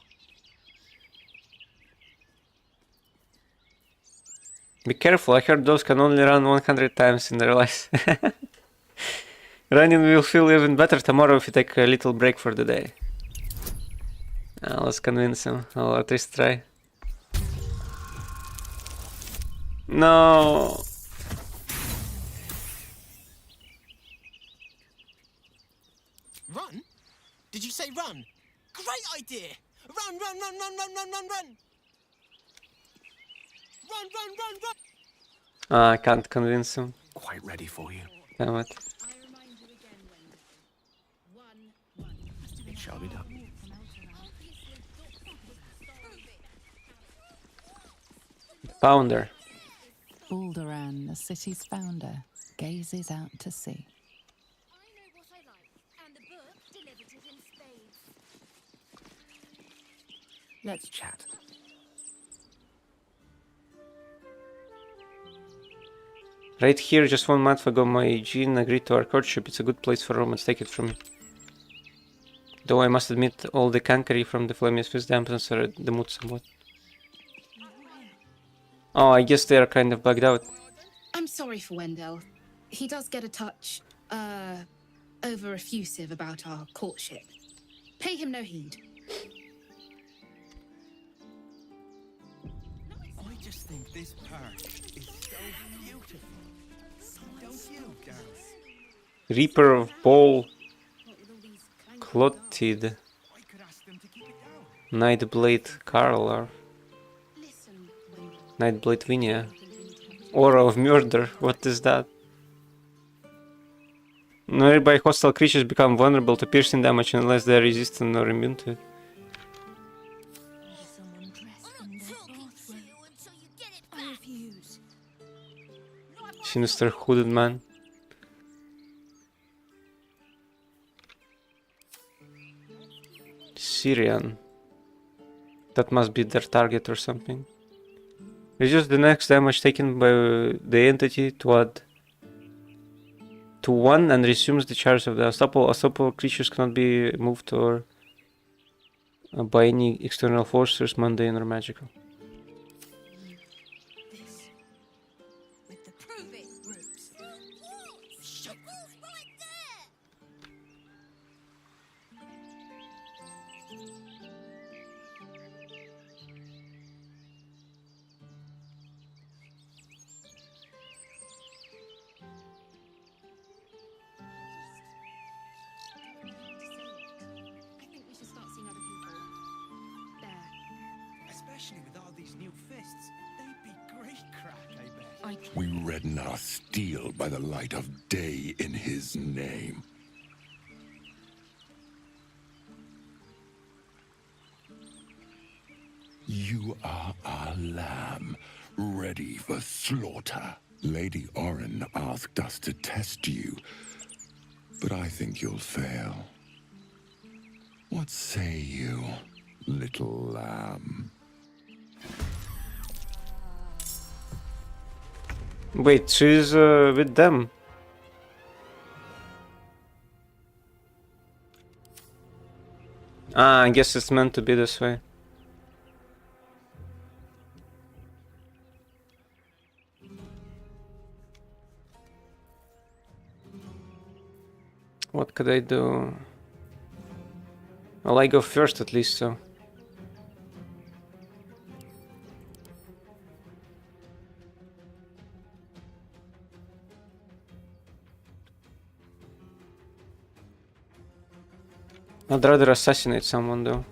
Be careful, I heard those can only run 100 times in their lives. Running will feel even better tomorrow if you take a little break for the day. Let's convince him. I'll at least try. No. Run? Did you say run? Great idea! Run, run, run, run, run, run, run, run! Run, run, run, run! I can't convince him. Quite ready for you. Damn it. It shall be done. Founder. Baldur, the city's founder, gazes out to sea. Let's chat. Right here, just 1 month ago, my Jean agreed to our courtship. It's a good place for romance. Take it from me. Though I must admit, all the cankery from the Flaming Fist dampens the mood somewhat. Oh, I guess they are kind of bugged out. I'm sorry for Wendell. He does get a touch, over effusive about our courtship. Pay him no heed. I just think this park is so beautiful. Don't you, Gareth? Reaper of Ball. Clotted. Nightblade Carlar. Nightblade Vinia. Aura of Murder. What is that? Nearby hostile creatures become vulnerable to piercing damage unless they are resistant or immune to it. Sinister hooded man. Syrian. That must be their target or something. Reduce the next damage taken by the entity to add to 1 and resumes the charge of the unstoppable. Unstoppable creatures cannot be moved or by any external forces, mundane or magical. Especially with all these new fists. They'd be great crack, I bet. We redden our steel by the light of day in his name. You are our lamb, ready for slaughter. Lady Orin asked us to test you, but I think you'll fail. What say you, little lamb? Wait, she's with them. I guess it's meant to be this way. What could I do? Well, I go first at least, so. I'd rather assassinate someone though.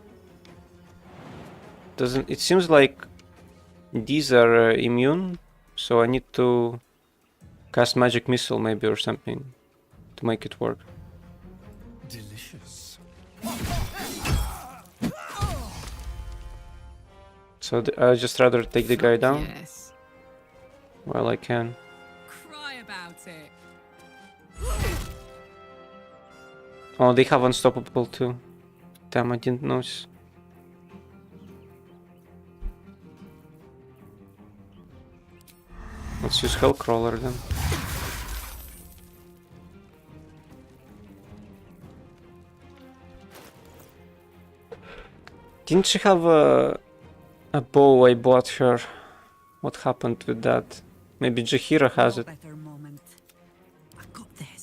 Doesn't it seems like these are immune, so I need to cast magic missile maybe or something to make it work. Delicious. So I'd just rather take the guy down. Yes. Well, I can. Cry about it. Oh, they have unstoppable too. Damn, I didn't notice. Let's use Hellcrawler then. Didn't she have a bow I bought her? What happened with that? Maybe Jaheira has it.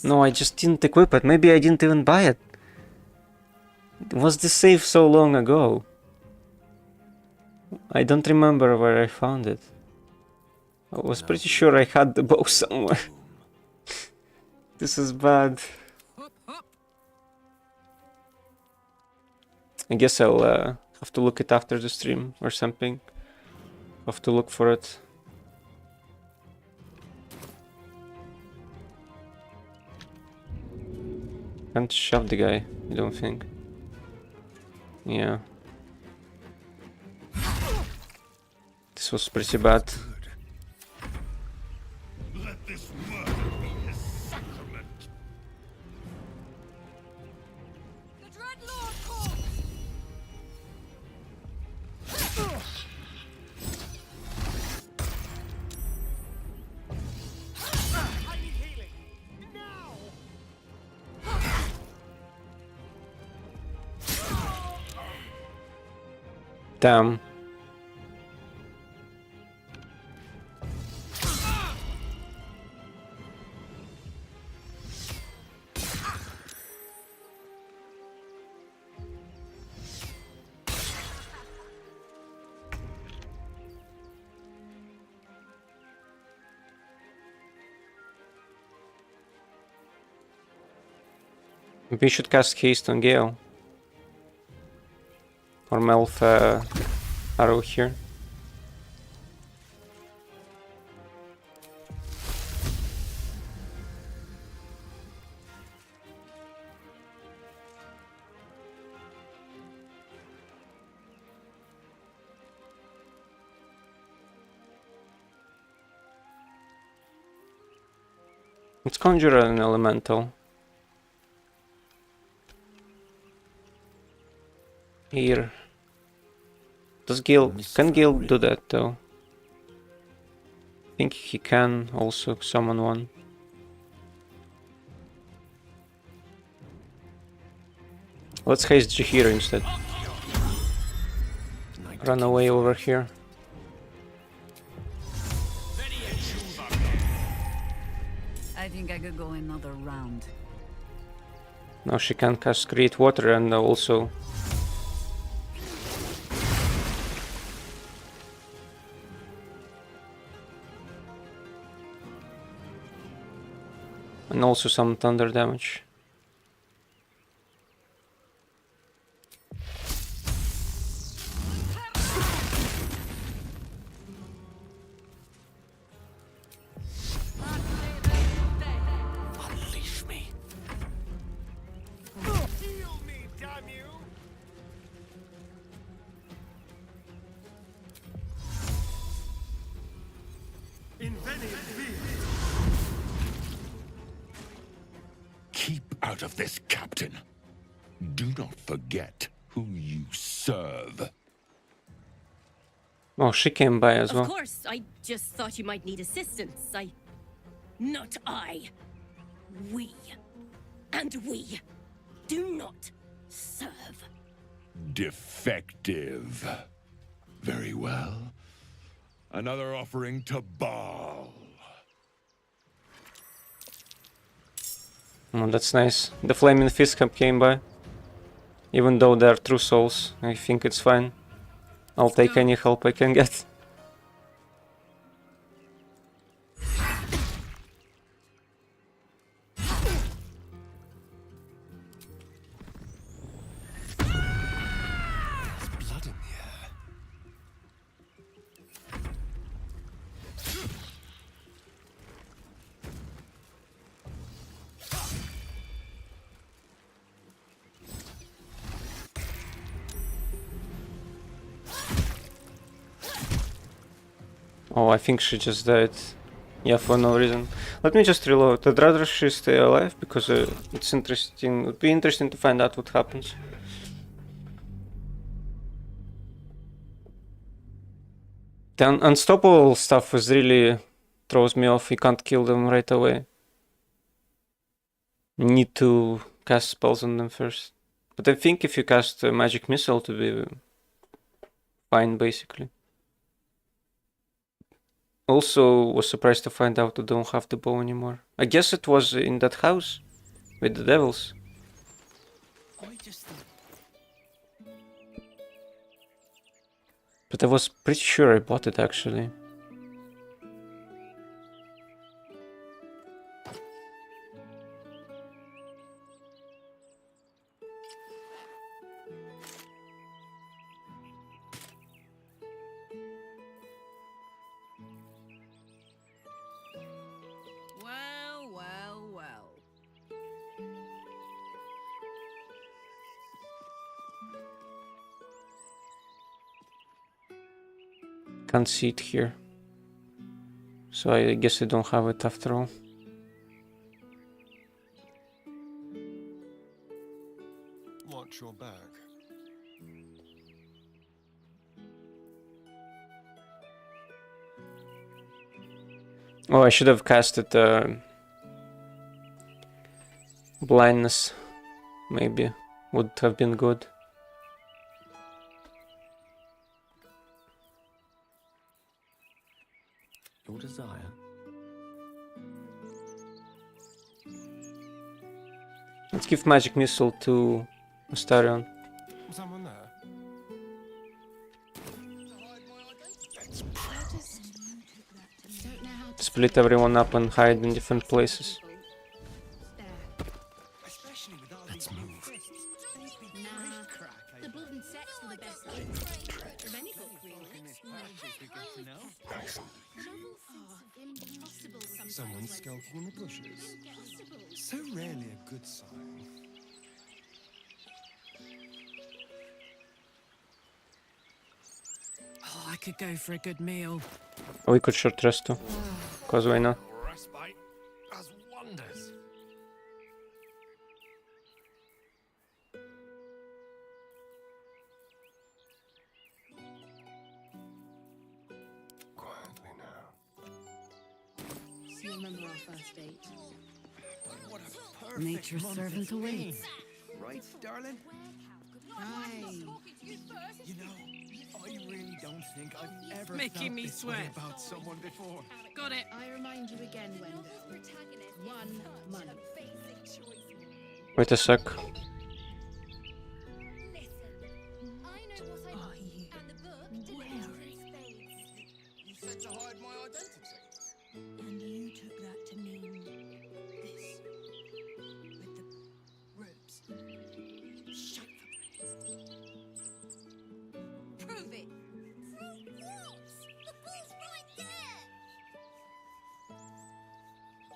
No, I just didn't equip it. Maybe I didn't even buy it. Was this save so long ago? I don't remember where I found it. I was pretty sure I had the bow somewhere. This is bad. I guess I'll have to look it after the stream or something. Have to look for it. Can't shove the guy, I don't think. Yeah. This was pretty bad. Let this murder be his sacrament. The Dread Lord calls! I need healing. Now! Damn. We should cast haste on Gale. Or Melf arrow here. Let's conjure an elemental. Here. Can Gale do that though? I think he can also summon one. Let's haste Jaheira instead. Run away over here. I think I could go another round. Now she can cast Create Water and also... And also some thunder damage. Unleash me. Heal me, damn you! Keep out of this, Captain. Do not forget who you serve. Oh, she came by as well. Of course, I just thought you might need assistance. Not I. We. And we do not serve. Defective. Very well. Another offering to Baal. Oh, that's nice. The Flaming Fist came by. Even though they're true souls, I think it's fine. I'll take any help I can get. Blood in the air. Oh, I think she just died. Yeah, for no reason. Let me just reload. I'd rather she stay alive because it's interesting. It would be interesting to find out what happens. The unstoppable stuff was really throws me off. You can't kill them right away. Need to cast spells on them first. But I think if you cast a magic missile to be fine, basically. Also was surprised to find out I don't have the bow anymore. I guess it was in that house with the devils. But I was pretty sure I bought it actually. Well, well, well. Can't see it here. So I guess I don't have it after all. Watch your back. Oh, I should have casted blindness. Maybe would have been good. Your desire. Let's give magic missile to Astarion. Someone there? Split everyone up and hide in different places. Let's move. The blood and sex for the best of any book, really. Someone's skulking in the bushes. So rarely a good sign. Oh, I could go for a good meal. We could short rest too. Cause why not? Respite does wonders. Quietly now. So you remember our first date? Nature's servant awaits. Right, darling? Right. You know, I really don't think I've ever Making felt me this way sweat. about someone before. Got it. I remind you again, Wendell. 1 month. Wait a sec. You said to hide my identity. And you took that to mean this. With the ropes. Shut Prove it.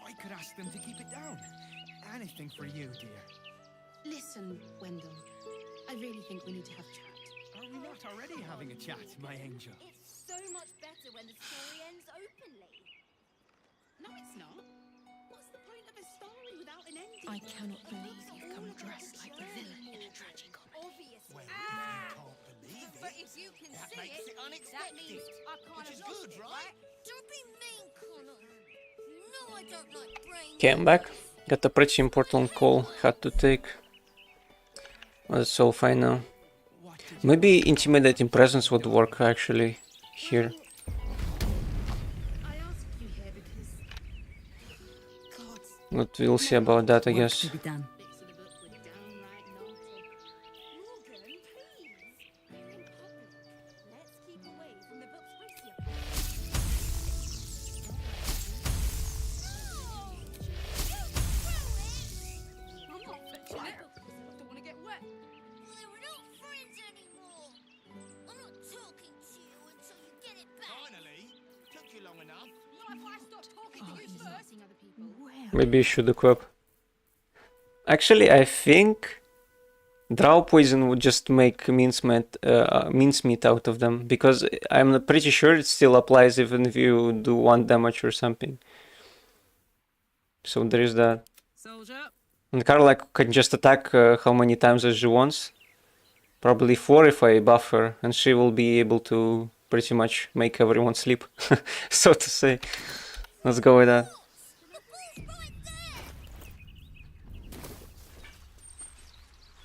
I could ask them to keep it down. Anything for you, dear. Listen, Wendell. I really think we need to have a chat. Are we not already having a chat, my angel? It's so much better when the story ends openly. No, it's not. What's the point of a story without an ending? I cannot believe you've come dressed like the villain in a tragicomedy. Obviously. Well, if you can't believe But it, if you can that see makes it that unexpected, means I kind which of is lost good, it, right? Don't be mean, Connor. No, I don't like brain. Okay, I'm back. Got a pretty important call had to take. Well, it's all fine now. Maybe intimidating presence would work actually here. I asked you here because But we'll see about that, I guess. To be done. I'm not fetching it. I don't want to get wet. We're not friends anymore. I'm not talking to you until you get it back. Finally, took you long enough. Not if I stop talking to you first. Other people. Maybe you should equip. Actually, I think Drow poison would just make mincemeat out of them, because I'm pretty sure it still applies even if you do 1 damage or something. So there is that. Soldier. And Carla can just attack how many times as she wants. Probably 4 if I buff her, and she will be able to pretty much make everyone sleep, so to say. Let's go with that.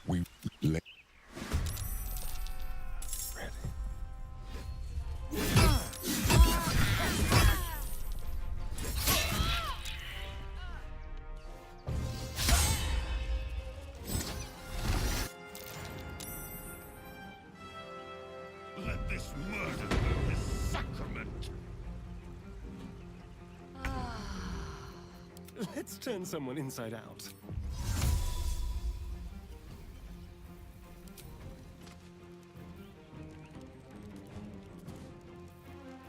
We let this murder be his sacrament. Let's turn someone inside out.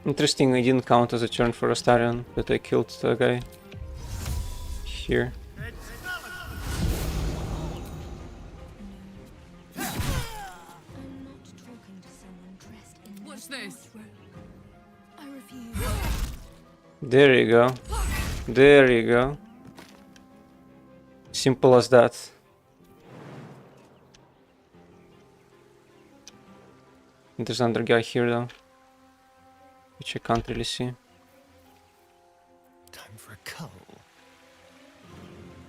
Interesting, I didn't count as a turn for Astarion, but I killed the guy here. What's this? I refuse. There you go. There you go. Simple as that. There's another guy here though, which I can't really see. Time for a cull.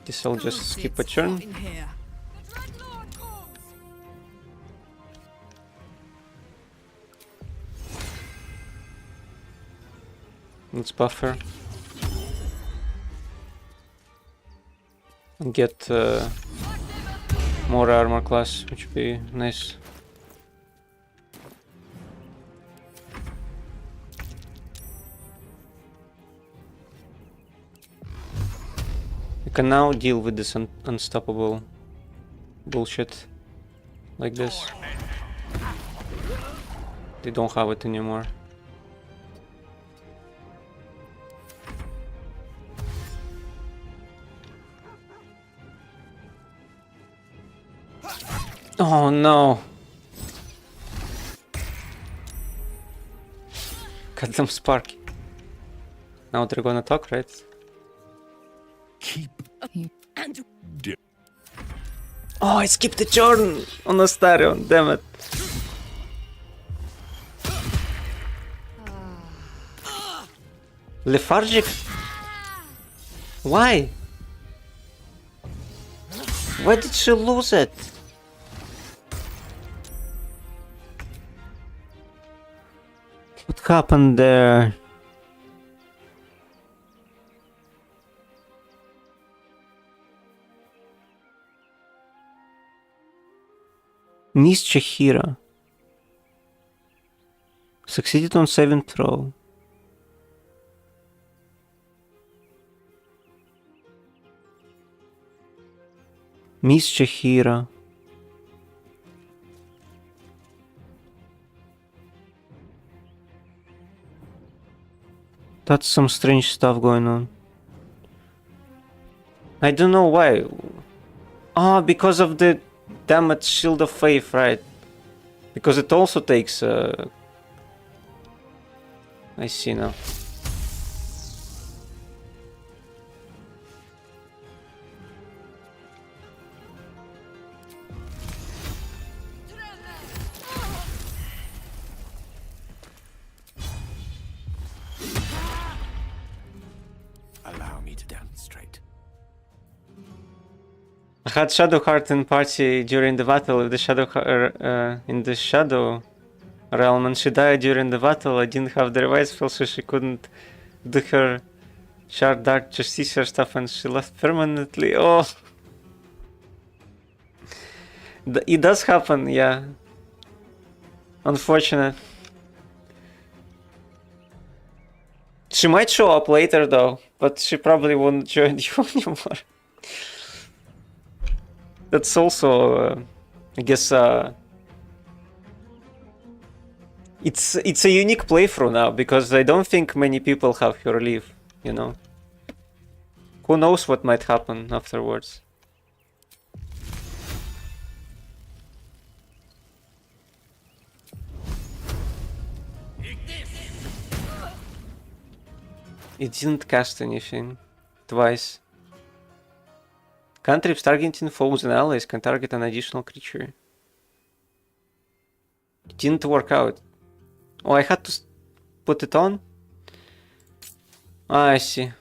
Guess I'll just skip a turn. Let's buffer. And get more armor class, which would be nice. I can now deal with this unstoppable bullshit like this. They don't have it anymore. Oh no! Got them Sparky. Now they're gonna talk, right? Keep. Oh, I skipped the turn on Astarion, damn it. Lethargic? Why? Why did she lose it? What happened there? Miss Chahira succeeded on 7th throw. Miss Chahira. That's some strange stuff going on. I don't know why. Oh, because of the damage Shield of Faith, right? Because it also takes... I see now. Allow me to demonstrate. I had Shadowheart in party during the battle with the in the Shadow realm, and she died during the battle. I didn't have the revive spell, so she couldn't do her Shard Dark Justiciar stuff, and she left permanently. Oh, it does happen, yeah. Unfortunate. She might show up later though, but she probably won't join you anymore. That's also, I guess, it's a unique playthrough now, because I don't think many people have her leave, you know. Who knows what might happen afterwards. It didn't cast anything. Twice. Cantrips targeting foes and allies can target an additional creature. It didn't work out. Oh, I had to put it on? Ah, I see.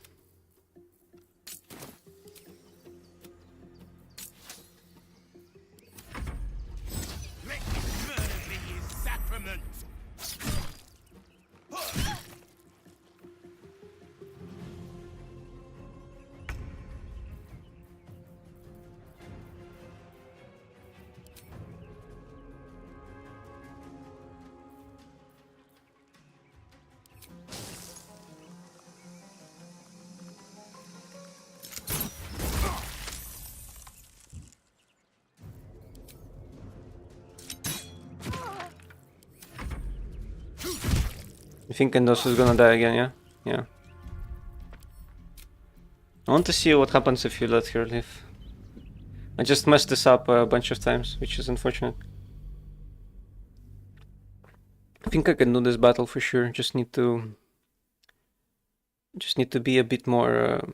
I think Endos is gonna die again, yeah? Yeah. I want to see what happens if you let her live. I just messed this up a bunch of times, which is unfortunate. I think I can do this battle for sure. Just need to be a bit more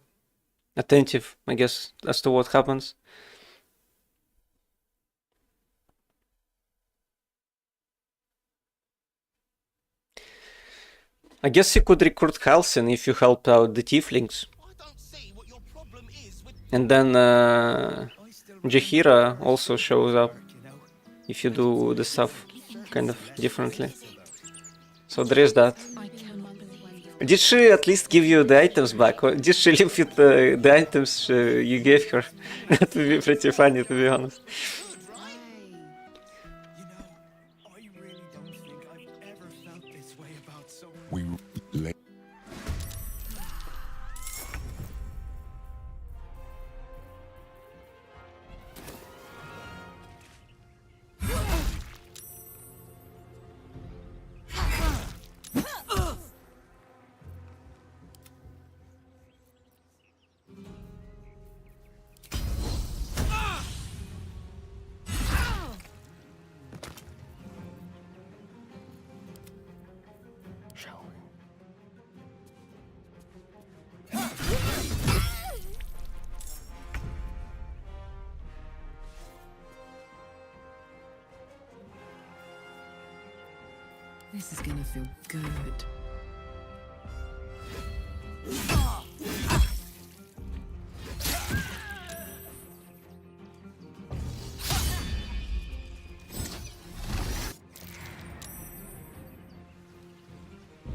attentive, I guess, as to what happens. I guess you could recruit Halcyon if you helped out the Tieflings. And then Jaheira also shows up if you do the stuff kind of differently. So there is that. Did she at least give you the items back? Or did she leave with the items you gave her? That would be pretty funny, to be honest. This is gonna feel good.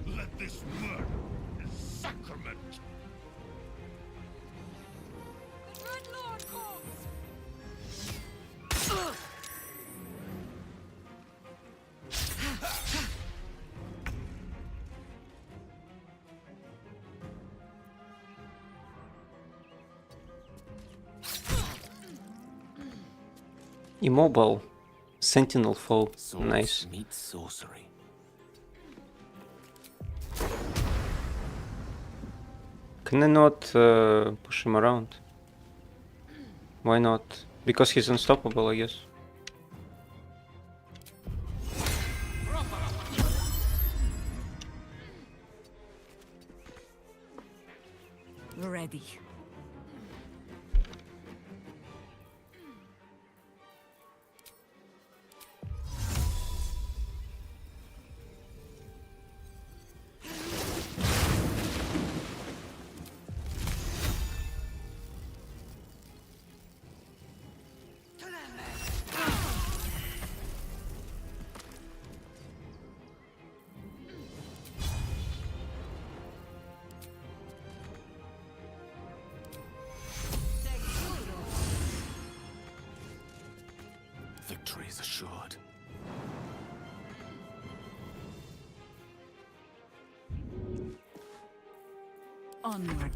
Let this murder be sacrament. The Red Lord comes! Immobile. Sentinel foe. Nice. Meet sorcery. Can I not push him around? Why not? Because he's unstoppable, I guess. Ready. Victory is assured. Onward.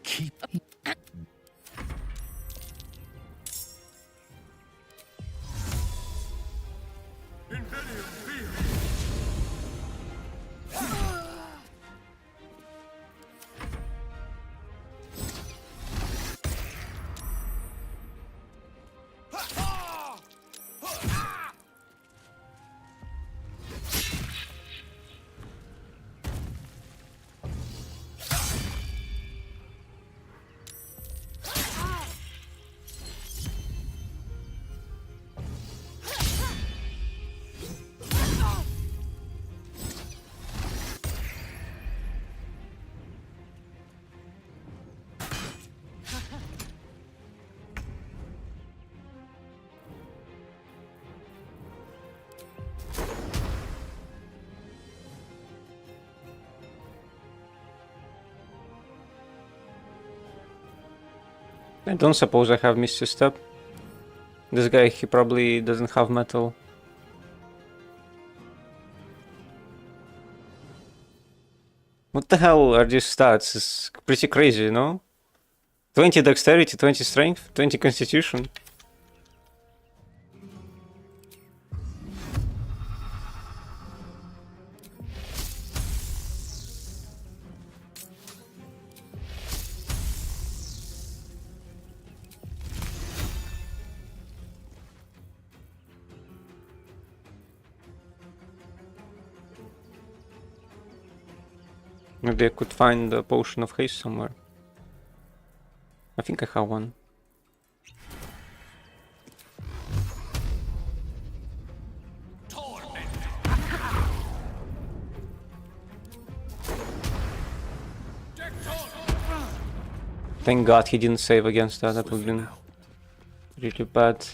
Keep. I don't suppose I have Misty Step. This guy, he probably doesn't have metal. What the hell are these stats? It's pretty crazy, you know? 20 dexterity, 20 strength, 20 constitution. Maybe I could find a potion of haste somewhere. I think I have one. Thank God he didn't save against that. That would have been really bad.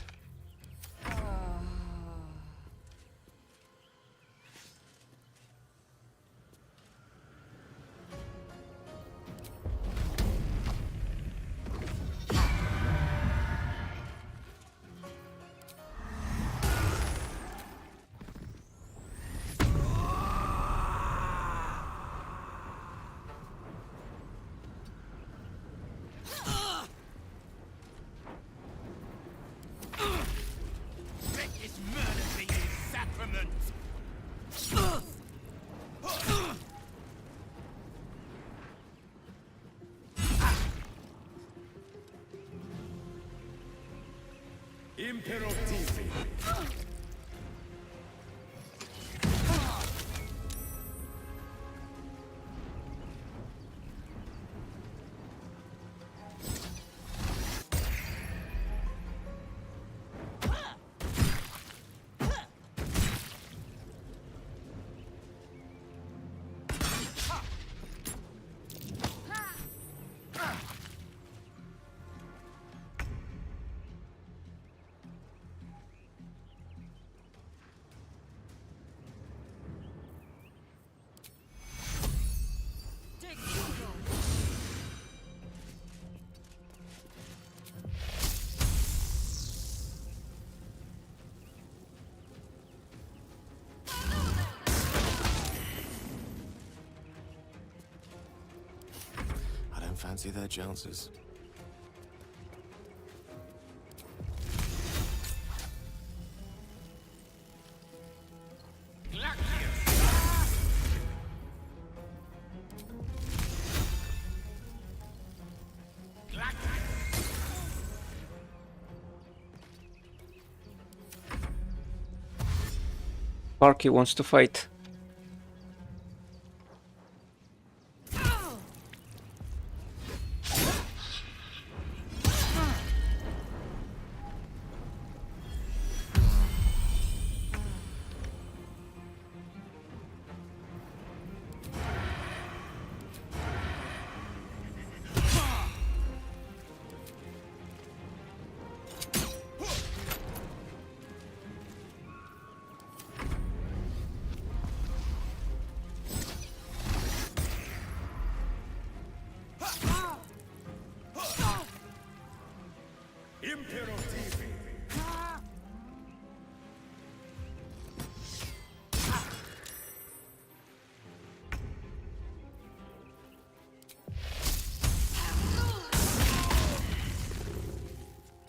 Fancy their chances. Parky wants to fight.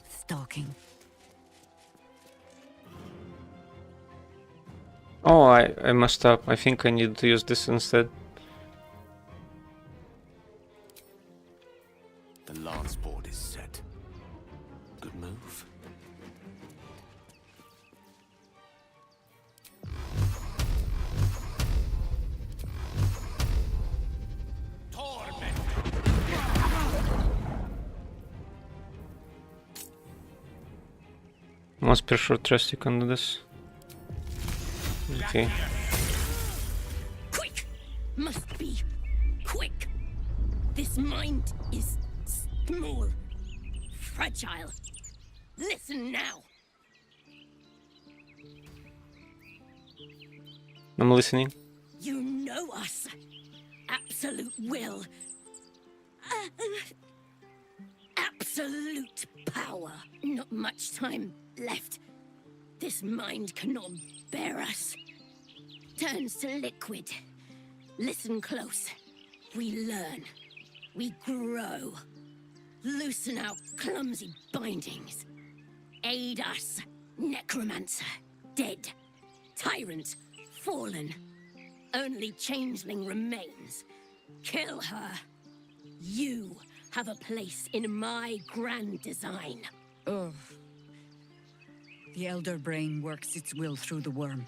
Stalking. Oh, I messed up. I think I need to use this instead. The lance board is set. Good move. Most per short rest you can do this. Okay. Quick! Must be quick. This mind is small, fragile. Listen now. I'm listening. You know us. Absolute will. absolute power. Not much time left. This mind cannot bear us. Turns to liquid. Listen close. We learn. We grow. Loosen our clumsy bindings. Aid us, necromancer. Dead. Tyrant. Fallen. Only changeling remains. Kill her. You have a place in my grand design. Ugh. The Elder Brain works its will through the worm.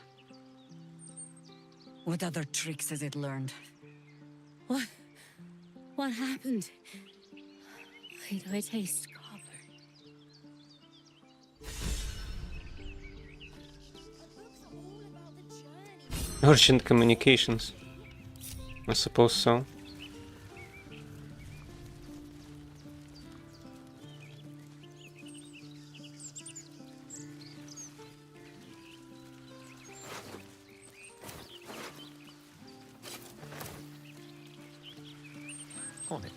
What other tricks has it learned? What happened? Why do I taste copper? Urgent communications. I suppose so. On it.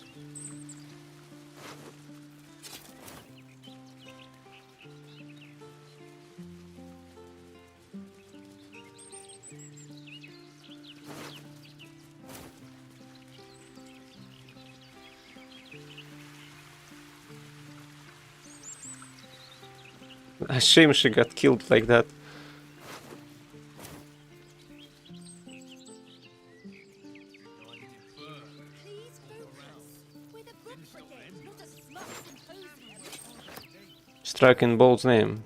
A shame she got killed like that. Strike in Bold's name.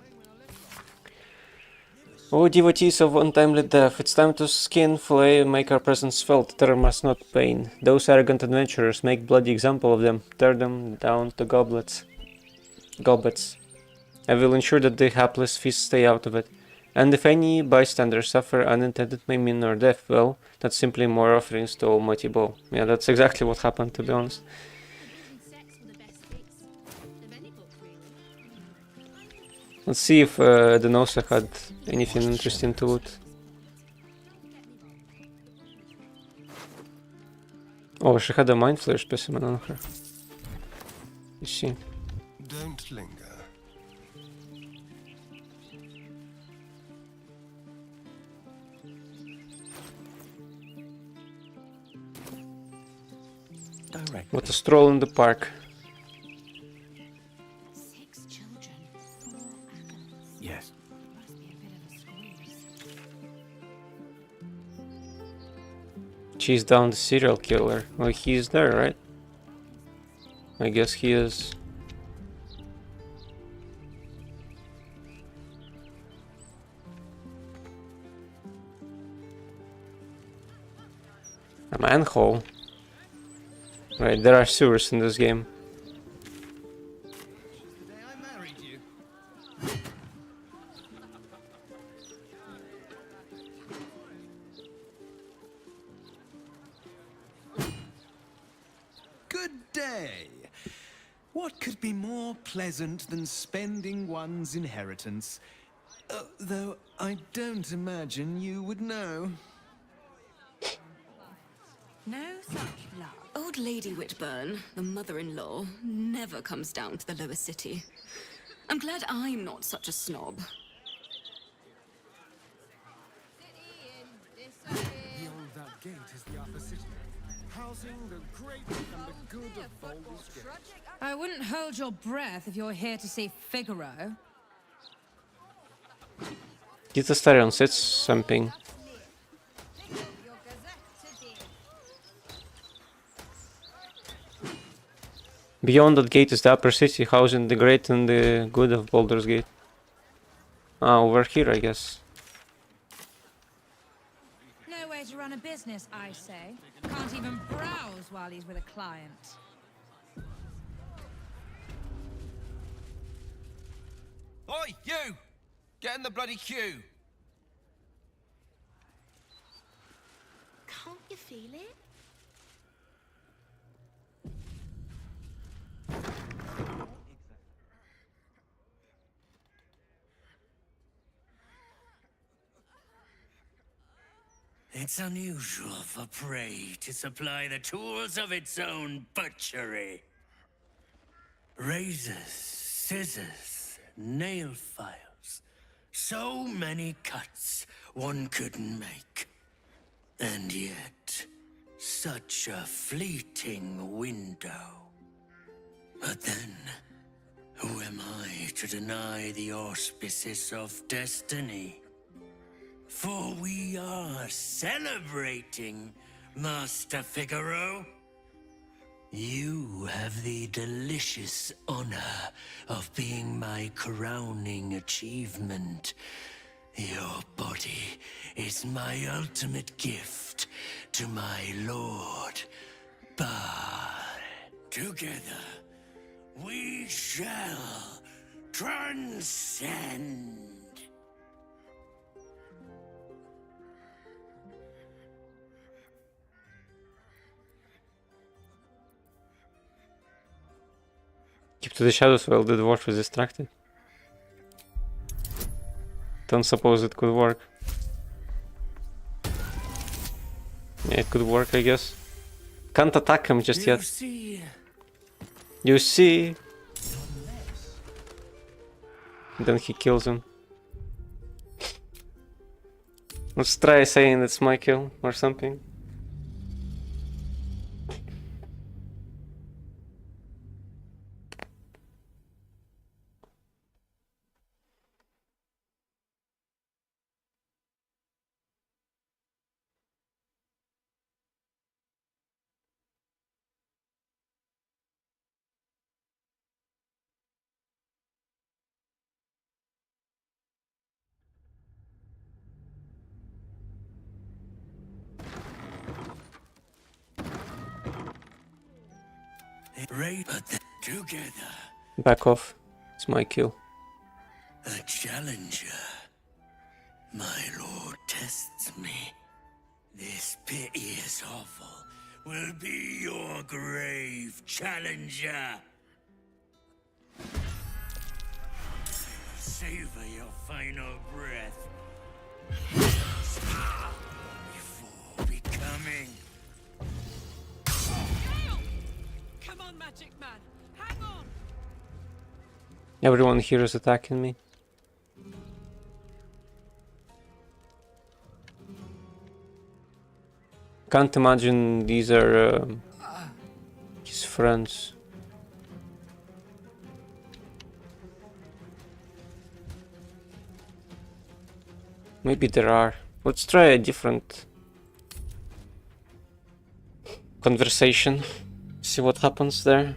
O devotees of untimely death, it's time to skin, flay, and make our presence felt. Terror must not pain. Those arrogant adventurers, make bloody example of them. Tear them down to goblets. I will ensure that the hapless feast stay out of it. And if any bystanders suffer unintended maiming or death, well, that's simply more offerings to Almighty Bo. Yeah, that's exactly what happened, to be honest. Let's see if the Nosa had anything interesting to loot. Oh, she had a Mind Flayer specimen on her. You see. Don't linger. Direct. What a stroll in the park. Yes. Chase down the serial killer. Well, he is there, right? I guess he is. A manhole. Right, there are sewers in this game. Good day. What could be more pleasant than spending one's inheritance? Though I don't imagine you would know. No such luck. Old Lady Whitburn, the mother-in-law, never comes down to the lower city. I'm glad I'm not such a snob. Beyond that gate is the upper city, housing the great and the good of Baldur's Gate. I wouldn't hold your breath if you're here to see Figaro. Get the Starion said something. Beyond that gate is the upper city, housing the great and the good of Baldur's Gate. Ah, over here, I guess. No way to run a business, I say. Can't even browse while he's with a client. Oi, you! Get in the bloody queue! Can't you feel it? It's unusual for prey to supply the tools of its own butchery. Razors, scissors, nail files. So many cuts one couldn't make. And yet, such a fleeting window. But then, who am I to deny the auspices of destiny? For we are celebrating, Master Figaro. You have the delicious honor of being my crowning achievement. Your body is my ultimate gift to my lord, Bal. Together, we shall transcend. Keep to the shadows while the dwarf is distracted. Don't suppose it could work. Yeah, it could work, I guess. Can't attack him just yet. You see? Then he kills him. Let's try saying it's my kill or something. Together. Back off. It's my kill. A challenger. My lord tests me. This piteous hovel will be your grave, challenger. Savor your final breath before becoming. Come on, magic man. Hang on. Everyone here is attacking me. Can't imagine these are his friends. Maybe there are. Let's try a different conversation. See what happens there.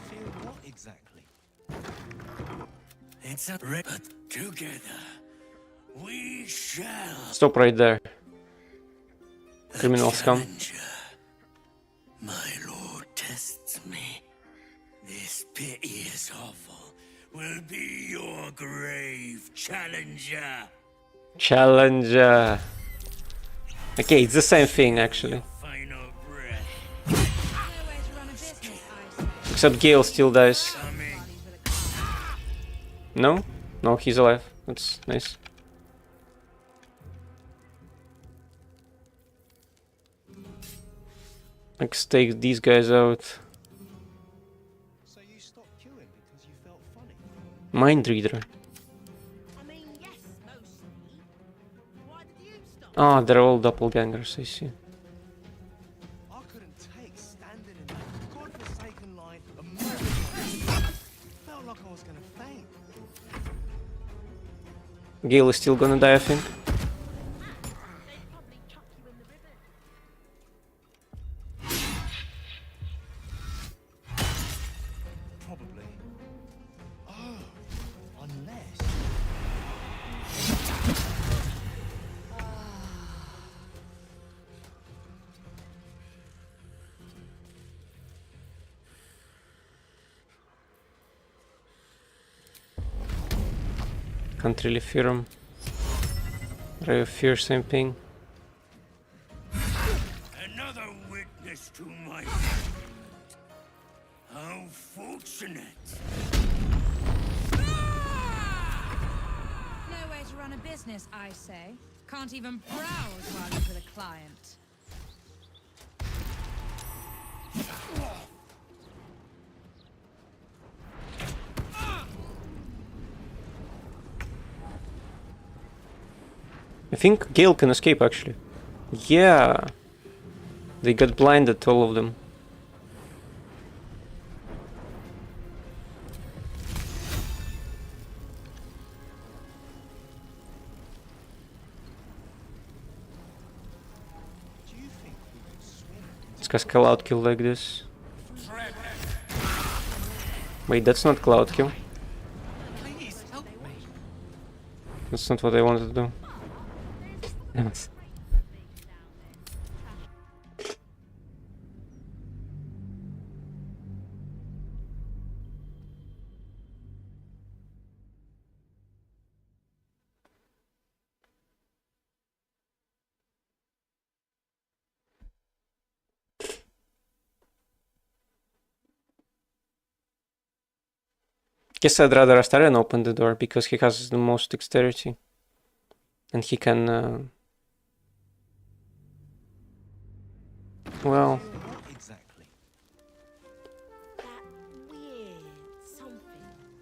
Feel what exactly? It's a but together we shall. Stop right there. Criminal scum. My lord tests me. This piteous hovel will be your grave, challenger. Challenger. Okay, it's the same thing actually. Except Gale still dies. No? No, he's alive. That's nice. Let's take these guys out. So you stopped queuing because you felt funny? Mind Reader. I mean, yes, mostly. Why did you stop? Ah, they're all doppelgangers, I see. I couldn't take standing in that godforsaken line a moment. Felt like I was gonna faint. Gale is still gonna die, I think. Probably. Oh, unless. Can't really fear him. Ray of Fear, same thing. Another witness to my how fortunate. No way to run a business, I say. Can't even browse while he's with a client. I think Gale can escape actually. Yeah. They got blinded, all of them. Let's cast Cloud Kill like this. Wait, that's not Cloud Kill. Please help me. That's not what I wanted to do. Yes. Guess I'd rather Astarion open the door because he has the most dexterity. And he can... well...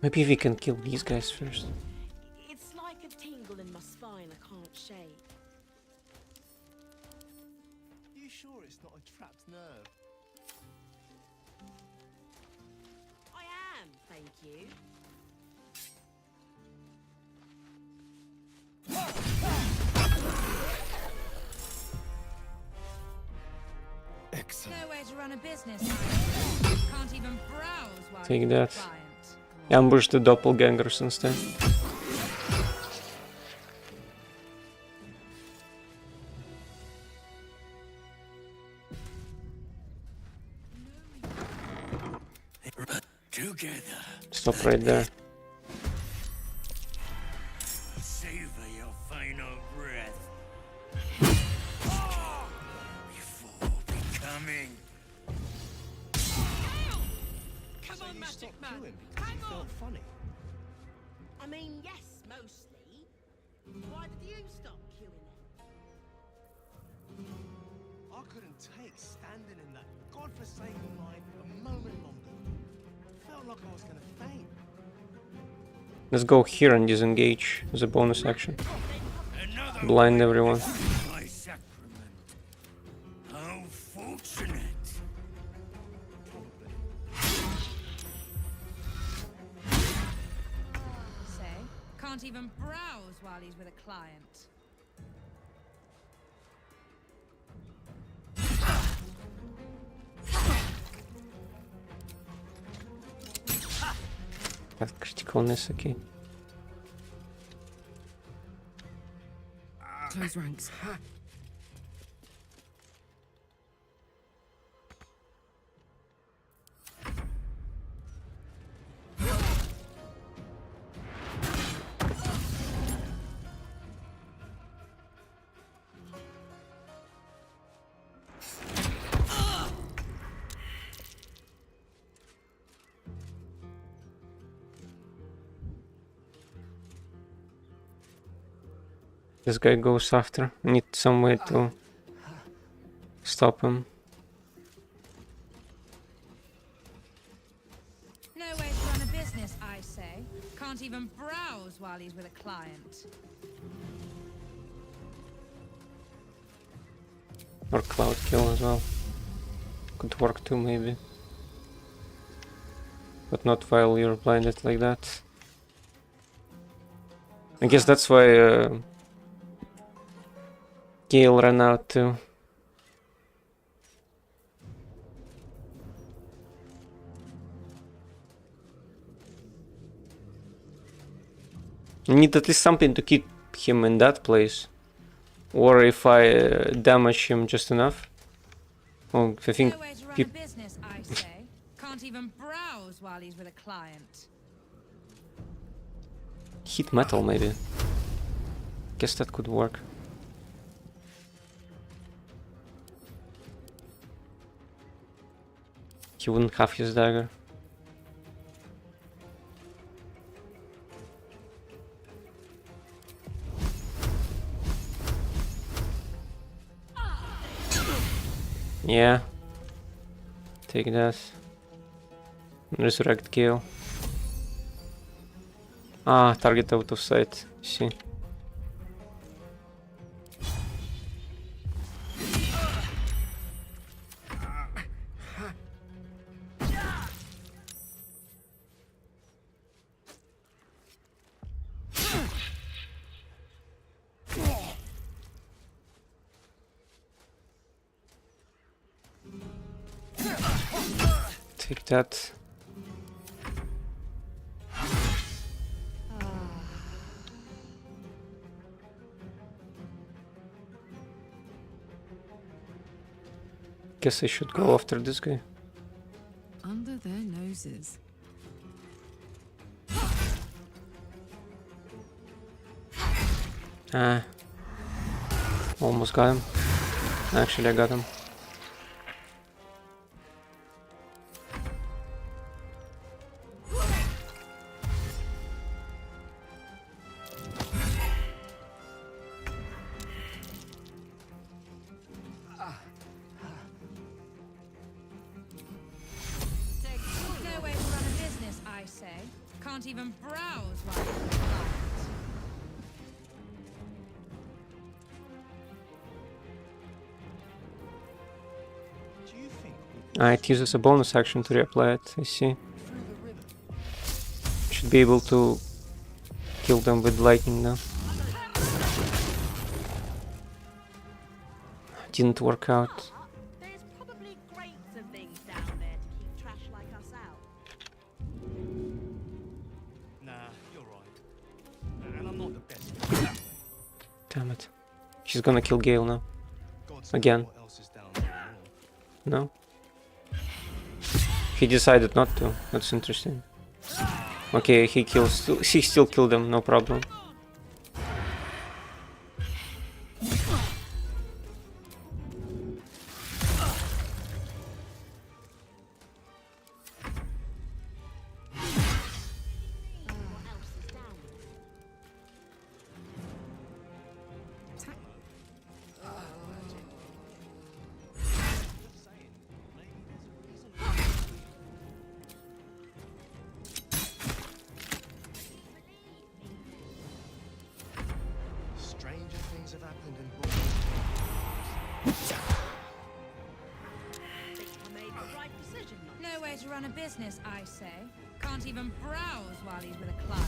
maybe we can kill these guys first. It's like a tingle in my spine I can't shake. You sure it's not a trapped nerve? I am, thank you. No way to run a business, I say. Can't even browse while he's Take with that. a client. Ambush the doppelgangers instead. Together. Stop right there. Savor your final breath. Before becoming. Come on, Magic Man. Because you felt funny. I mean, yes, mostly. Why did you stop queuing it? I couldn't take standing in that godforsaken line a moment longer. Felt like I was gonna faint. Let's go here and disengage as a bonus action. Blind everyone. My sacrament. How fortunate. Say, can't even browse while he's with a client. That criticalness, okay. Close ranks. This guy goes after. I need some way to stop him. No way to run a business, I say. Can't even browse while he's with a client. Or Cloud Kill as well. Could work too, maybe. But not while you're blinded like that. I guess that's why Gale ran out too. I need at least something to keep him in that place. Or if I damage him just enough. Oh, I think No way to run a business, I say. Can't even browse while he's with a client. Heat metal, maybe. Guess that could work. He wouldn't have his dagger. Yeah. Take that. Resurrect Gale. Ah, target out of sight. See. Take that. Guess I should go after this guy. Under their noses. Ah. Almost got him. Actually, I got him. No way to run a business, I say. Can't even browse while you're with a client. Ah, it uses a bonus action to reapply it, I see. Should be able to kill them with lightning now. Didn't work out. There's probably crates of things down there to keep trash like us out. Nah, you're right. And I'm not the best at it that way. Damn it. She's gonna kill Gale now. Again. What else is down there anymore? No? He decided not to. That's interesting. Okay, he still killed them, no problem. Stranger things have happened in No way to run a business, I say. Can't even browse while he's with a client.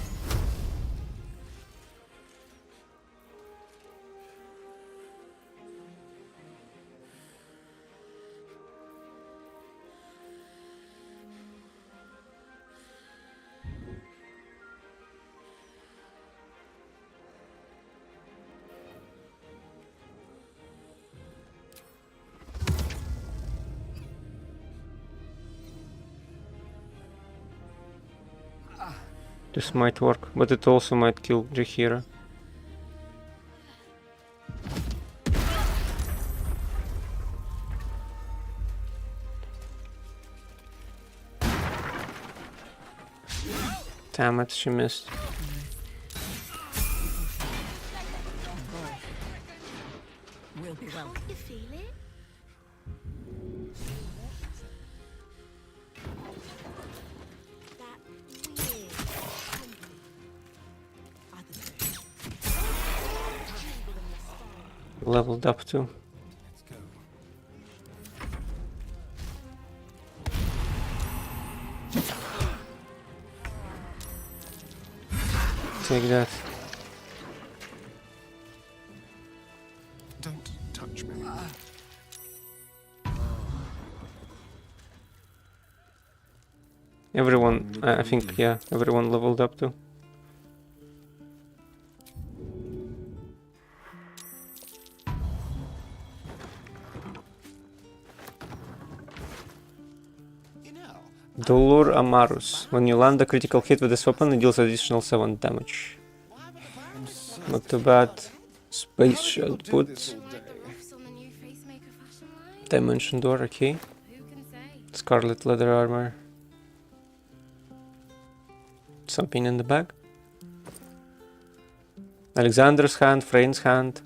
This might work, but it also might kill Jahira. Damn it, she missed. We'll be well. You feel it? Leveled up too. Take that. Don't touch me. Everyone, I think, yeah, everyone leveled up too. Dolor Amarus. When you land a critical hit with this weapon, it deals additional 7 damage. Not too bad. Space output. Dimension door, okay. Scarlet leather armor. Something in the bag. Alexander's hand, Frey's hand,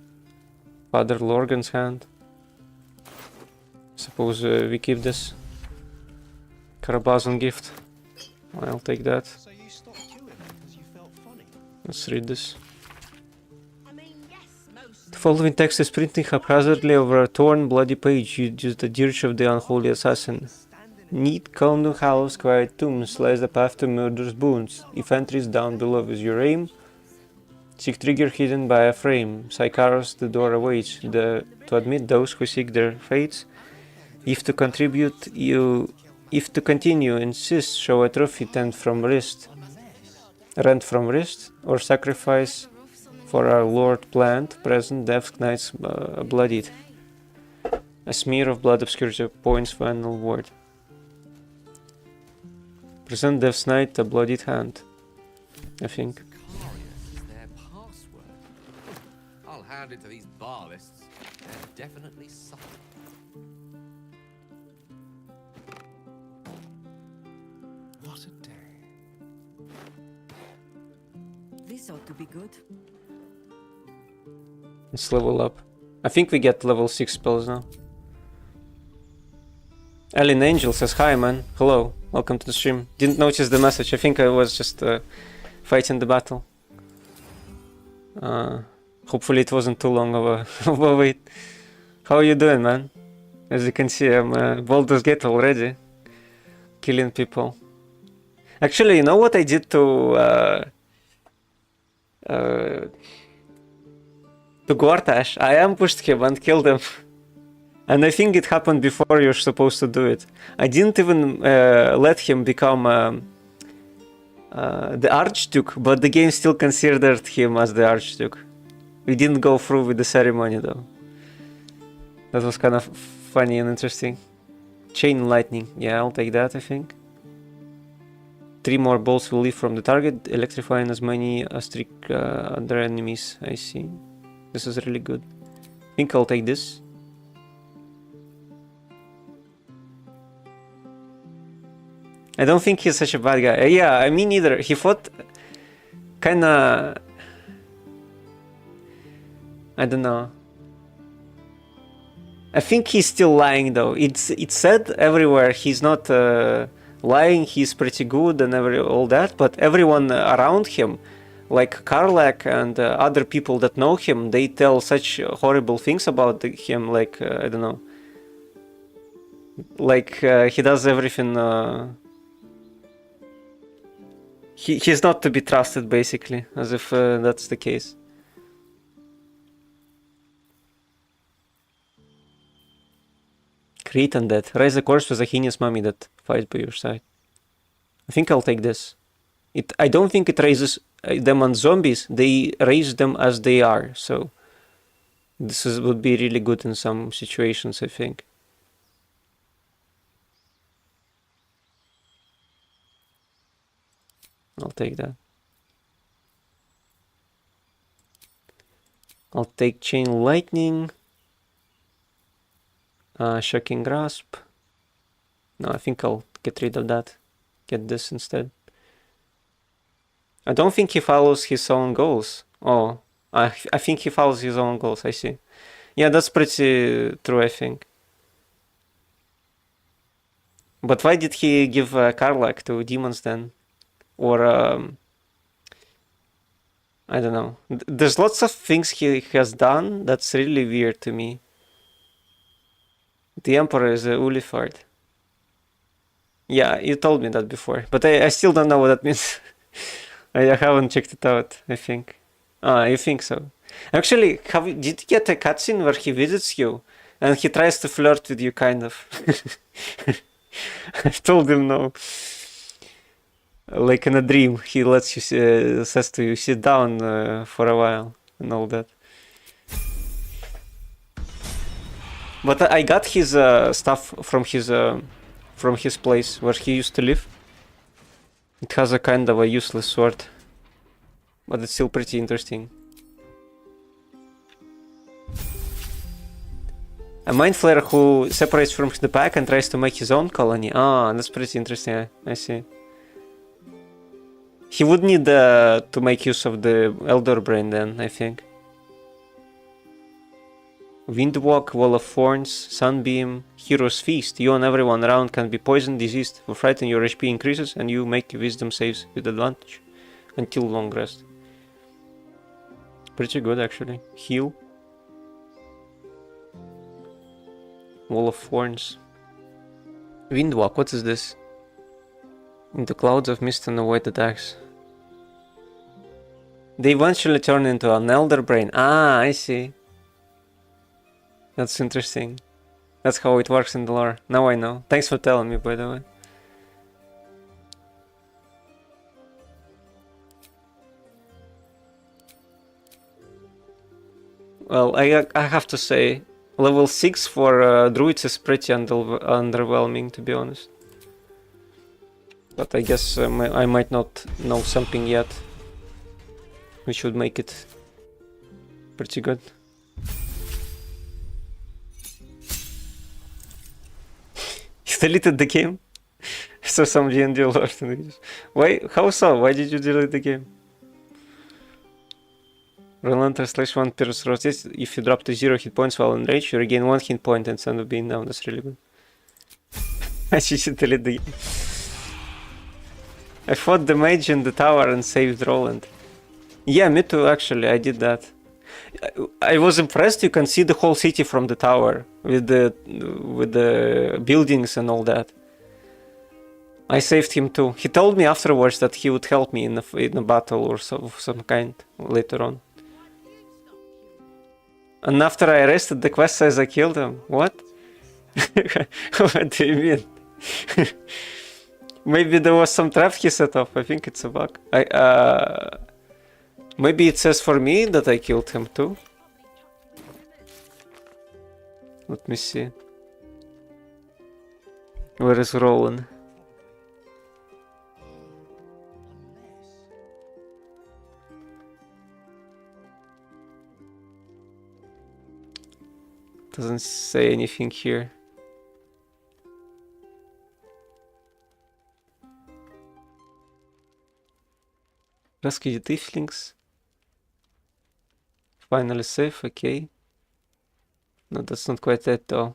Father Lorgan's hand. Suppose we keep this. Karabazan gift. I'll take that. Let's read this. The following text is printed haphazardly over a torn, bloody page. You use the dirge of the unholy assassin. Neat, calm hallows, quiet tombs lies the path to murder's boons. If entries down below is your aim, seek trigger hidden by a frame. Sycaros the door awaits. To admit those who seek their fates. If to continue, insist, show a trophy rent from wrist, or sacrifice for our Lord planned, present, death knights bloodied. A smear of blood obscures your point's final word. Present Death's Knight, a bloodied hand, I think. I'll hand it to these barlists. They're definitely subtle. What a day. This ought to be good. Let's level up. I think we get level 6 spells now. Alien Angel says hi, man. Hello, welcome to the stream. Didn't notice the message. I think I was just fighting the battle. Hopefully it wasn't too long of a wait. How are you doing, man? As you can see, I'm Baldur's Gate already. Killing people. Actually, you know what I did to Gortash? I ambushed him and killed him. And I think it happened before you're supposed to do it. I didn't even let him become the Archduke, but the game still considered him as the Archduke. We didn't go through with the ceremony though. That was kind of funny and interesting. Chain lightning, yeah, I'll take that, I think. 3 more bolts will leave from the target, electrifying as many as 3 other enemies. I see. This is really good. I think I'll take this. I don't think he's such a bad guy. Yeah, I mean neither. He fought kinda... I don't know. I think he's still lying though. It's said everywhere he's not lying, he's pretty good and all that, but everyone around him, like Karlak and other people that know him, they tell such horrible things about him, like, I don't know. Like, he does everything... He's not to be trusted, basically, as if that's the case. Create undead. Raise a corpse with a heinous mummy that fights by your side. I think I'll take this. I don't think it raises them on zombies. They raise them as they are, so this would be really good in some situations, I think. I'll take that. I'll take Chain Lightning. Shocking Grasp. No, I think I'll get rid of that. Get this instead. I don't think he follows his own goals. Oh, I think he follows his own goals, I see. Yeah, that's pretty true, I think. But why did he give Karlak to demons then? Or, I don't know. There's lots of things he has done that's really weird to me. The Emperor is a Ulifard. Yeah, you told me that before, but I still don't know what that means. I haven't checked it out, I think. Ah, you think so? Actually, did you get a cutscene where he visits you and he tries to flirt with you, kind of? I told him no. Like in a dream, he lets you, says to you, sit down for a while and all that. But I got his stuff from his place where he used to live. It has a kind of a useless sword, but it's still pretty interesting. A mind flayer who separates from the pack and tries to make his own colony. Ah, that's pretty interesting. I see. He would need to make use of the Elder Brain then, I think. Windwalk, Wall of Thorns, Sunbeam, Hero's Feast. You and everyone around can be poisoned, diseased, or frightened. Your HP increases and you make wisdom saves with advantage until long rest. Pretty good actually. Heal. Wall of Thorns. Windwalk, what is this? In the clouds of mist and avoid attacks. They eventually turn into an Elder Brain. Ah, I see. That's interesting. That's how it works in the lore. Now I know. Thanks for telling me, by the way. Well, I have to say, level 6 for druids is pretty underwhelming, to be honest. But I guess I might not know something yet, which would make it pretty good. You deleted the game? So some G&D lore. Why? How so? Why did you delete the game? Relentless /1 Pierce rotates. If you drop to 0 hit points while in range, you regain 1 hit point instead of being down. That's really good. I should delete the game. I fought the mage in the tower and saved Roland. Yeah, me too, actually. I did that. I was impressed. You can see the whole city from the tower with the buildings and all that. I saved him too. He told me afterwards that he would help me in a battle or of some kind later on. And after I rested, the quest says I killed him. What? What do you mean? Maybe there was some trap he set off. I think it's a bug. Maybe it says for me that I killed him too. Let me see. Where is Roland? Doesn't say anything here. Rescue the tieflings. Finally safe, okay. No, that's not quite that though.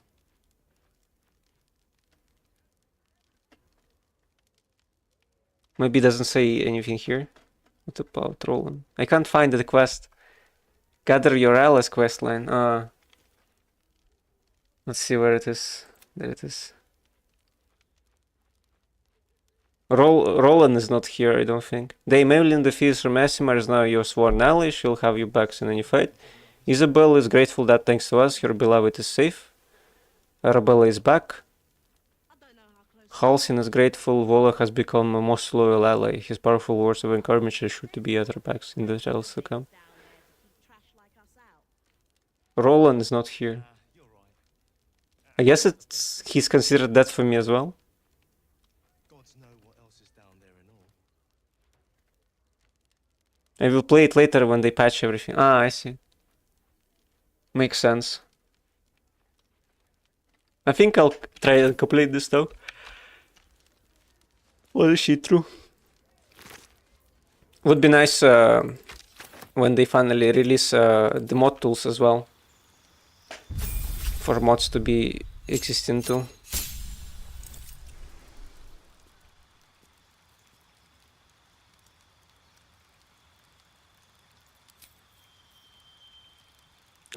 Maybe it doesn't say anything here. What about Roland? I can't find the quest. Gather your allies quest line. Let's see where it is. There it is. Roland is not here, I don't think. They Emelin defeats Massima is now your sworn ally. She'll have you back in any fight. Isabel is grateful that thanks to us, her beloved is safe. Arabella is back. Halcyon is grateful Vola has become a most loyal ally. His powerful words of encouragement are sure to be at her backs in the trials to come. Roland is not here. I guess he's considered dead for me as well. I will play it later when they patch everything. Ah, I see. Makes sense. I think I'll try and complete this though. What is she through? Would be nice when they finally release the mod tools as well. For mods to be existing too.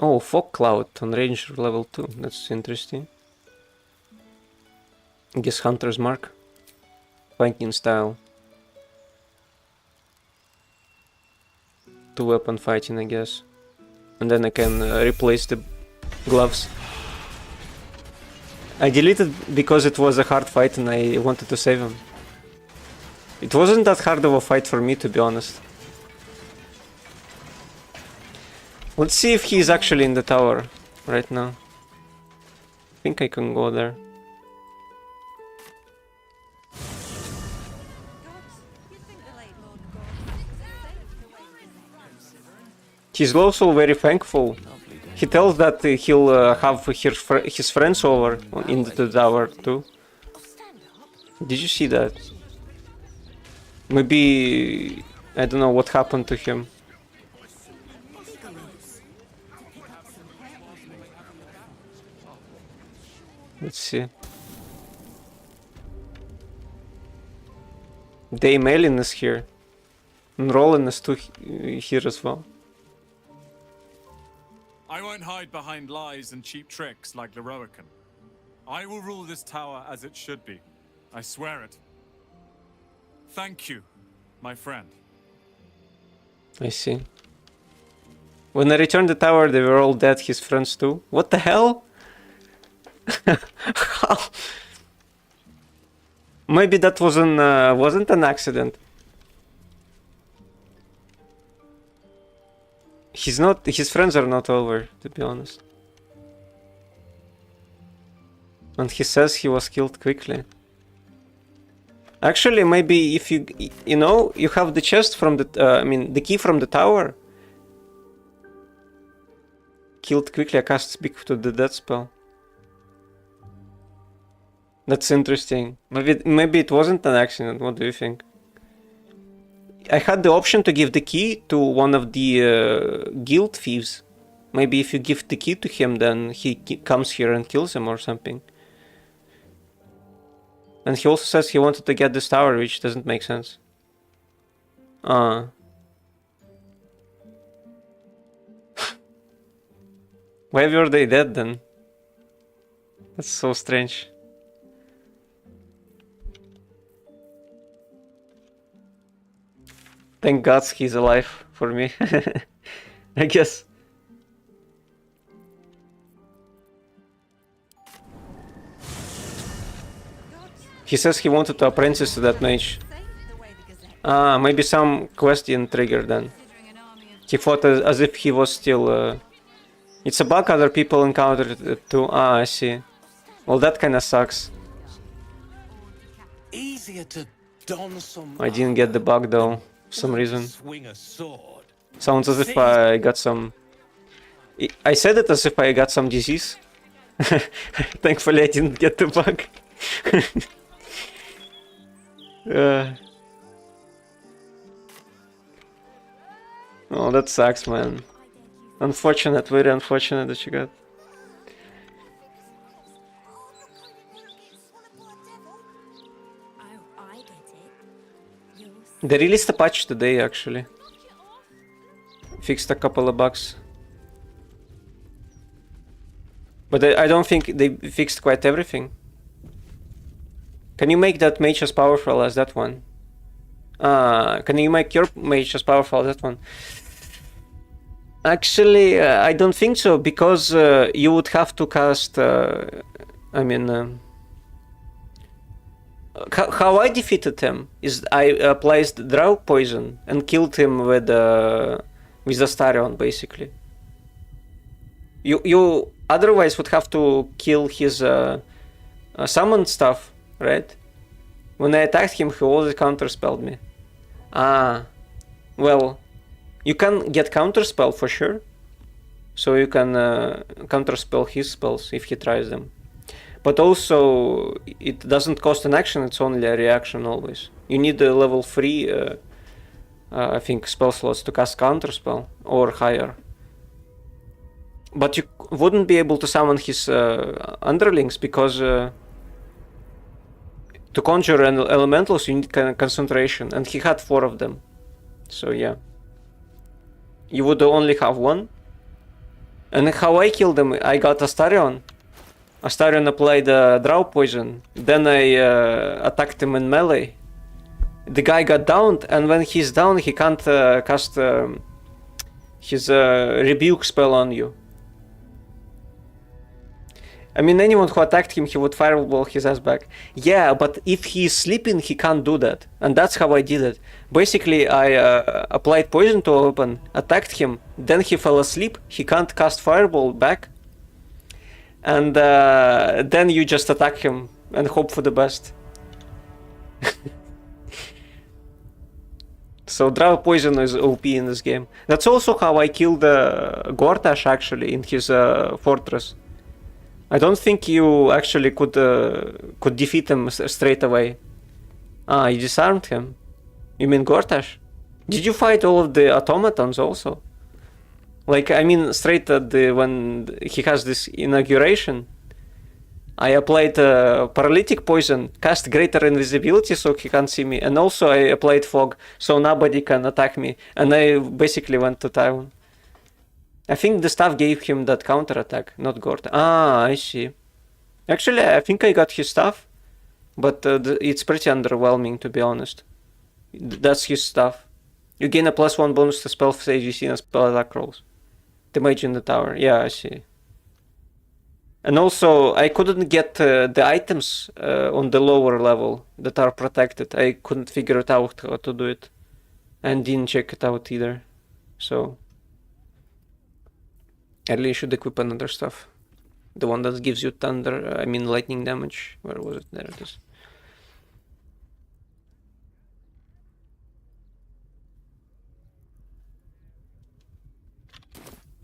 Oh, Fog Cloud on Ranger level 2. That's interesting. I guess Hunter's Mark. Flanking style. 2-weapon fighting, I guess. And then I can replace the gloves. I deleted because it was a hard fight and I wanted to save him. It wasn't that hard of a fight for me, to be honest. Let's see if he's actually in the tower right now. I think I can go there. He's also very thankful. he tells that he'll have his friends over in the tower too. Did you see that? Maybe I don't know what happened to him. Let's see. Dame is here. And Roland is too here as well. I won't hide behind lies and cheap tricks like Leroican. I will rule this tower as it should be. I swear it. Thank you, my friend. I see. When I returned the tower, they were all dead, his friends too. What the hell? Maybe that wasn't an accident. His friends are not over, to be honest. And he says he was killed quickly. Actually, maybe if you have the chest from the, the key from the tower. Killed quickly, I cast Speak to the Dead spell. That's interesting. Maybe it wasn't an accident. What do you think? I had the option to give the key to one of the guild thieves. Maybe if you give the key to him, then he comes here and kills him or something. And he also says he wanted to get this tower, which doesn't make sense. Why were they dead then? That's so strange. Thank God he's alive for me. I guess. He says he wanted to apprentice to that mage. Maybe some question triggered then. He fought as if he was still... It's a bug other people encountered it too. I see. Well, that kinda sucks. Easier to don some. I didn't get the bug though, for some reason. Swing a sword. Sounds as if I got some... I said it as if I got some disease. Thankfully I didn't get the bug. Oh, that sucks, man. Unfortunate, very unfortunate that you got. They released a patch today, actually. Fixed a couple of bugs. But I don't think they fixed quite everything. Can you make that mage as powerful as that one? Can you make your mage as powerful as that one? Actually, I don't think so, because you would have to cast... how I defeated him is I placed Drow Poison and killed him with Astarion, basically. You otherwise would have to kill his summoned stuff, right? When I attacked him, he always counterspelled me. Well, you can get counterspell for sure. So you can counterspell his spells if he tries them. But also, it doesn't cost an action, it's only a reaction always. You need a level 3, I think, spell slots to cast counterspell, or higher. But you wouldn't be able to summon his underlings, because to conjure elementals you need concentration, and he had 4 of them. So yeah. You would only have 1. And how I killed him, I got Astarion. Astarion applied Drow Poison. Then I attacked him in melee. The guy got downed, and when he's down, he can't cast his rebuke spell on you. I mean, anyone who attacked him, he would fireball his ass back. Yeah, but if he's sleeping, he can't do that. And that's how I did it. Basically, I applied poison to a weapon, attacked him, then he fell asleep, he can't cast fireball back. And then you just attack him and hope for the best. So draw poison is OP in this game. That's also how I killed Gortash actually in his fortress. I don't think you actually could defeat him straight away. Ah, you disarmed him. You mean Gortash? Did you fight all of the automatons also? Like, I mean, straight at when he has this inauguration, I applied paralytic poison, cast greater invisibility so he can't see me, and also I applied fog so nobody can attack me, and I basically went to town. I think the staff gave him that counter attack, not Gort. Ah, I see. Actually, I think I got his stuff, but it's pretty underwhelming, to be honest. That's his stuff. You gain a +1 bonus to spell save you see in spell attack rolls. The mage in the tower. Yeah, I see. And also, I couldn't get the items on the lower level that are protected. I couldn't figure it out how to do it. And didn't check it out either. So, I really should equip another stuff. The one that gives you thunder, I mean lightning damage. Where was it? There it is.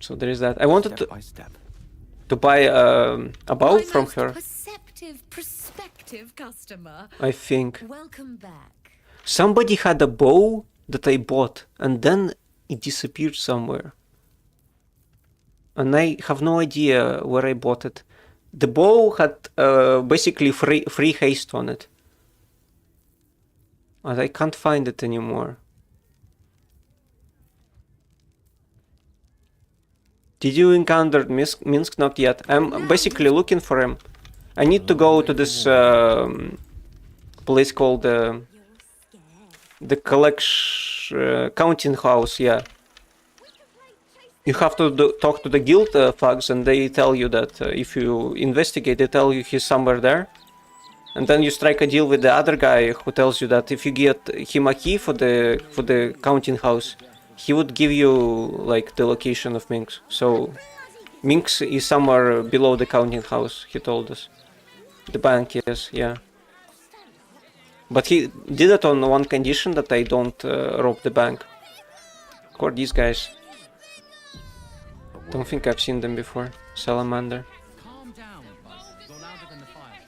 So there is that. I wanted to buy a bow from her. Prospective customer. I think. Welcome back. Somebody had a bow that I bought and then it disappeared somewhere. And I have no idea where I bought it. The bow had basically free haste on it. And I can't find it anymore. Did you encounter Minsk? Not yet. I'm basically looking for him. I need to go to this place called the collection counting house. Yeah. You have to talk to the guild thugs, and they tell you that if you investigate, they tell you he's somewhere there. And then you strike a deal with the other guy who tells you that if you get him a key for the counting house, he would give you like the location of Minx. So Minx is somewhere below the counting house, he told us. The bank, yes, yeah. But he did it on one condition, that I don't rob the bank. Who are these guys? Don't think I've seen them before. Salamander. Calm down, Buzz. You're louder than the fire.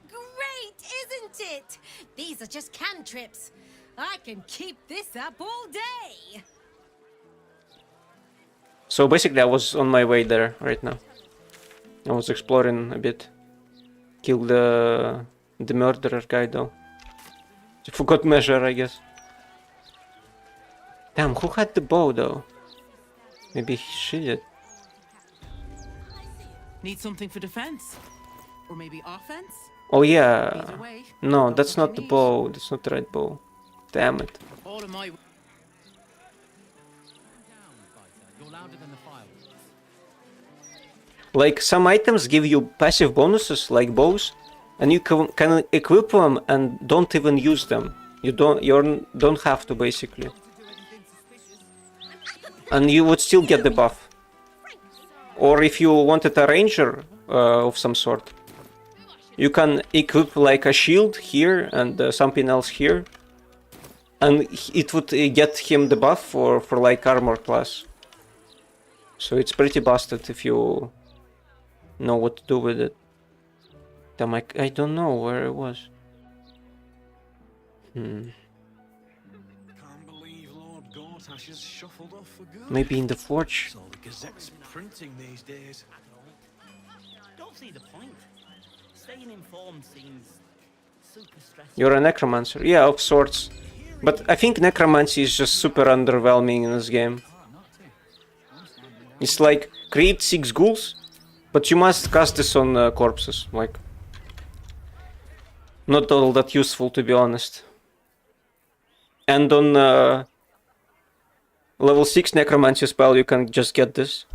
Great, isn't it? These are just cantrips. I can keep this up all day. So basically I was on my way there right now. I was exploring a bit. Killed the murderer guy though. For good measure, I guess. Damn, who had the bow though? Maybe she did. Need something for defense? Or maybe offense? Oh yeah. Either way, No, go that's what not you the need. bow. That's not the right bow. Damn it. All of my... You're louder than the fire. Like some items give you passive bonuses, like bows, and you can equip them and don't even use them. You don't have to basically. And you would still get the buff. Or if you wanted a ranger of some sort, you can equip like a shield here and something else here, and it would get him the buff for like armor class. So it's pretty busted if you know what to do with it. Damn, I don't know where it was. Maybe in the forge. So the Gazette's printing these days. Don't see the point. Staying informed seems super stressful. You're a necromancer. Yeah, of sorts. But I think necromancy is just super underwhelming in this game. It's like, create 6 ghouls, but you must cast this on corpses. Like, not all that useful, to be honest. And on level 6 necromancy spell, you can just get this.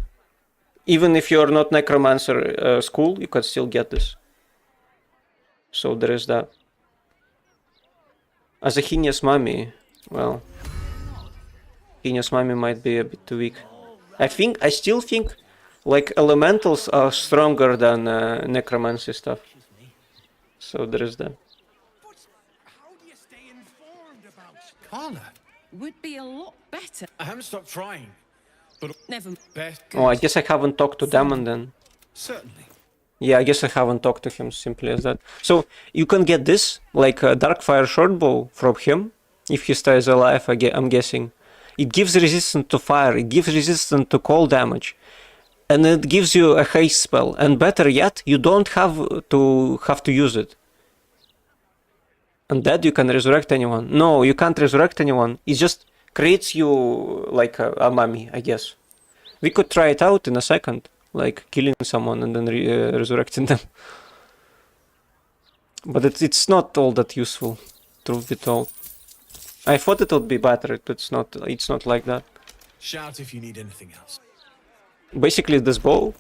Even if you're not necromancer school, you can still get this. So there is that. As a Hinia's mummy, well, Hinia's mummy might be a bit too weak. I still think, like, elementals are stronger than necromancy stuff. So there is that. Carla, Would be a lot better. I haven't stopped trying, but Never. best. Oh, I guess I haven't talked to Damon then. Certainly. Yeah, I guess I haven't talked to him, simply as that. So you can get this, like a Darkfire shortbow from him, if he stays alive, I'm guessing. It gives resistance to fire, it gives resistance to cold damage, and it gives you a haste spell. And better yet, you don't have to use it. And that you can resurrect anyone. No, you can't resurrect anyone. It just creates you like a mummy, I guess. We could try it out in a second, like killing someone and then resurrecting them. But it's not all that useful, truth be told. I thought it would be better, but it's not like that. Shout if you need anything else. Basically, this bow,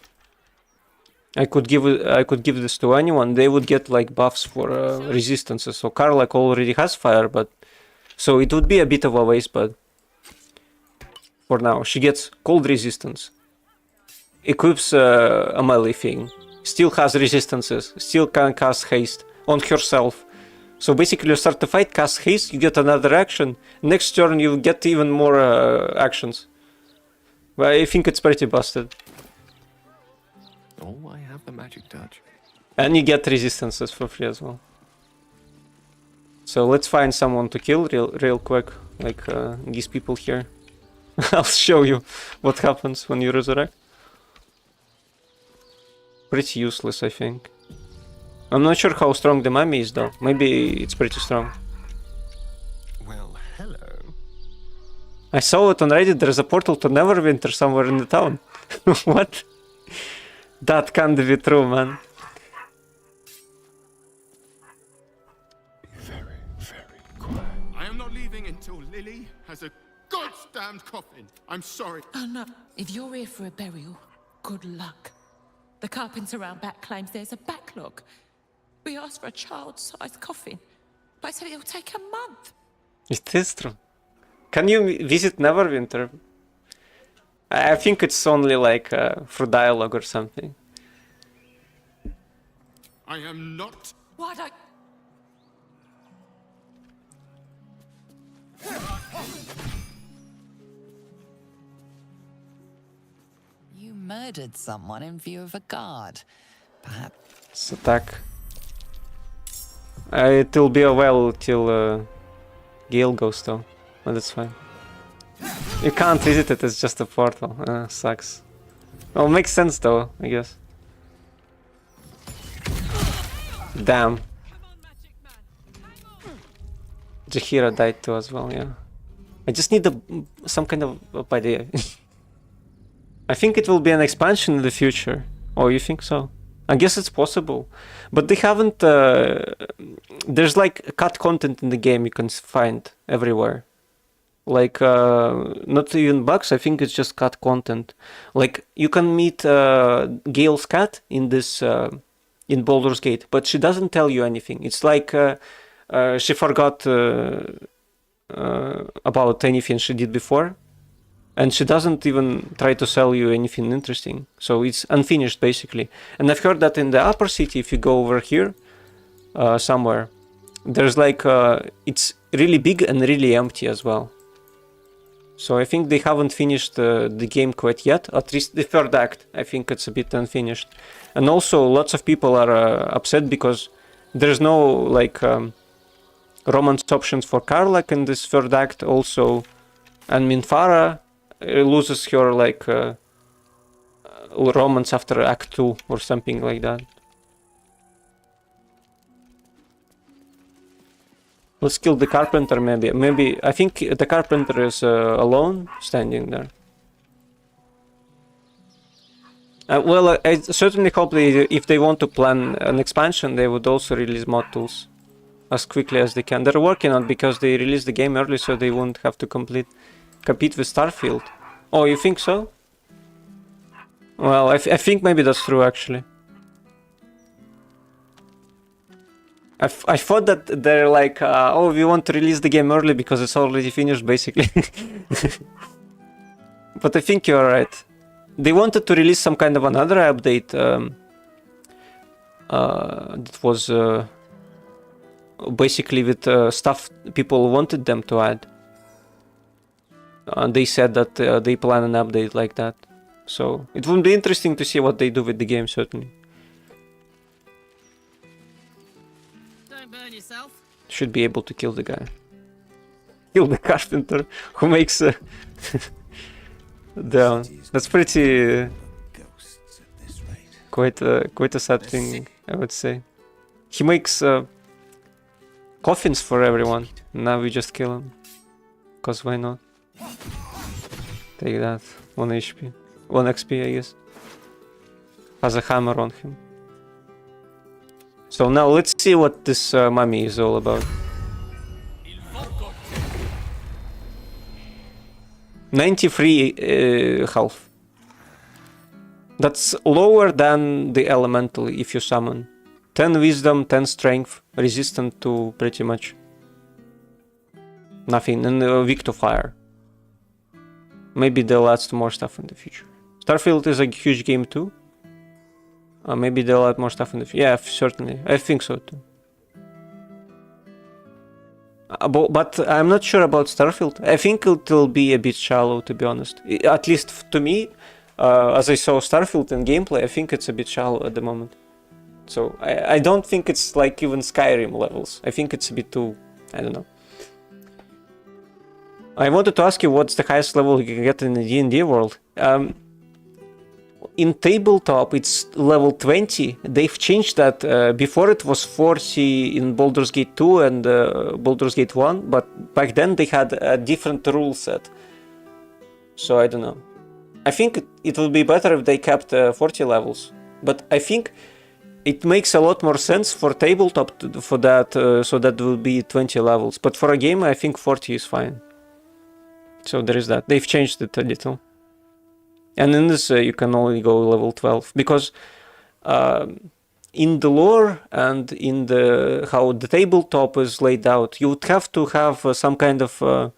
I could give this to anyone. They would get like buffs for resistances. So Karlak already has fire, but so it would be a bit of a waste. But for now, she gets cold resistance. Equips a melee thing. Still has resistances. Still can cast haste on herself. So basically, you start the fight, cast haste, you get another action. Next turn, you get even more actions. But I think it's pretty busted. Oh, I have the magic touch. And you get resistances for free as well. So let's find someone to kill real quick, like these people here. I'll show you what happens when you resurrect. Pretty useless, I think. I'm not sure how strong the mummy is though. Maybe it's pretty strong. Well, hello. I saw it on Reddit, there's a portal to Neverwinter somewhere in the town. What? That can't be true, man. I am not leaving until Lily has a goddamn coffin. I'm sorry. Oh no. If you're here for a burial, good luck. The carpenter around back claims there's a backlog. We asked for a child-sized coffin, but I said it'll take a month. It is true. Can you visit Neverwinter? I think it's only like through dialogue or something. I am not. Why don't... You murdered someone in view of a guard. Perhaps. Let's attack. It will be a while till Gale goes though, but that's fine. You can't visit it, it's just a portal. Sucks. Well, makes sense though, I guess. Damn. Jahira died too as well, yeah. I just need some kind of idea. I think it will be an expansion in the future. Oh, you think so? I guess it's possible. But they haven't... there's like cut content in the game you can find everywhere. Like, not even bugs, I think it's just cut content. Like, you can meet Gale's cat in this... in Baldur's Gate, but she doesn't tell you anything. It's like she forgot about anything she did before, and she doesn't even try to sell you anything interesting. So it's unfinished, basically. And I've heard that in the upper city, if you go over here, somewhere, there's like, it's really big and really empty as well. So I think they haven't finished the game quite yet, at least the third act. I think it's a bit unfinished. And also lots of people are upset because there's no like romance options for Karlak in this third act also. And Minthara loses her like romance after act 2 or something like that. Let's kill the carpenter maybe. Maybe, I think the carpenter is alone, standing there. Well, I certainly hope if they want to plan an expansion, they would also release mod tools as quickly as they can. They're working on it because they released the game early, so they won't have to compete with Starfield. Oh, you think so? Well, I think maybe that's true, actually. I thought that they're like, oh, we want to release the game early because it's already finished, basically. But I think you're right. They wanted to release some kind of another update that was basically with stuff people wanted them to add. They said that they plan an update like that. So it would be interesting to see what they do with the game, certainly. Don't burn yourself. Should be able to kill the guy. Kill the carpenter who makes down. That's pretty quite a sad thing, I would say. He makes coffins for everyone. Now we just kill him. Cause why not? Take that. 1 HP. 1 XP, I guess. Has a hammer on him. So now let's see what this mummy is all about. 93 health. That's lower than the elemental if you summon. 10 wisdom, 10 strength, resistant to pretty much nothing, and weak to fire. Maybe they'll add more stuff in the future. Starfield is a huge game too. Maybe they'll add more stuff in the future. Yeah, certainly. I think so too. But I'm not sure about Starfield. I think it will be a bit shallow, to be honest. At least to me, as I saw Starfield in gameplay, I think it's a bit shallow at the moment. So I don't think it's like even Skyrim levels. I think it's a bit too... I don't know. I wanted to ask you what's the highest level you can get in the D&D world. In tabletop, it's level 20. They've changed that. Before it was 40 in Baldur's Gate 2 and Baldur's Gate 1, but back then they had a different rule set. So I don't know. I think it would be better if they kept 40 levels. But I think it makes a lot more sense for tabletop for that, so that will be 20 levels. But for a game, I think 40 is fine. So there is that. They've changed it a little. And in this, you can only go level 12. Because in the lore and in the how the tabletop is laid out, you would have to have some kind of a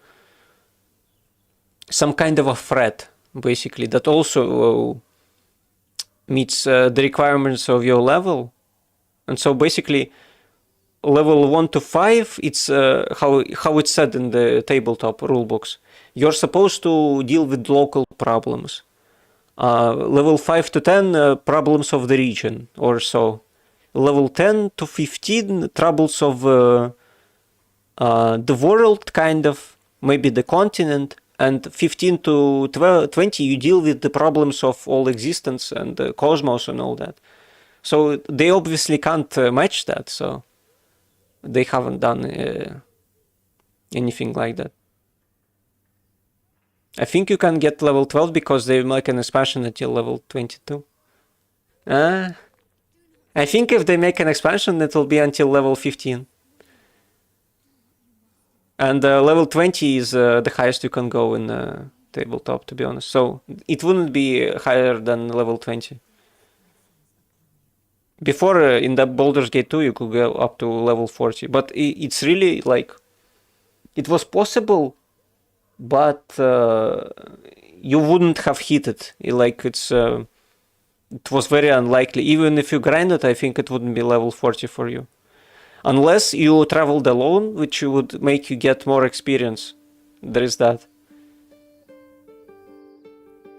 threat, basically, that also meets the requirements of your level. And so basically, level 1 to 5, it's how it's said in the tabletop rulebooks. You're supposed to deal with local problems. Level 5 to 10, problems of the region, or so. Level 10 to 15, troubles of the world, kind of, maybe the continent. And 15 to 20, you deal with the problems of all existence and the cosmos and all that. So they obviously can't match that, so they haven't done anything like that. I think you can get level 12 because they make an expansion until level 22. I think if they make an expansion, it will be until level 15. And level 20 is the highest you can go in tabletop, to be honest. So it wouldn't be higher than level 20. Before, in the Baldur's Gate 2, you could go up to level 40. But it's really like... It was possible, but you wouldn't have hit it. Like, it was very unlikely. Even if you grind it, I think it wouldn't be level 40 for you. Unless you traveled alone, which would make you get more experience. There is that.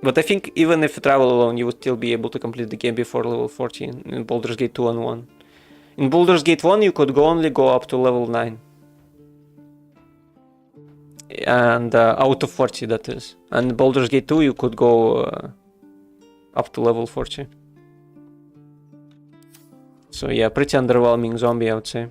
But I think even if you travel alone, you would still be able to complete the game before level 14 in Baldur's Gate 2 and 1. In Baldur's Gate 1, you could only go up to level 9. And out of 40, that is. And Baldur's Gate 2, you could go up to level 40. So yeah, pretty underwhelming zombie, I would say.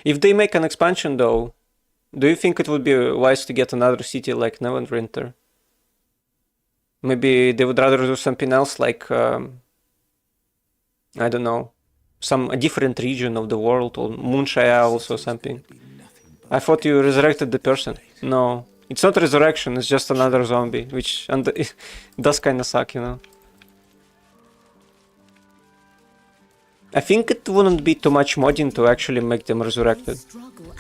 If they make an expansion though, do you think it would be wise to get another city like Neverwinter? Maybe they would rather do something else like, I don't know, a different region of the world, or Moonshine Isles or something. I thought you resurrected the person. No, it's not resurrection, it's just another zombie, which it does kind of suck, you know. I think it wouldn't be too much modding to actually make them resurrected.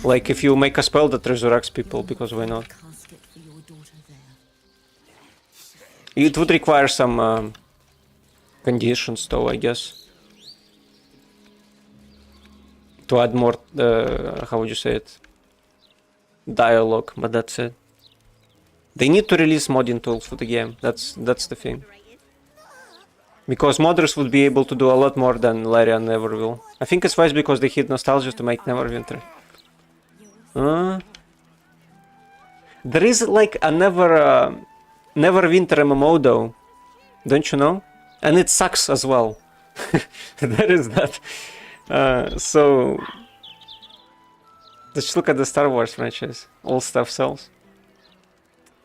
Like if you make a spell that resurrects people, because why not? It would require some conditions though, I guess. To add more, how would you say it? Dialogue, but that's it. They need to release modding tools for the game, that's the thing. Because modders would be able to do a lot more than Larry and Never will. I think it's wise because they hit nostalgia to make Neverwinter. There is like a Neverwinter MMO though, don't you know? And it sucks as well. There is that. So let's look at the Star Wars franchise. All stuff sells.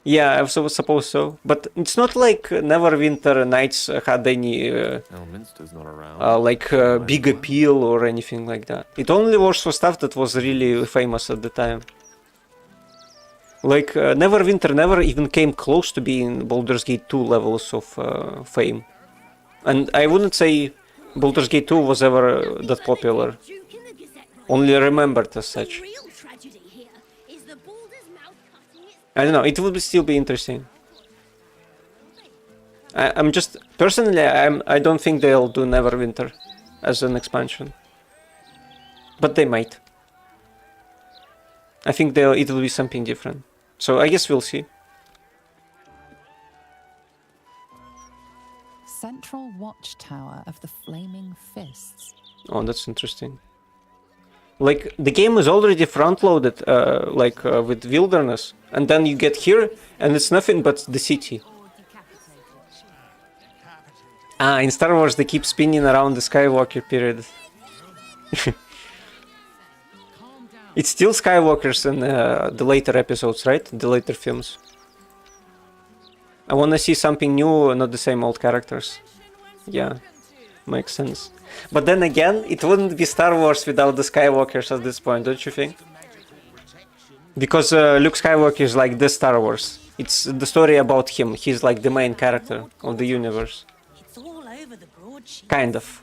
Yeah, I was supposed so, but it's not like Neverwinter Nights had any big appeal or anything like that. It only was for stuff that was really famous at the time. Like Neverwinter never even came close to being Baldur's Gate 2 levels of fame, and I wouldn't say Baldur's Gate 2 was ever that popular. Only remembered as such. I don't know, it would still be interesting. I'm just personally, I don't think they'll do Neverwinter as an expansion, but they might. I think it will be something different. So I guess we'll see. Central watchtower of the Flaming Fists. Oh, that's interesting. Like the game is already front-loaded, with wilderness, and then you get here, and it's nothing but the city. In Star Wars they keep spinning around the Skywalker period. It's still Skywalkers in the later episodes, right? The later films. I want to see something new, not the same old characters. Yeah, makes sense. But then again, it wouldn't be Star Wars without the Skywalkers at this point, don't you think? Because Luke Skywalker is like the Star Wars. It's the story about him. He's like the main character of the universe. Kind of.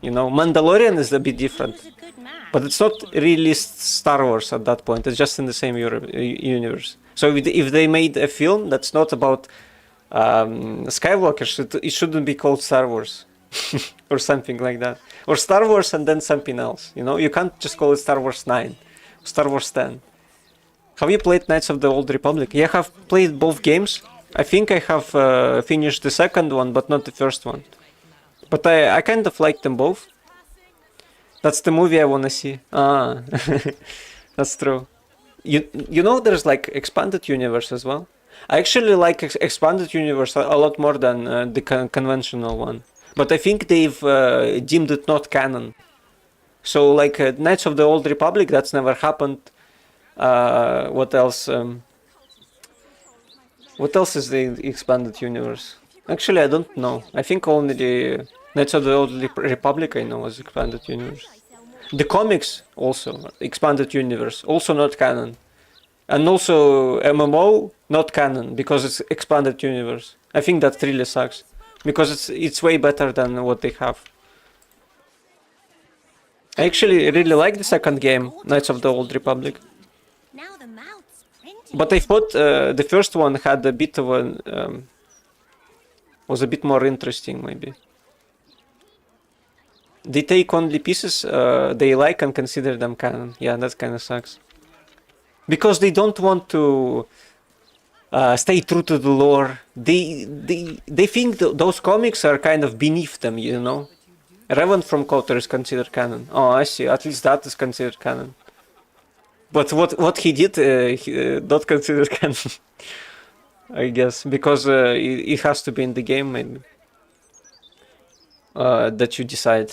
You know, Mandalorian is a bit different. But it's not really Star Wars at that point. It's just in the same universe. So if they made a film that's not about Skywalkers, it shouldn't be called Star Wars. Or something like that. Or Star Wars and then something else. You know, you can't just call it Star Wars 9. Star Wars 10. Have you played Knights of the Old Republic? Yeah, I have played both games. I think I have finished the second one, but not the first one. But I kind of like them both. That's the movie I wanna see. That's true. You know there's like expanded universe as well. I actually like expanded universe a lot more than the conventional one. But I think they've deemed it not canon. So like Knights of the Old Republic, that's never happened. What else? What else is the expanded universe? Actually, I don't know. I think only the Knights of the Old Republic I know as expanded universe. The comics also expanded universe, also not canon. And also MMO not canon because it's expanded universe. I think that really sucks because it's way better than what they have. I actually really like the second game, Knights of the Old Republic. But I thought the first one had a bit of a was a bit more interesting, maybe. They take only pieces they like and consider them canon. Yeah, that kind of sucks. Because they don't want to stay true to the lore. They think those comics are kind of beneath them, you know. Revan from Kotor is considered canon. Oh, I see. At least that is considered canon. But what he did, he not considered canon. I guess because it has to be in the game, maybe. That you decide.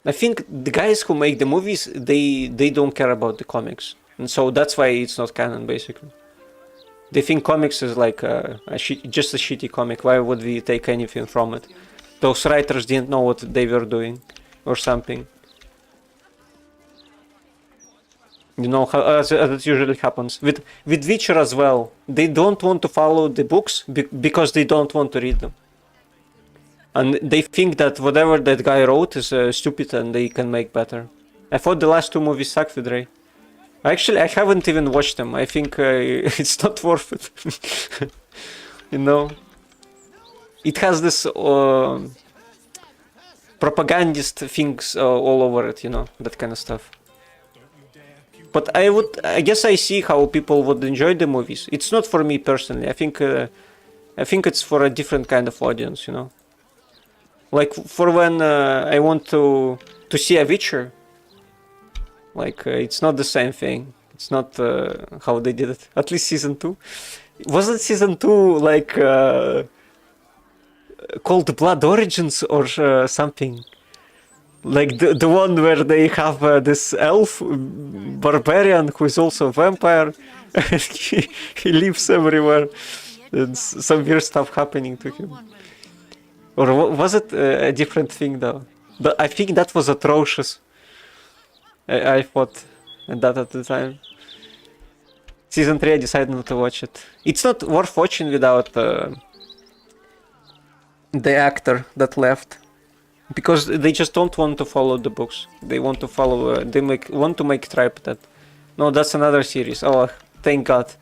I think the guys who make the movies, they don't care about the comics, and so that's why it's not canon, basically. They think comics is like just a shitty comic. Why would we take anything from it? Those writers didn't know what they were doing, or something. You know how as it usually happens with Witcher as well. They don't want to follow the books because they don't want to read them. And they think that whatever that guy wrote is stupid and they can make better. I thought the last two movies sucked with Ray. Actually, I haven't even watched them. I think it's not worth it. You know? It has this propagandist things all over it, you know? That kind of stuff. But I guess I see how people would enjoy the movies. It's not for me personally. I think it's for a different kind of audience, you know? Like for when I want to see a Witcher. Like it's not the same thing. It's not how they did it. At least season 2. Wasn't season 2 like called Blood Origins or something? Like the one where they have this elf barbarian who is also a vampire. he lives everywhere. And some weird stuff happening to him. Or was it a different thing though? I think that was atrocious. I thought that at the time. Season 3 I decided not to watch it. It's not worth watching without the actor that left. Because they just don't want to follow the books. They want to follow, want to make Tribe that. No, that's another series. Oh, thank God.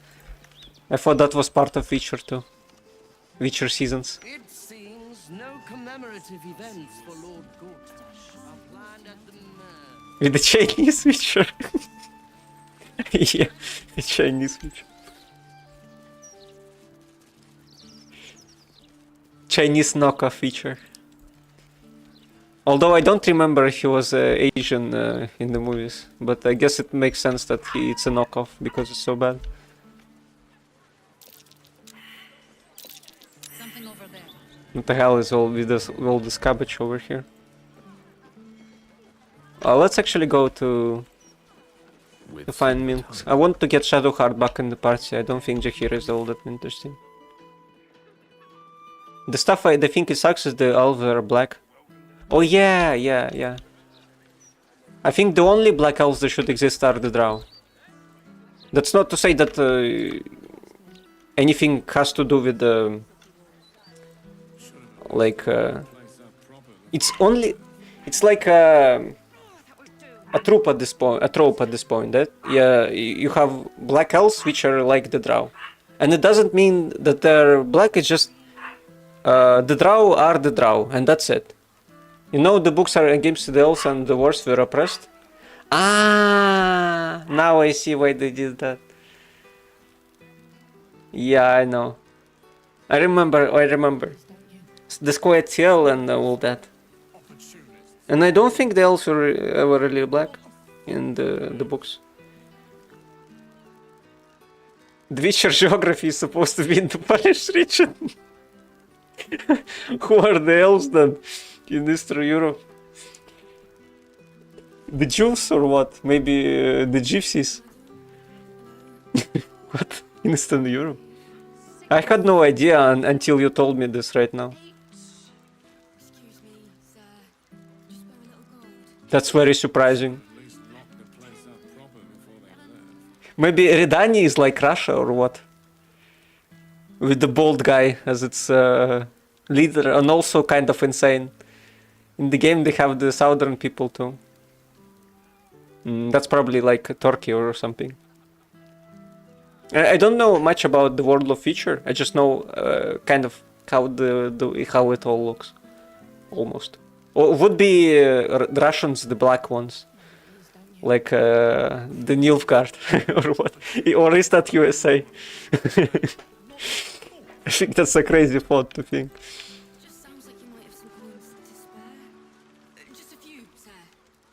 I thought that was part of Witcher too. Witcher seasons. It seems no commemorative events for Lord Gortash are planned at the With the Chinese Witcher. Yeah, the Chinese Witcher. Chinese knockoff Witcher. Although I don't remember he was Asian in the movies, but I guess it makes sense that it's a knockoff because it's so bad. Something over there. What the hell is all this cabbage over here? Let's actually go to find Minx. I want to get Shadowheart back in the party. I don't think Jaheira is all that interesting. The stuff I think it sucks is the elves are black. Oh yeah. I think the only black elves that should exist are the drow. That's not to say that anything has to do with the it's like a trope at this point that you have black elves which are like the drow, and it doesn't mean that they're black. It's just the drow are the drow, and that's it. You know, the books are against the elves and the dwarves were oppressed. Ah, now I see why they did that. Yeah, I know. I remember. The Square Tail and all that. And I don't think the elves were ever really black in the books. The Witcher geography is supposed to be in the Polish region. Who are the elves then in Eastern Europe? The Jews or what? Maybe the Gypsies? What? In Eastern Europe? I had no idea until you told me this right now. That's very surprising. Maybe Redani is like Russia or what? With the bald guy as its leader and also kind of insane. In the game they have the southern people too. That's probably like Turkey or something. I don't know much about the world of Witcher. I just know kind of how how it all looks. Almost. Or would be the Russians the black ones. Like the Nilfgaard or what? Or is that USA? I think that's a crazy thought to think.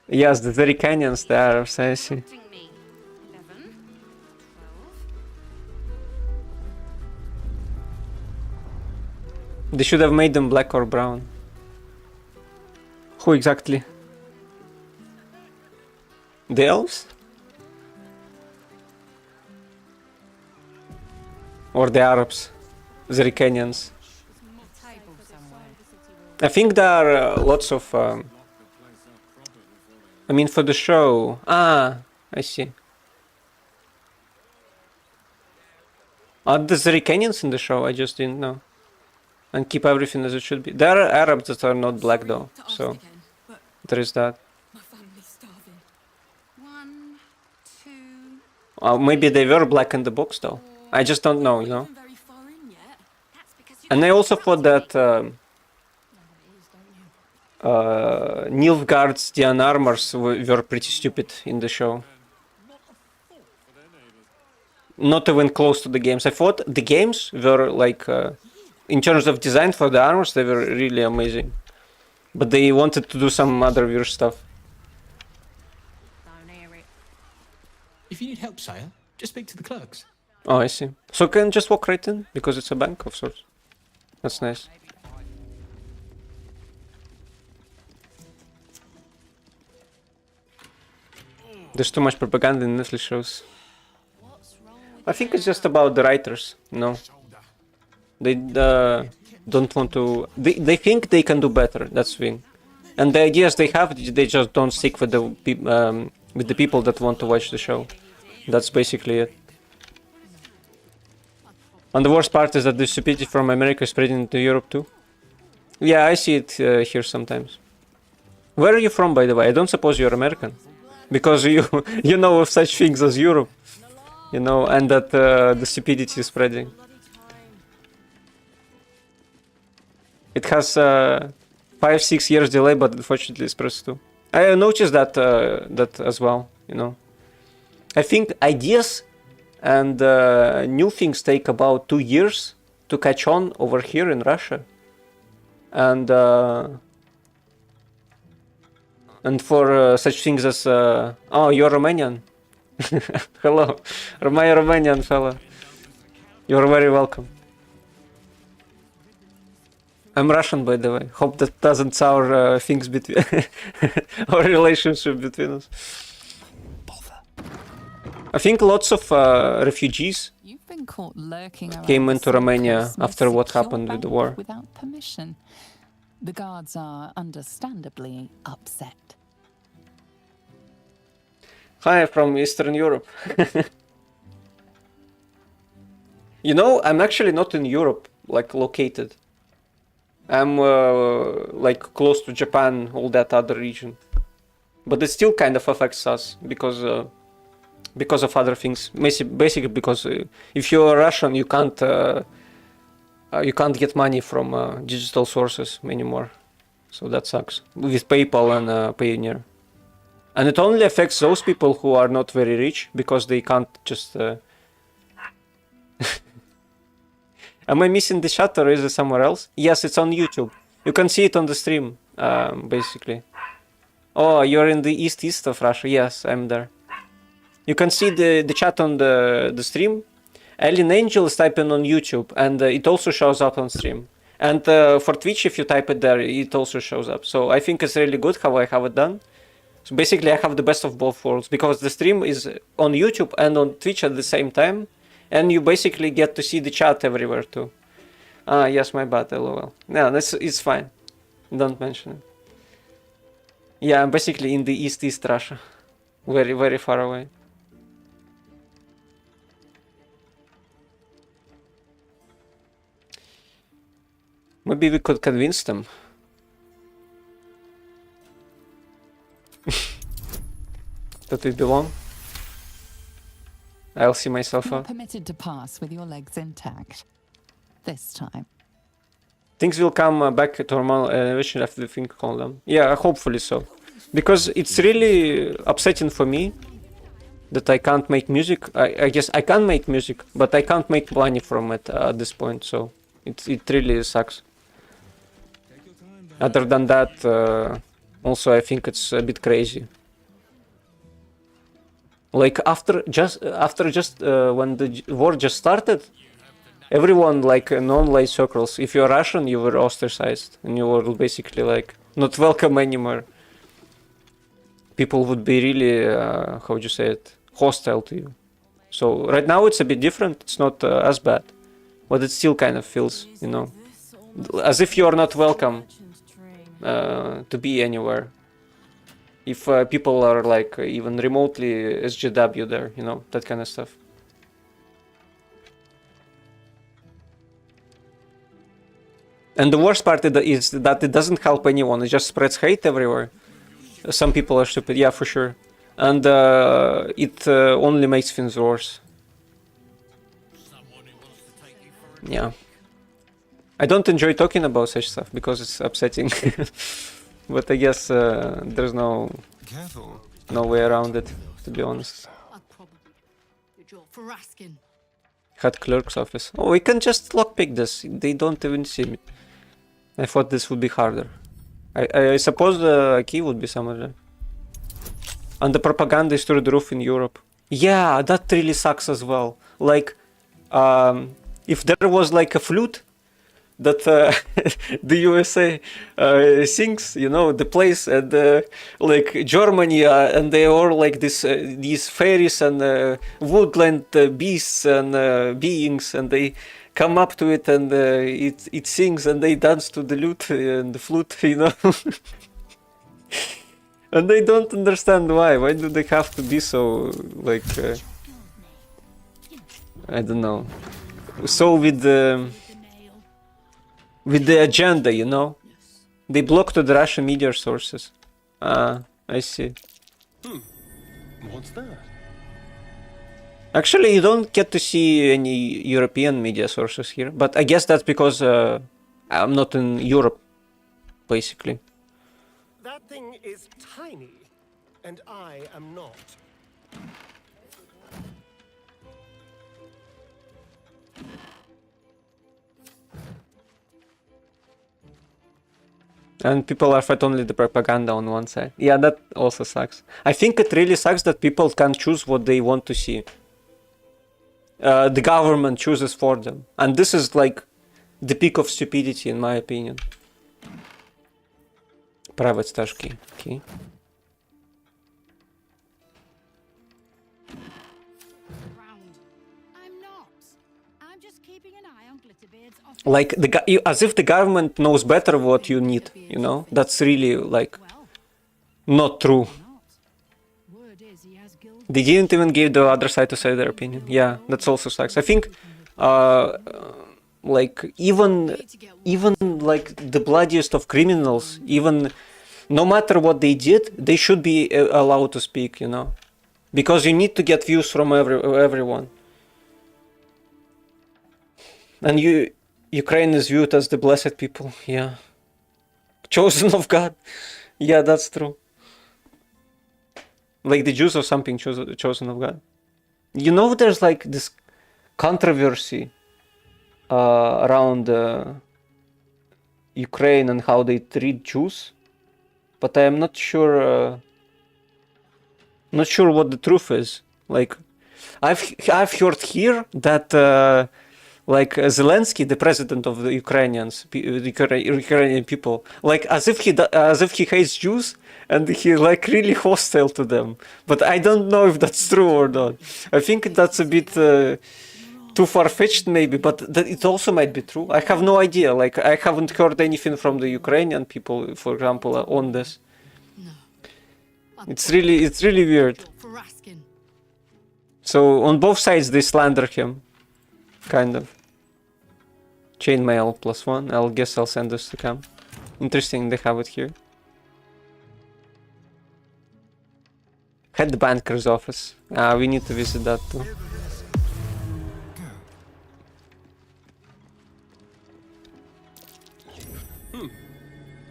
Yes, the very canyons there, I see. They should have made them black or brown. Who exactly? The elves? Or the Arabs? The Ricanians? I think there are lots of... I mean for the show... Ah, I see. Are the Ricanians in the show? I just didn't know. and keep everything as it should be. There are Arabs that are not black though, so there is that. Maybe they were black in the books though. I just don't know, you know. And I also thought that Nilfgaard's Dian armors were pretty stupid in the show. Not even close to the games. I thought the games were like, in terms of design for the armors, they were really amazing. But they wanted to do some other weird stuff. If you need help, sire, just speak to the clerks. Oh, I see. So can just walk right in because it's a bank of sorts. That's nice. There's too much propaganda in Nestle shows. I think it's just about the writers, no? They don't want to... They think they can do better, that's the thing. And the ideas they have, they just don't stick with the people that want to watch the show. That's basically it. And the worst part is that the stupidity from America is spreading into Europe too. Yeah, I see it here sometimes. Where are you from, by the way? I don't suppose you're American. Because you know of such things as Europe. You know, and that the stupidity is spreading. It has 5-6 years delay, but unfortunately it's press 2. I noticed that that as well, you know. I think ideas and new things take about 2 years to catch on over here in Russia. And for such things as oh, you're Romanian. Hello, my Romanian fella. You're very welcome. I'm Russian, by the way. Hope that doesn't sour things between our relationship between us. I think lots of refugees been caught lurking around came into some Romania Christmas after what secure happened with the bank war. without permission. The guards are understandably upset. Hi, from Eastern Europe. You know, I'm actually not in Europe, like, located. I'm, like, close to Japan, all that other region. But it still kind of affects us, because of other things. Basically because if you're Russian, you can't get money from digital sources anymore. So that sucks. With PayPal and Payoneer. And it only affects those people who are not very rich, because they can't just... Am I missing the chat, or is it somewhere else? Yes, it's on YouTube. You can see it on the stream, basically. Oh, you're in the east of Russia. Yes, I'm there. You can see the chat on the stream. Alien Angel is typing on YouTube, and it also shows up on stream. And for Twitch, if you type it there, it also shows up. So I think it's really good how I have it done. So basically, I have the best of both worlds, because the stream is on YouTube and on Twitch at the same time, and you basically get to see the chat everywhere too. Ah, yes, my bad, lol. No, it's fine. Don't mention it. Yeah, I'm basically in the East Russia. Very, very far away. Maybe we could convince them. That we belong. I'll see myself You're out. permitted to pass with your legs intact. This time. Things will come back to normal eventually after the thing calm down. Yeah, hopefully so. Because it's really upsetting for me that I can't make music. I guess I can make music, but I can't make money from it at this point, so it really sucks. Other than that, also I think it's a bit crazy. Like after just when the war just started, everyone, like in online circles, if you're Russian, you were ostracized and you were basically like not welcome anymore. People would be really, how would you say it, hostile to you. So right now it's a bit different. It's not as bad, but it still kind of feels, you know, as if you are not welcome to be anywhere. If people are like even remotely SJW there, you know, that kind of stuff. And the worst part is that it doesn't help anyone. It just spreads hate everywhere. Some people are stupid, yeah, for sure. And it only makes things worse. Yeah. I don't enjoy talking about such stuff because it's upsetting. But I guess there's no way around it, to be honest. Head clerk's office. Oh, we can just lockpick this. They don't even see me. I thought this would be harder. I suppose the key would be somewhere there. And the propaganda is through the roof in Europe. Yeah, that really sucks as well. Like, if there was like a flute that the USA sings, you know, the place, and like Germany, and they are like these fairies and woodland beasts and beings, and they come up to it, and it sings, and they dance to the lute and the flute, you know. And they don't understand why. Why do they have to be so, like, I don't know, so with the agenda, you know? They blocked the Russian media sources. Ah, I see. What's that? Actually, you don't get to see any European media sources here, but I guess that's because I'm not in Europe, basically. That thing is tiny, and I am not. And people are fed only the propaganda on one side. Yeah, that also sucks. I think it really sucks that people can't choose what they want to see. The government chooses for them. And this is like the peak of stupidity, in my opinion. Private stash key. Okay. Like as if the government knows better what you need, you know? That's really like not true. They didn't even give the other side to say their opinion. Yeah, that's also sucks. I think like even like the bloodiest of criminals, even no matter what they did, they should be allowed to speak, you know? Because you need to get views from everyone. And Ukraine is viewed as the blessed people, yeah. Chosen of God. Yeah, that's true. Like the Jews or something chosen of God. You know, there's like this controversy around Ukraine and how they treat Jews, but I am not sure what the truth is. Like, I've heard here that like Zelensky, the president of the Ukrainian people, like as if he hates Jews and he like really hostile to them. But I don't know if that's true or not. I think that's a bit too far-fetched maybe, but it also might be true. I have no idea. Like I haven't heard anything from the Ukrainian people, for example, on this. It's really weird. So on both sides they slander him. Kind of. Chainmail +1. I'll guess I'll send this to Cam. Interesting, they have it here. Head banker's office. We need to visit that too.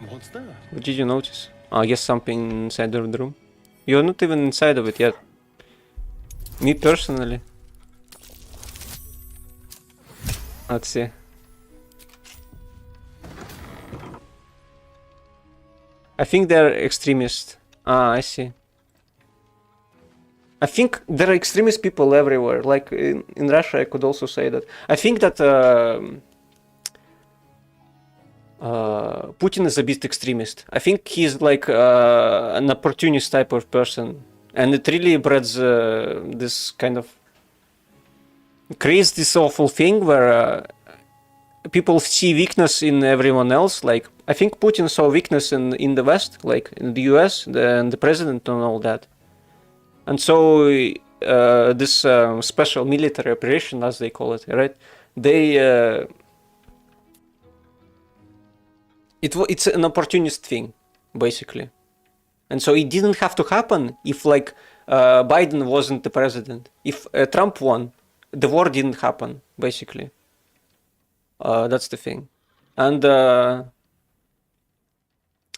What's that? What did you notice? I guess something inside of the room. You're not even inside of it yet. Me personally. Let's see. I think they're extremists. Ah, I see. I think there are extremist people everywhere. Like in Russia, I could also say that. I think that Putin is a bit extremist. I think he's like an opportunist type of person. And it really breeds this kind of... creates this awful thing where people see weakness in everyone else. Like, I think Putin saw weakness in the West, like in the US, and the president and all that. And so this special military operation, as they call it, right? They It's an opportunist thing, basically. And so it didn't have to happen if, like, Biden wasn't the president. If Trump won, the war didn't happen, basically. That's the thing. And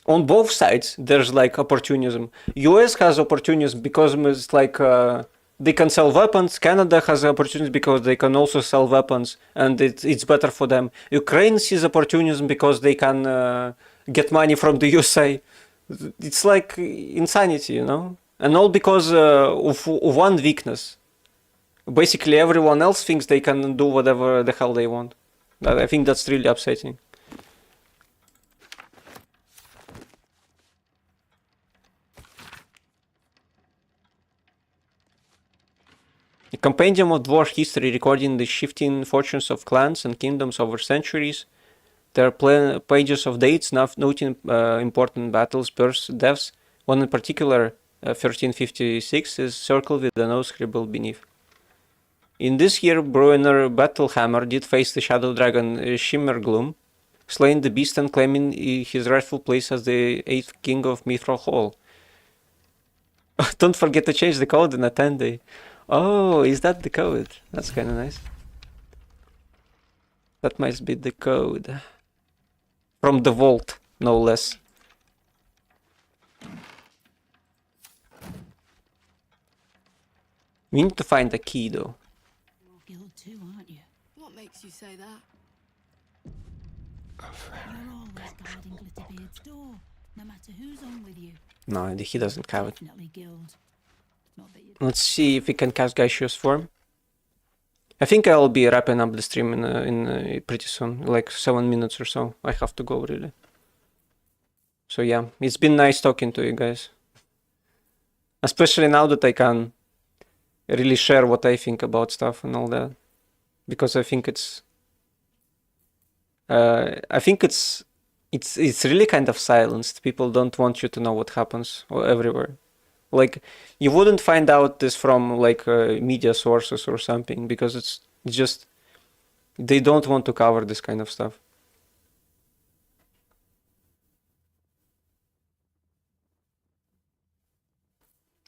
on both sides, there's, like, opportunism. US has opportunism because it's like they can sell weapons. Canada has opportunism because they can also sell weapons, and it's better for them. Ukraine sees opportunism because they can get money from the USA. It's like insanity, you know? And all because of one weakness. Basically, everyone else thinks they can do whatever the hell they want. I think that's really upsetting. A compendium of dwarf history recording the shifting fortunes of clans and kingdoms over centuries. There are pages of dates noting important battles, births, deaths. One in particular, 1356, is circled with a note scribbled beneath. In this year, Bruenor Battlehammer did face the shadow dragon Shimmergloom, slaying the beast and claiming his rightful place as the 8th king of Mithril Hall. Don't forget to change the code in a 10-day. Oh, is that the code? That's kind of nice. That might be the code. From the vault, no less. We need to find a key, though. Guild too, aren't you? What makes you say that? You're always guarding Glitterbeard's door, no matter who's on with you. No, he doesn't have it. Definitely Guild. Not that you... Let's see if we can cast Gaseous Form. I think I'll be wrapping up the stream in pretty soon, like 7 minutes or so. I have to go, really. So yeah, it's been nice talking to you guys. Especially now that I can really share what I think about stuff and all that. Because I think it's really kind of silenced. People don't want you to know what happens everywhere. Like, you wouldn't find out this from, like, media sources or something, because it's just, they don't want to cover this kind of stuff.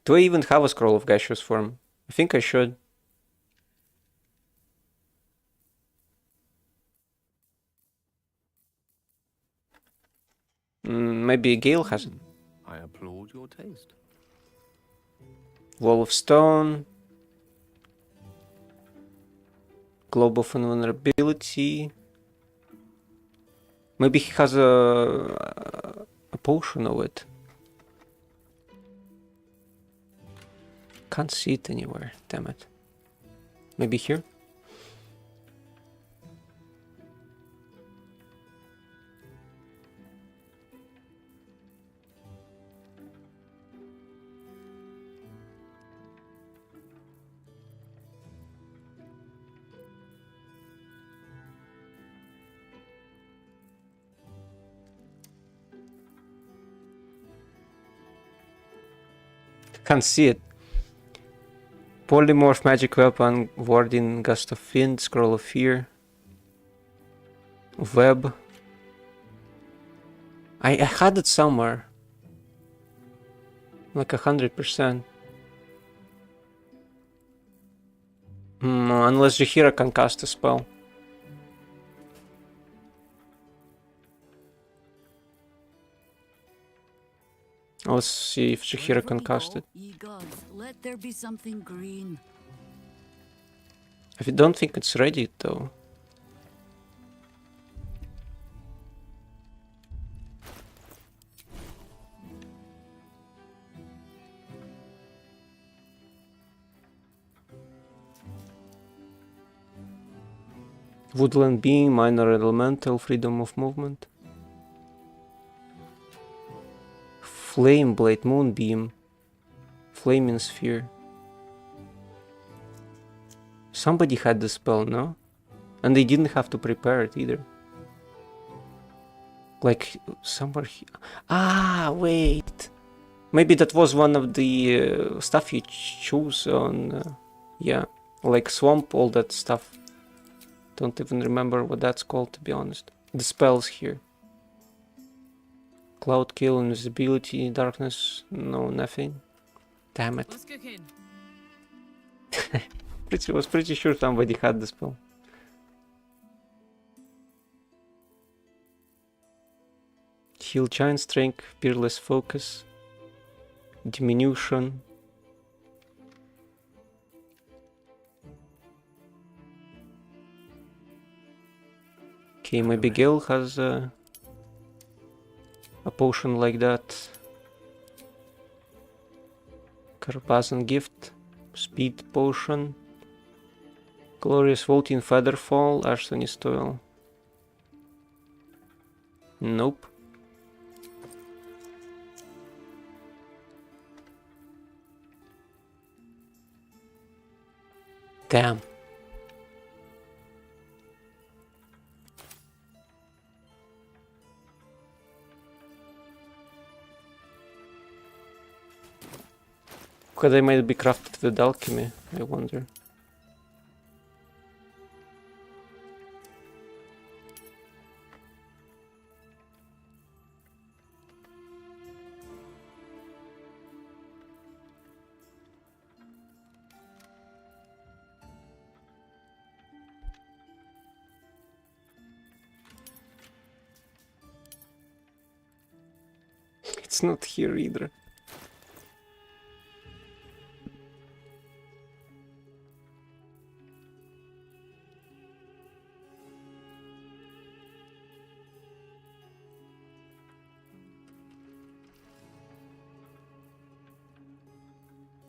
Do I even have a scroll of gaseous form? I think I should. Maybe Gale has it. I applaud your taste. Wall of Stone. Globe of Invulnerability. Maybe he has a potion of it. Can't see it anywhere, damn it. Maybe here? Can't see it. Polymorph magic weapon, warding, gust of wind, scroll of fear, web. I had it somewhere, like 100%. Unless Jahira can cast a spell. Let's see if Jahira can cast it. Ye gods, let there be something green. I don't think it's ready though. Woodland Beam, Minor Elemental, Freedom of Movement. Flame Blade, Moonbeam, Flaming Sphere. Somebody had the spell, no? And they didn't have to prepare it either. Like, somewhere here. Ah, wait! Maybe that was one of the stuff you choose on... yeah, like Swamp, all that stuff. Don't even remember what that's called, to be honest. The spells here. Cloud kill, invisibility, darkness, no, nothing. Damn it. What's cooking? Was pretty sure somebody had the spell. Heal giant strength, peerless focus, diminution. Okay, maybe Gale has a potion like that. Carpathan gift, speed potion, glorious vaulting featherfall, arsonist oil. Nope. Damn. Could they might be crafted with alchemy, I wonder. It's not here either.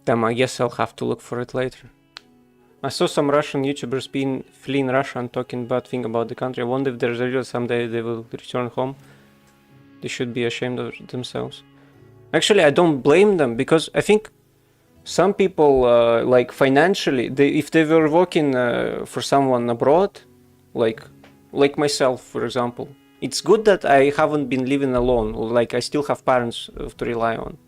Damn, I guess I'll have to look for it later. I saw some Russian YouTubers fleeing Russia and talking bad thing about the country. I wonder if there's a real someday they will return home. They should be ashamed of themselves. Actually, I don't blame them, because I think some people, like financially, if they were working for someone abroad, like myself, for example, it's good that I haven't been living alone. Like I still have parents to rely on.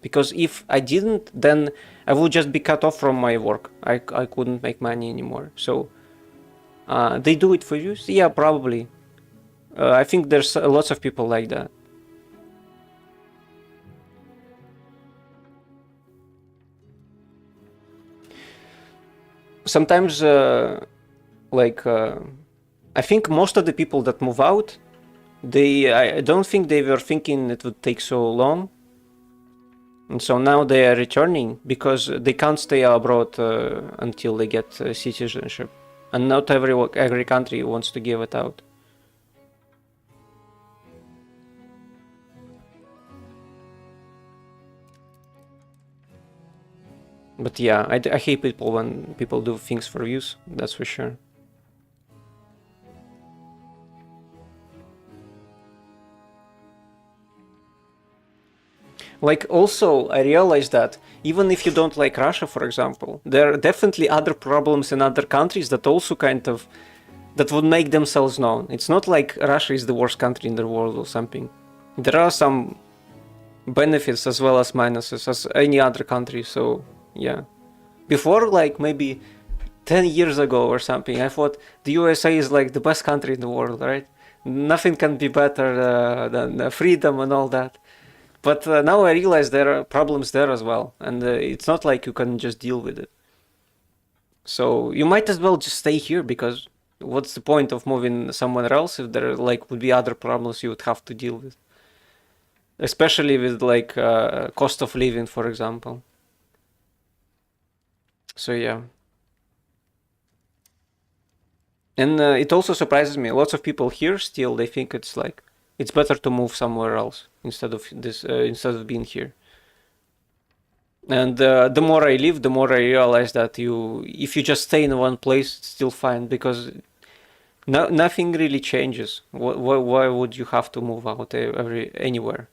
Because if I didn't, then I would just be cut off from my work. I couldn't make money anymore. So they do it for you? Yeah, probably. I think there's lots of people like that. Sometimes, I think most of the people that move out, I don't think they were thinking it would take so long. And so now they are returning because they can't stay abroad until they get citizenship. And not every country wants to give it out. But yeah, I hate people when people do things for views, that's for sure. Like, also, I realized that even if you don't like Russia, for example, there are definitely other problems in other countries that also that would make themselves known. It's not like Russia is the worst country in the world or something. There are some benefits as well as minuses as any other country, so yeah. Before, like, maybe 10 years ago or something, I thought the USA is like the best country in the world, right? Nothing can be better than freedom and all that. But now I realize there are problems there as well, and it's not like you can just deal with it. So you might as well just stay here, because what's the point of moving somewhere else if there would be other problems you would have to deal with? Especially with cost of living, for example. So yeah. And it also surprises me. Lots of people here still, they think it's better to move somewhere else instead of being here. And the more I live, the more I realize that if you just stay in one place, it's still fine, because nothing really changes. Why would you have to move out anywhere?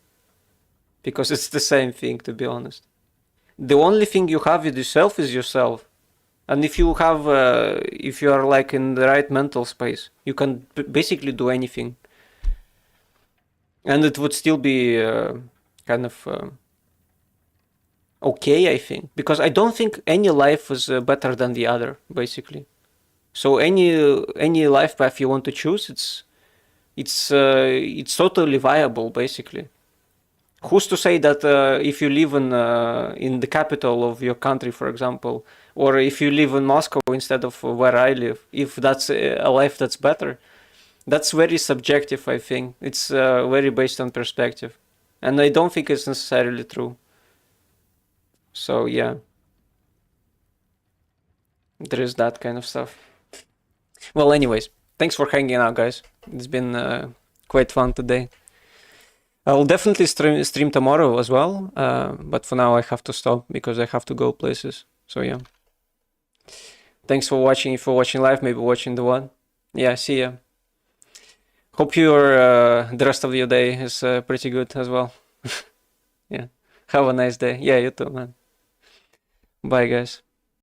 Because it's the same thing, to be honest. The only thing you have with yourself is yourself. And if you are in the right mental space, you can basically do anything. And it would still be okay, I think, because I don't think any life is better than the other, basically. So any life path you want to choose, it's totally viable, basically. Who's to say that if you live in the capital of your country, for example, or if you live in Moscow instead of where I live, if that's a life that's better? That's very subjective, I think. It's very based on perspective. And I don't think it's necessarily true. So, yeah. There is that kind of stuff. Well, anyways, thanks for hanging out, guys. It's been quite fun today. I'll definitely stream tomorrow as well, but for now I have to stop because I have to go places. So yeah. Thanks for watching. If you're watching live, maybe watching the one. Yeah, see ya. Hope the rest of your day is pretty good as well. Yeah. Have a nice day. Yeah, you too, man. Bye, guys.